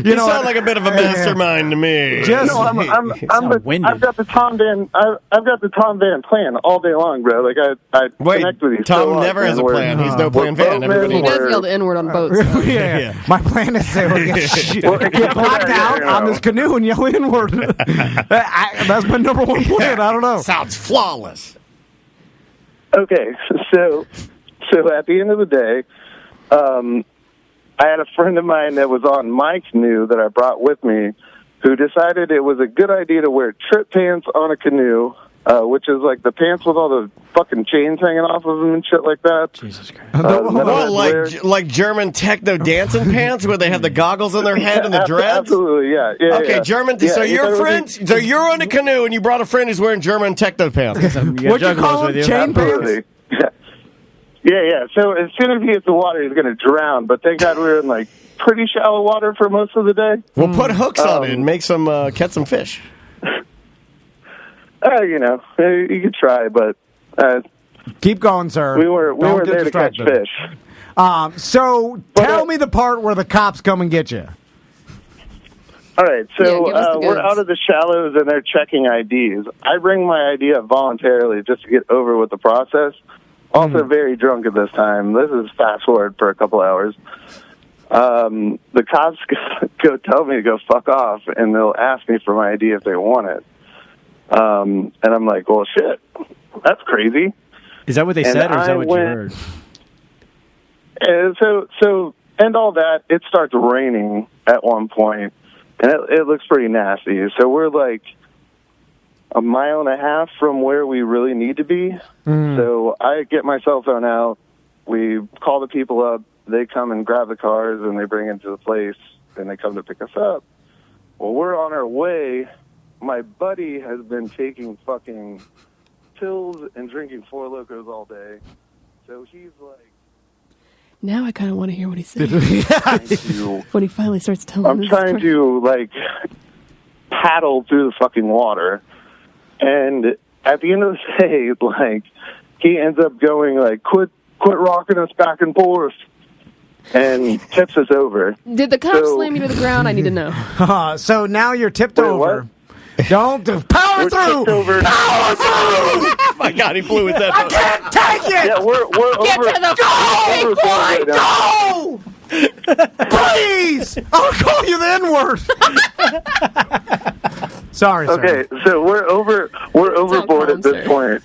You sound like a bit of a mastermind to me. I've got the Tom Van plan all day long, bro. Like I connect with you. Tom never has a plan. He's no plan Van. He does yell the N-word on boats. Yeah. My plan is to get blacked out on this canoe and yell N-word. That's my number one plan. I don't know. Sounds flawless. Okay, so at the end of the day, I had a friend of mine that was on my canoe that I brought with me who decided it was a good idea to wear trip pants on a canoe, which is like the pants with all the fucking chains hanging off of them and shit like that. Jesus Christ. Like German techno dancing pants where they have the goggles on their head and the dreads? Absolutely, yeah. Okay, German. Yeah, so your friend, so you're on a canoe and you brought a friend who's wearing German techno pants. What'd you call them? Chain pants? Yeah. So as soon as he hits the water, he's going to drown. But thank God we were in like pretty shallow water for most of the day. We'll put hooks on it and make some catch some fish. You know, you could try, but keep going, sir. We were there to catch fish. So tell me the part where the cops come and get you. All right, so give us the we're goods. out of the shallows and they're checking IDs. I bring my ID up voluntarily just to get over with the process. Also very drunk at this time. This is fast forward for a couple hours. The cops go tell me to go fuck off, and they'll ask me for my ID if they want it. And I'm like, well, shit, that's crazy. Is that what they said, or is that what you heard? And so all that, it starts raining at one point, and it looks pretty nasty. So we're like a mile and a half from where we really need to be. So I get my cell phone out. We call the people up. They come and grab the cars, and they bring it to the place, and they come to pick us up. Well, we're on our way. My buddy has been taking fucking pills and drinking Four Locos all day. So he's like... Now I kind of want to hear what he said. When he finally starts telling I'm trying to, like, paddle through the fucking water. And at the end of the day, like, he ends up going, like, quit rocking us back and forth, and tips us over. Did the cops slam you to the ground? I need to know. So now you're tipped over. Don't power through! Power through! Oh my God, he blew his head. I can't take it! Yeah, we're Get over. to the fucking point! Go! Please! I'll call you the N-word. Sorry, sir. Okay, so we're overboard at this point.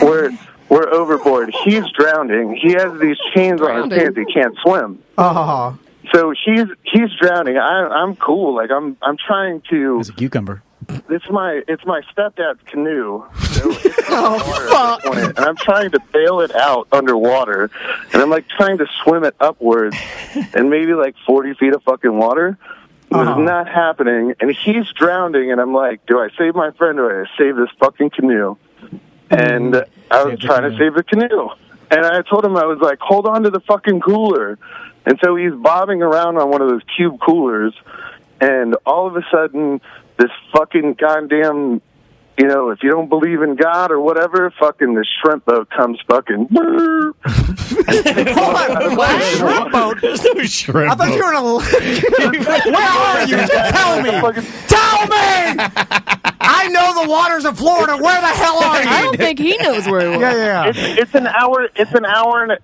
We're overboard. He's drowning. He has these chains on his pants. He can't swim. So he's drowning. I'm cool. Like I'm trying to. It's a cucumber. It's my stepdad's canoe. So fuck! And I'm trying to bail it out underwater, and I'm like trying to swim it upwards, and maybe like 40 feet of fucking water. It was not happening, and he's drowning, and I'm like, do I save my friend or do I save this fucking canoe? And I was trying to save the canoe. And I told him, I was like, hold on to the fucking cooler. And so he's bobbing around on one of those cube coolers, and all of a sudden, this fucking goddamn, you know, if you don't believe in God or whatever, fucking the shrimp boat comes fucking. What? Shrimp boat? There's no shrimp I thought you were in a... Where are you? Tell me! Tell me! I know the waters of Florida. Where the hell are you? I don't think he knows where he was. Yeah. It's an hour and a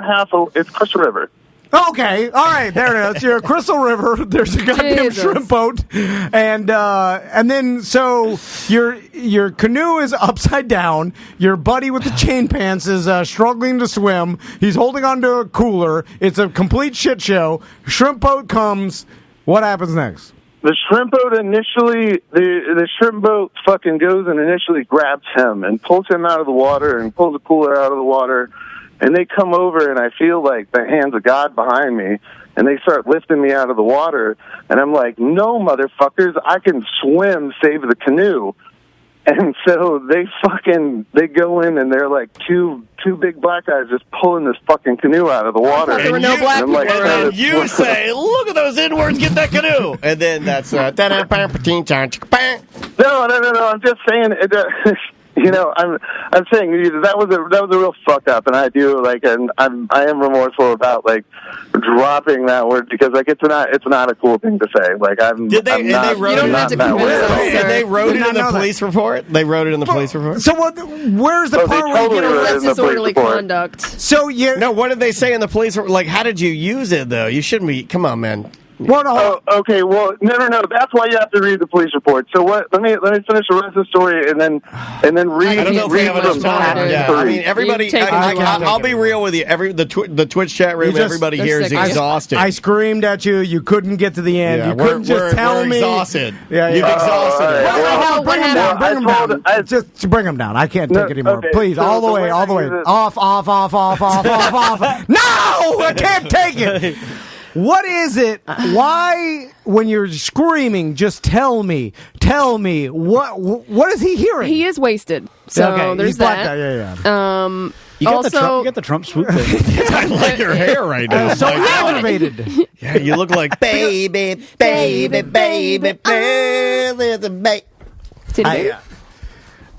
half. It's Crystal River. Okay, all right, there it is. You're at Crystal River. There's a goddamn shrimp boat, and then so your canoe is upside down. Your buddy with the chain pants is struggling to swim. He's holding onto a cooler. It's a complete shit show. Shrimp boat comes. What happens next? the shrimp boat initially, the shrimp boat fucking goes and initially grabs him and pulls him out of the water and pulls the cooler out of the water. And they come over, and I feel like the hands of God behind me, and they start lifting me out of the water. And I'm like, no, motherfuckers, I can swim, save the canoe. And so they go in, and they're like two big black guys just pulling this fucking canoe out of the water. And there were no black people around. You say, look at those inwards, get that canoe. And then that's... No, I'm just saying... I'm saying that was a real fuck up, and I do I am remorseful about dropping that word because it's not a cool thing to say. They wrote it in the police report. They wrote it in the police report. So where's the part where you get arrested? Disorderly conduct. So what did they say in the police report? Like, how did you use it though? You shouldn't be. Come on, man. Well, no. Oh, okay. Well, no. That's why you have to read the police report. So what? Let me finish the rest of the story and then read. I don't know if we have enough time. Yeah. I mean, everybody. I'll be real with you. The Twitch chat room. Everybody here is exhausted. I screamed at you. You couldn't get to the end. Yeah, you couldn't just tell me. Exhausted. Yeah, you've exhausted. Bring him down. Bring him down. Just bring him down. I can't take it anymore. Please, all the way. Off. No, I can't take it. What is it? Why, when you're screaming, just tell me? What is he hearing? He is wasted. So there's that. Yeah. You got the Trump swoop thing. I like your hair right now. So aggravated. Yeah, you look like baby.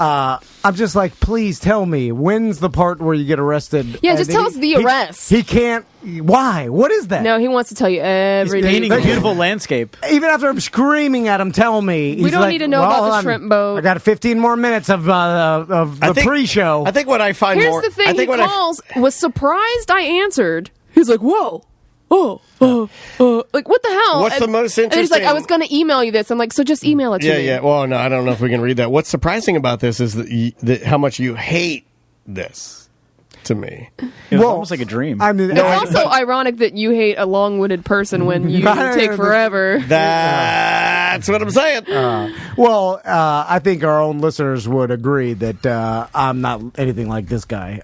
I'm just like, please tell me, when's the part where you get arrested? Yeah, just tell us the arrest. He can't. Why? What is that? No, he wants to tell you every He's painting a detail. beautiful landscape. Even after I'm screaming at him, tell me. We don't need to know about the shrimp boat. I got 15 more minutes of the pre-show. I think what I find Here's more... the thing, he calls, was surprised I answered. He's like, whoa. Like, what the hell? What's the most And he's like, interesting- I was going to email you this. I'm like, so just email it to me. Yeah. Well, no, I don't know if we can read that. What's surprising about this is that how much you hate this. To me, it was almost like a dream. I mean, it's also ironic that you hate a long-winded person when you take forever. That's what I'm saying. I think our own listeners would agree that I'm not anything like this guy.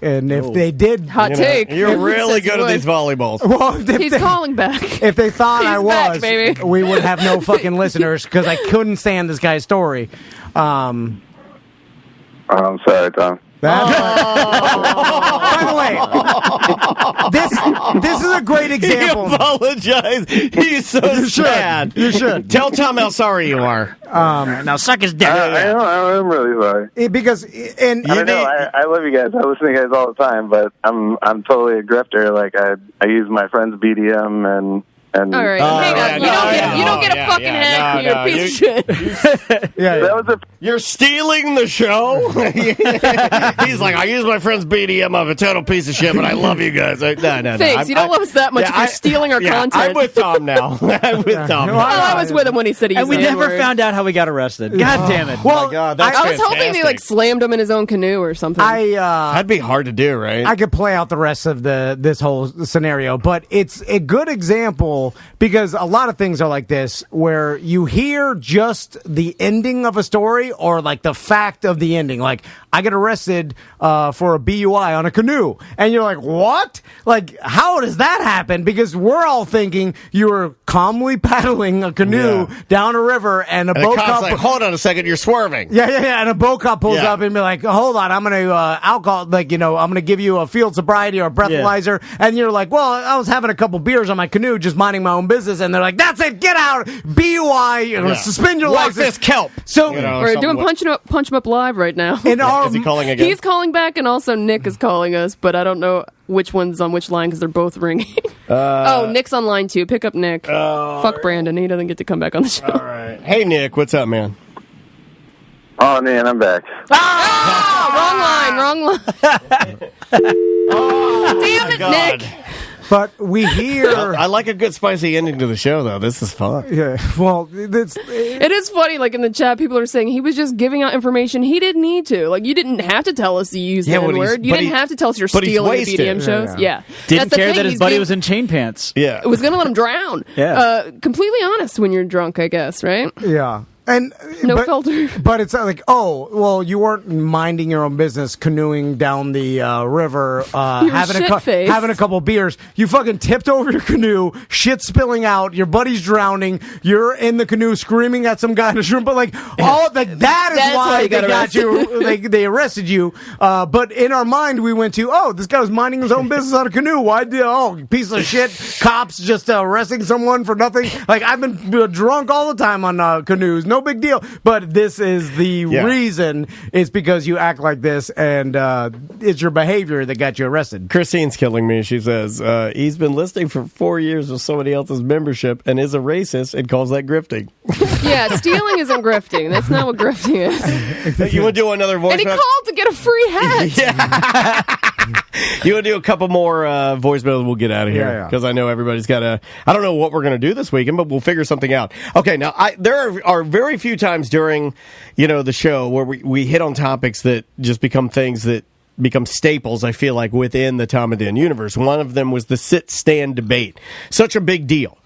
And if they did, take. You're really good at these volleyballs. Well, he's calling back. If they thought I was, back, baby. we would have no fucking listeners because I couldn't stand this guy's story. I'm sorry, Tom. By the way, this is a great example. He apologized. He's so sad. You should. Tell Tom how sorry you are. Now suck his dick. I'm really sorry. Because I love you guys. I listen to you guys all the time, but I'm totally a grifter. Like I use my friend's BDM and. All right, hang on. You don't get a fucking head. You're a piece of shit. You're stealing the show. He's like, I use my friend's BDM. I'm a total piece of shit, but I love you guys. No. Thanks. You don't love us that much if you're stealing our content. I'm with Tom now. I'm with Tom. Well, I was with him when he said he and we never found out how we got arrested. God damn it. Well, God, that's I was hoping they slammed him in his own canoe or something. That'd be hard to do, right? I could play out the rest of this whole scenario, but it's a good example because a lot of things are like this where you hear just the ending of a story or like the fact of the ending. Like, I get arrested for a BUI on a canoe. And you're like, what? Like, how does that happen? Because we're all thinking you were calmly paddling a canoe down a river and a boat cop... like, hold on a second, you're swerving. Yeah. And a boat cop pulls up and be like, hold on, I'm going to I'm going to give you a field sobriety or a breathalyzer. And you're like, well, I was having a couple beers on my canoe, just minding my own business. And they're like, that's it, get out, BUI, suspend your Walk license. this kelp. So we're doing Punch 'em Up live right now. Is he calling again? He's calling back, and also Nick is calling us, but I don't know which one's on which line because they're both ringing. Nick's on line 2. Pick up Nick. Fuck Brandon. He doesn't get to come back on the show. All right. Hey, Nick. What's up, man? Oh, man, I'm back. Wrong line. Damn it, God. Nick. But we hear. I like a good spicy ending to the show, though. This is fun. Yeah. Well, it is funny. Like in the chat, people are saying he was just giving out information he didn't need to. Like you didn't have to tell us you used the N-word. You didn't have to tell us you're stealing the BDM shows. Yeah. Didn't care that his buddy was in chain pants. Yeah. It was going to let him drown. Yeah. Completely honest when you're drunk, I guess, right? Yeah. And no filter. But it's like, oh, well, you weren't minding your own business, canoeing down the river, having a couple beers. You fucking tipped over your canoe, shit spilling out. Your buddy's drowning. You're in the canoe screaming at some guy in a shroom. But like, all that is why they got you. They arrested you. But in our mind, we went to, oh, this guy was minding his own business on a canoe. Why did piece of shit? Cops just arresting someone for nothing. Like I've been drunk all the time on canoes. No big deal. But this is the reason. It's because you act like this, and it's your behavior that got you arrested. Christine's killing me. She says he's been listening for 4 years with somebody else's membership and is a racist and calls that grifting. Yeah, stealing isn't grifting. That's not what grifting is. You want to do another voice? And he called to get a free hat. Yeah. You want to do a couple more voicemails? We'll get out of here because I know everybody's got to. I don't know what we're going to do this weekend, but we'll figure something out. Okay, now there are very few times during the show where we hit on topics that just become things that become staples, I feel like, within the Tom and Dan universe. One of them was the sit-stand debate. Such a big deal.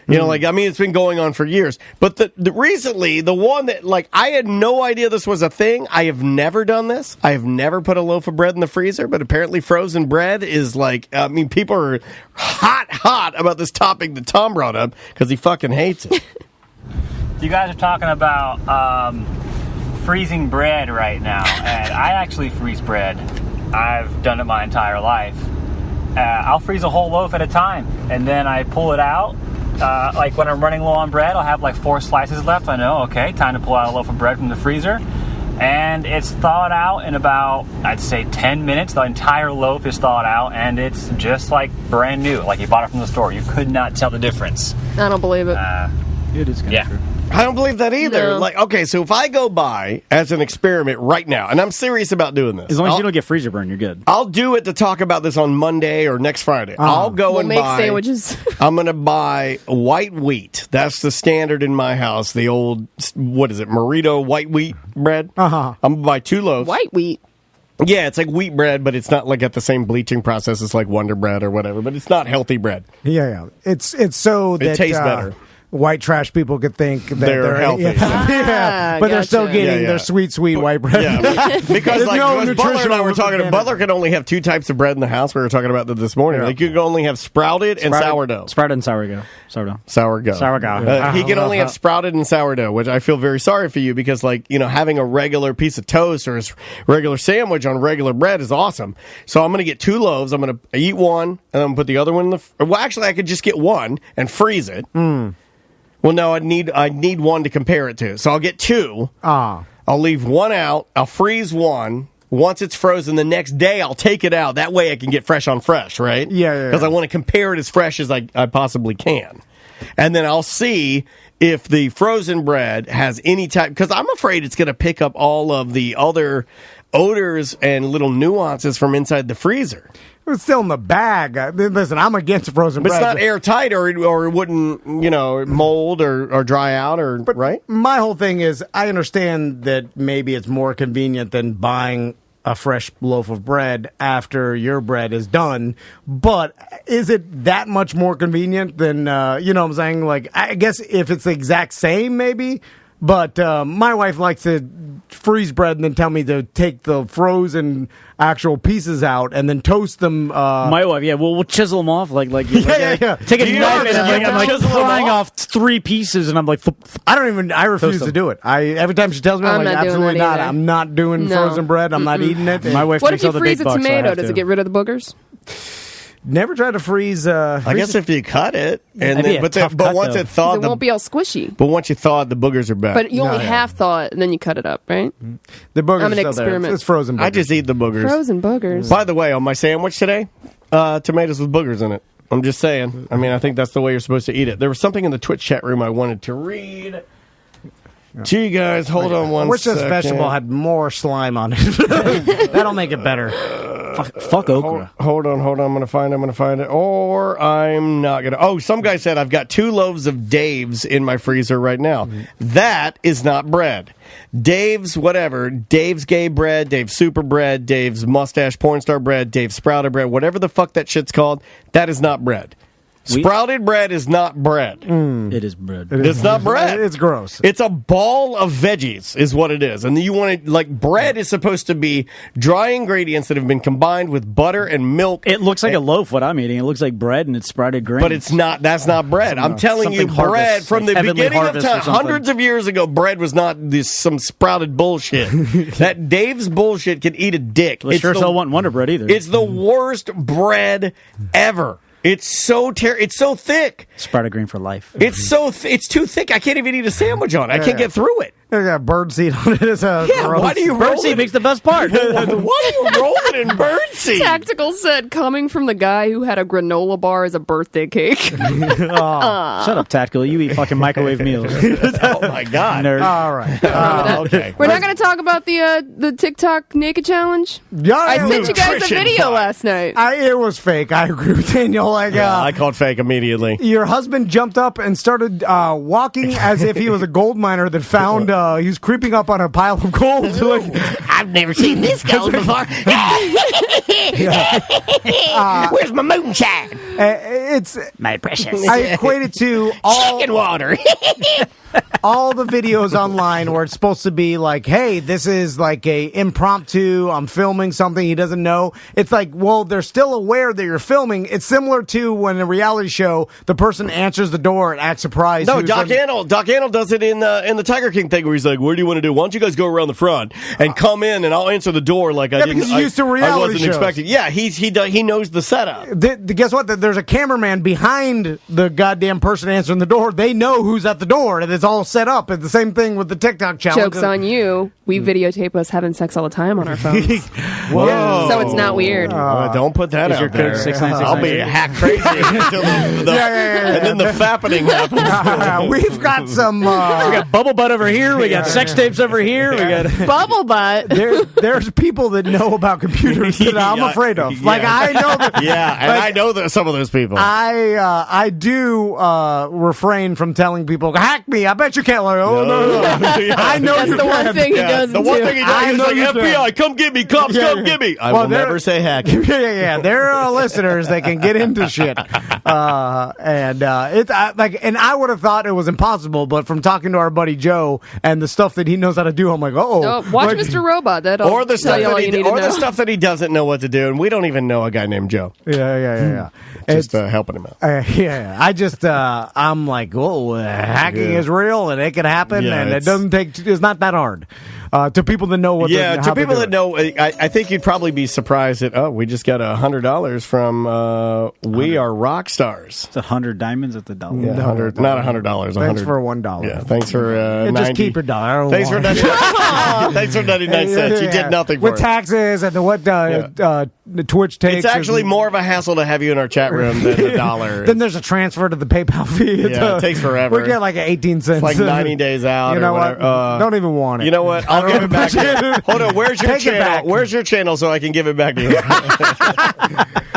It's been going on for years. But recently, the one that, I had no idea this was a thing. I have never done this. I have never put a loaf of bread in the freezer, but apparently frozen bread is people are hot about this topic that Tom brought up because he fucking hates it. You guys are talking about freezing bread right now, and I actually freeze bread. I've done it my entire life. I'll freeze a whole loaf at a time, and then I pull it out. When I'm running low on bread, I'll have 4 slices left. I know, okay, time to pull out a loaf of bread from the freezer. And it's thawed out in about, I'd say, 10 minutes. The entire loaf is thawed out, and it's just brand new. Like you bought it from the store. You could not tell the difference. I don't believe it. It is kind of true. I don't believe that either. No. So if I go by as an experiment right now, and I'm serious about doing this. As long as you don't get freezer burn, you're good. I'll do it to talk about this on Monday or next Friday. I'll go and make buy sandwiches. I'm going to buy white wheat. That's the standard in my house. The old, Merito white wheat bread. Uh-huh. I'm going to buy 2 loaves. White wheat? Yeah, it's like wheat bread, but it's not got the same bleaching process as Wonder Bread or whatever. But it's not healthy bread. Yeah. It's so that it tastes better. White trash people could think that they're healthy. But they're still getting their sweet white bread. Yeah, because no Butler and I were talking, Butler can only have 2 types of bread in the house. We were talking about that this morning. Yeah. You can only have sprouted and sourdough. Sprouted and sourdough. He can only have sprouted and sourdough, which I feel very sorry for you because, having a regular piece of toast or a regular sandwich on regular bread is awesome. So I'm going to get 2 loaves. I'm going to eat one, and I'm going to put the other one in the... Well, actually, I could just get one and freeze it. Well, no, I need one to compare it to. So I'll get 2. I'll leave one out. I'll freeze one. Once it's frozen, the next day I'll take it out. That way I can get fresh on fresh, right? Yeah. Because I want to compare it as fresh as I possibly can. And then I'll see if the frozen bread has any type... Because I'm afraid it's going to pick up all of the other odors and little nuances from inside the freezer. It's still in the bag. Listen, I'm against frozen bread. But it's not airtight or it wouldn't, mold or dry out right? My whole thing is I understand that maybe it's more convenient than buying a fresh loaf of bread after your bread is done. But is it that much more convenient than, you know what I'm saying? I guess if it's the exact same, maybe. But my wife likes to freeze bread and then tell me to take the frozen actual pieces out and then toast them. My wife, we'll chisel them off yeah. Take a knife and I'm frying off 3 pieces, and I'm like, I refuse to do it. Every time she tells me, I'm like, absolutely not. I'm not doing frozen bread. I'm not eating it. My wife. What if you freeze a tomato? Does it get rid of the boogers? Never tried to freeze. I guess if you cut it, and then, but once it thawed, it won't be all squishy. But once you thaw it, the boogers are back. But you only half thaw it, and then you cut it up, right? The boogers I'm an are still experiment. there. It's frozen boogers. I just eat the boogers. Frozen boogers. By the way, on my sandwich today, tomatoes with boogers in it. I'm just saying. I think that's the way you're supposed to eat it. There was something in the Twitch chat room I wanted to read. To you guys, hold on one second. I wish this vegetable had more slime on it. That'll make it better. Fuck okra. Hold on. I'm going to find it. Or I'm not going to. Oh, some guy said I've got 2 loaves of Dave's in my freezer right now. That is not bread. Dave's whatever. Dave's gay bread, Dave's super bread, Dave's mustache porn star bread, Dave's sprouted bread, whatever the fuck that shit's called, that is not bread. Sprouted bread is not bread. It is bread. It's not bread. It's gross. It's a ball of veggies is what it is. And you want to, bread is supposed to be dry ingredients that have been combined with butter and milk. It looks like a loaf, what I'm eating. It looks like bread and it's sprouted grain. But it's not. That's not bread. I'm telling you, bread from the beginning of time, hundreds of years ago, bread was not some sprouted bullshit. That Dave's bullshit can eat a dick. Well, sure don't want Wonder Bread either. It's the worst bread ever. It's so it's so thick. Sprouted grain for life. It's it's too thick. I can't even eat a sandwich on it. I can't get through it. There's got birdseed on it. Why do you roll birdseed makes the best part. Why do you roll it in birdseed? Tactical said, coming from the guy who had a granola bar as a birthday cake. Shut up, Tactical. You eat fucking microwave meals. Oh, my God. Nerd. All right. Okay. We're not going to talk about the TikTok naked challenge. Yeah, I sent you guys a video last night. It was fake. I agree with Daniel. I called fake immediately. Your husband jumped up and started walking as if he was a gold miner that found he was creeping up on a pile of gold. I've never seen this gold before. Where's my moonshine? It's my precious. I equate it to all chicken water. all the videos online where it's supposed to be like, hey, this is like a impromptu, I'm filming something he doesn't know. It's like, well, they're still aware that you're filming. It's similar to when in a reality show, the person answers the door and acts surprised. No, Doc Antle does it in the Tiger King thing where he's like, what do you want to do? Why don't you guys go around the front and come in and I'll answer the door like I didn't. Used to reality I wasn't shows. expecting. Yeah, he knows the setup. Guess what? There's a cameraman behind the goddamn person answering the door. They know who's at the door, and it's all set up. It's the same thing with the TikTok challenge. Joke's on you. We videotape us having sex all the time on our phones. Whoa. So it's not weird. Don't put that out there. I'll be hack crazy until and then the fappening happens. We've got some. We got bubble butt over here. We got sex tapes over here. We got bubble butt. There's people that know about computers that I'm afraid of. Like I know that. Yeah, and I know some of those people. I do refrain from telling people, hack me. I bet you can't. Like, no. I know that's the one thing he doesn't do. The one thing he does is like, FBI, come get me. Cops, come get me. I will never say hack. Yeah. There are listeners that can get into shit. And I would have thought it was impossible, but from talking to our buddy Joe and the stuff that he knows how to do, I'm like, watch Mr. Robot. Or the stuff that he doesn't know what to do, and we don't even know a guy named Joe. Yeah. Just helping him out. I'm like, hacking is real and it can happen, and it doesn't take. It's not that hard. To people that know what. To people that know, I think you'd probably be surprised that we just got $100 from We Are Rock Stars. It's 100 diamonds at the dollar. Yeah, $100, not $100. Thanks for $1. Yeah, thanks for 90. Just keep your dollar. Thanks for 99. Thanks for 99 cents. You did nothing for with taxes and the Twitch takes. It's actually more of a hassle to have you in our chat room than the dollar. Then there's a transfer to the PayPal fee. It takes forever. We get like 18 cents. It's like 90 days out. You know or what? Don't even want it. You know what? I'll give it back. Hold on. Where's your channel? Where's your channel so I can give it back to you?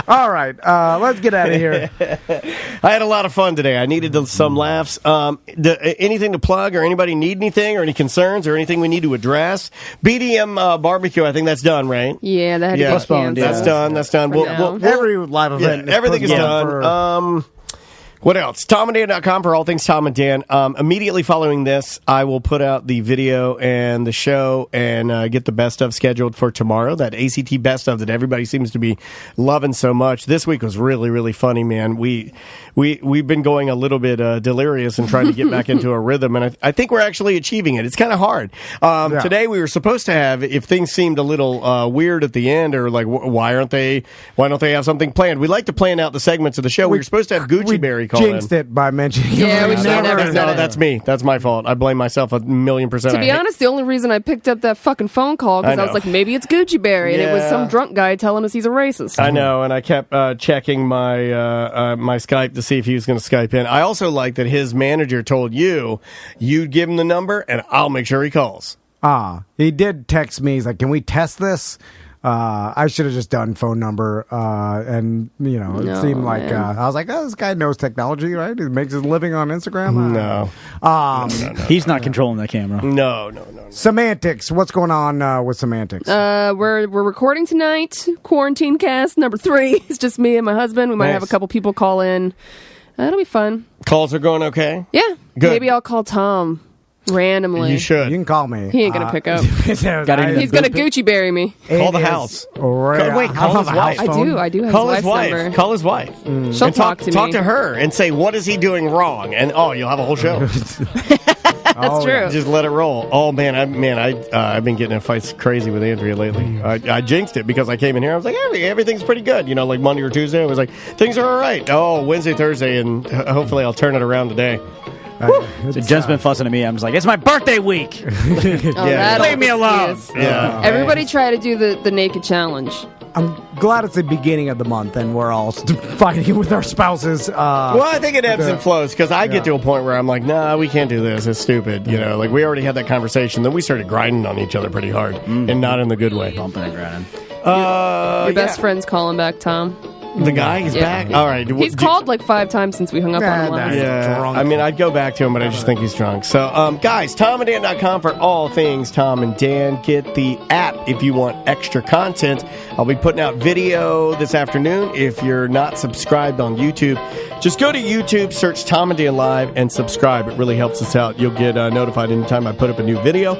All right. Let's get out of here. I had a lot of fun today. I needed some laughs. Anything to plug or anybody need anything or any concerns or anything we need to address? BDM barbecue, I think that's done, right? Yeah, that had to be postponed. That's done. Every live event. Everything is done. What else? TomandDan.com for all things Tom and Dan. Immediately following this, I will put out the video and the show and get the best of scheduled for tomorrow. That ACT best of that everybody seems to be loving so much. This week was really, really funny, man. We've been going a little bit delirious and trying to get back into a rhythm, and I think we're actually achieving it. It's kind of hard. Today we were supposed to have, if things seemed a little weird at the end, or like why don't they have something planned? We like to plan out the segments of the show. We were supposed to have Gucci Berry call jinxed it by mentioning we should never said it. That's me. That's my fault. I blame myself 1,000,000%. To be honest, the only reason I picked up that fucking phone call because I was like, maybe it's Gucci Berry, and it was some drunk guy telling us he's a racist. I know, and I kept checking my my Skype to see if he was going to Skype in. I also like that his manager told you give him the number, and I'll make sure he calls. He did text me. He's like, "Can we test this?" I should have just done phone number, and it seemed like I was like, "Oh, this guy knows technology, right? He makes his living on Instagram." No. He's not controlling the camera. No. Semantics. What's going on with Semantics? We're recording tonight. Quarantine cast number 3. It's just me and my husband. We might have a couple people call in. That'll be fun. Calls are going okay? Yeah. Good. Maybe I'll call Tom. Randomly. You should. You can call me. He ain't gonna pick up. He's gonna Gucci berry me. Call the house. Call his wife. I do have Call his his wife's wife. number. Call his wife. She'll And talk to me. Talk to her and say, what is he doing wrong? And you'll have a whole show. That's true. Just let it roll. Oh man, I've been getting in fights crazy with Andrea lately. I jinxed it because I came in here. I was like, everything's pretty good. Like Monday or Tuesday, I was like, things are all right. Oh, Wednesday, Thursday, and hopefully I'll turn it around today. So Jen's been fussing at me. I'm just like, it's my birthday week. Leave me alone. Yeah. Everybody try to do the naked challenge. I'm glad it's the beginning of the month and we're all fighting with our spouses. Well, I think it ebbs and flows because I get to a point where I'm like, nah, we can't do this. It's stupid. Like we already had that conversation. Then we started grinding on each other pretty hard and not in the good way. Bumping and grinding. Your best friend's calling back, Tom. The guy? He's back? All right. He's called like 5 times since we hung up on him last. Yeah, I mean, I'd go back to him, but I just think he's drunk. So, guys, TomandDan.com for all things Tom and Dan. Get the app if you want extra content. I'll be putting out video this afternoon. If you're not subscribed on YouTube, just go to YouTube, search Tom and Dan Live, and subscribe. It really helps us out. You'll get notified anytime I put up a new video.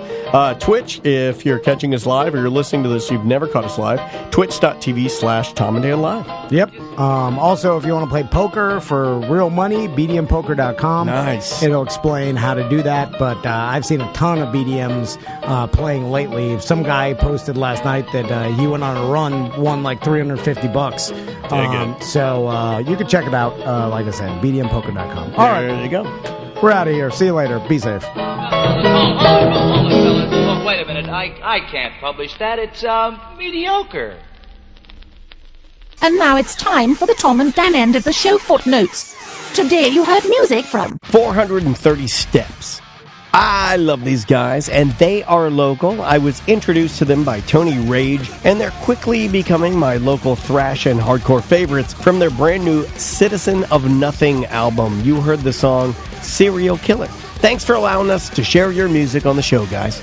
Twitch, if you're catching us live or you're listening to this, you've never caught us live, twitch.tv/TomandDanLive. Yep. Also, if you want to play poker for real money, BDMpoker.com. Nice. It'll explain how to do that, but I've seen a ton of BDMs playing lately. Some guy posted last night that he went on a run, won like $350. So you can check it out, like I said, BDMpoker.com. All right. There you go. We're out of here. See you later. Be safe. Hold it, fellas. Oh, wait a minute. I can't publish that. It's mediocre. And now it's time for the Tom and Dan end of the show footnotes. Today you heard music from 430 Steps. I love these guys, and they are local. I was introduced to them by Tony Rage, and they're quickly becoming my local thrash and hardcore favorites from their brand new Citizen of Nothing album. You heard the song Serial Killer. Thanks for allowing us to share your music on the show, guys.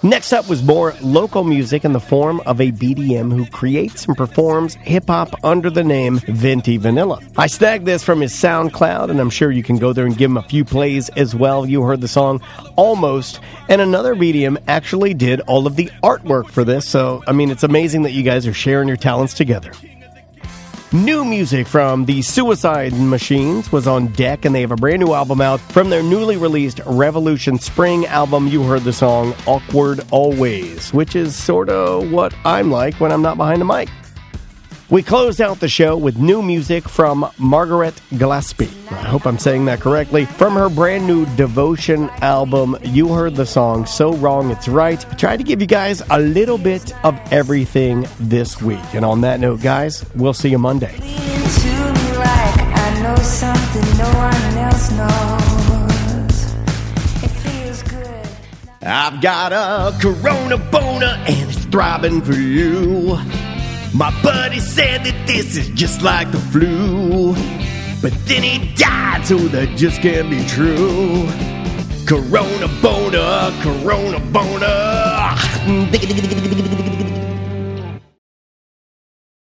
Next up was more local music in the form of a BDM who creates and performs hip-hop under the name Venti Vanilla. I snagged this from his SoundCloud, and I'm sure you can go there and give him a few plays as well. You heard the song Almost, and another BDM actually did all of the artwork for this, so, I mean, it's amazing that you guys are sharing your talents together. New music from the Suicide Machines was on deck, and they have a brand new album out from their newly released Revolution Spring album. You heard the song Awkward Always, which is sort of what I'm like when I'm not behind the mic. We close out the show with new music from Margaret Gillespie. I hope I'm saying that correctly. From her brand new Devotion album, you heard the song So Wrong It's Right. I tried to give you guys a little bit of everything this week. And on that note, guys, we'll see you Monday. I've got a Corona boner and it's throbbing for you. My buddy said that this is just like the flu, but then he died, so that just can't be true. Corona boner, Corona boner.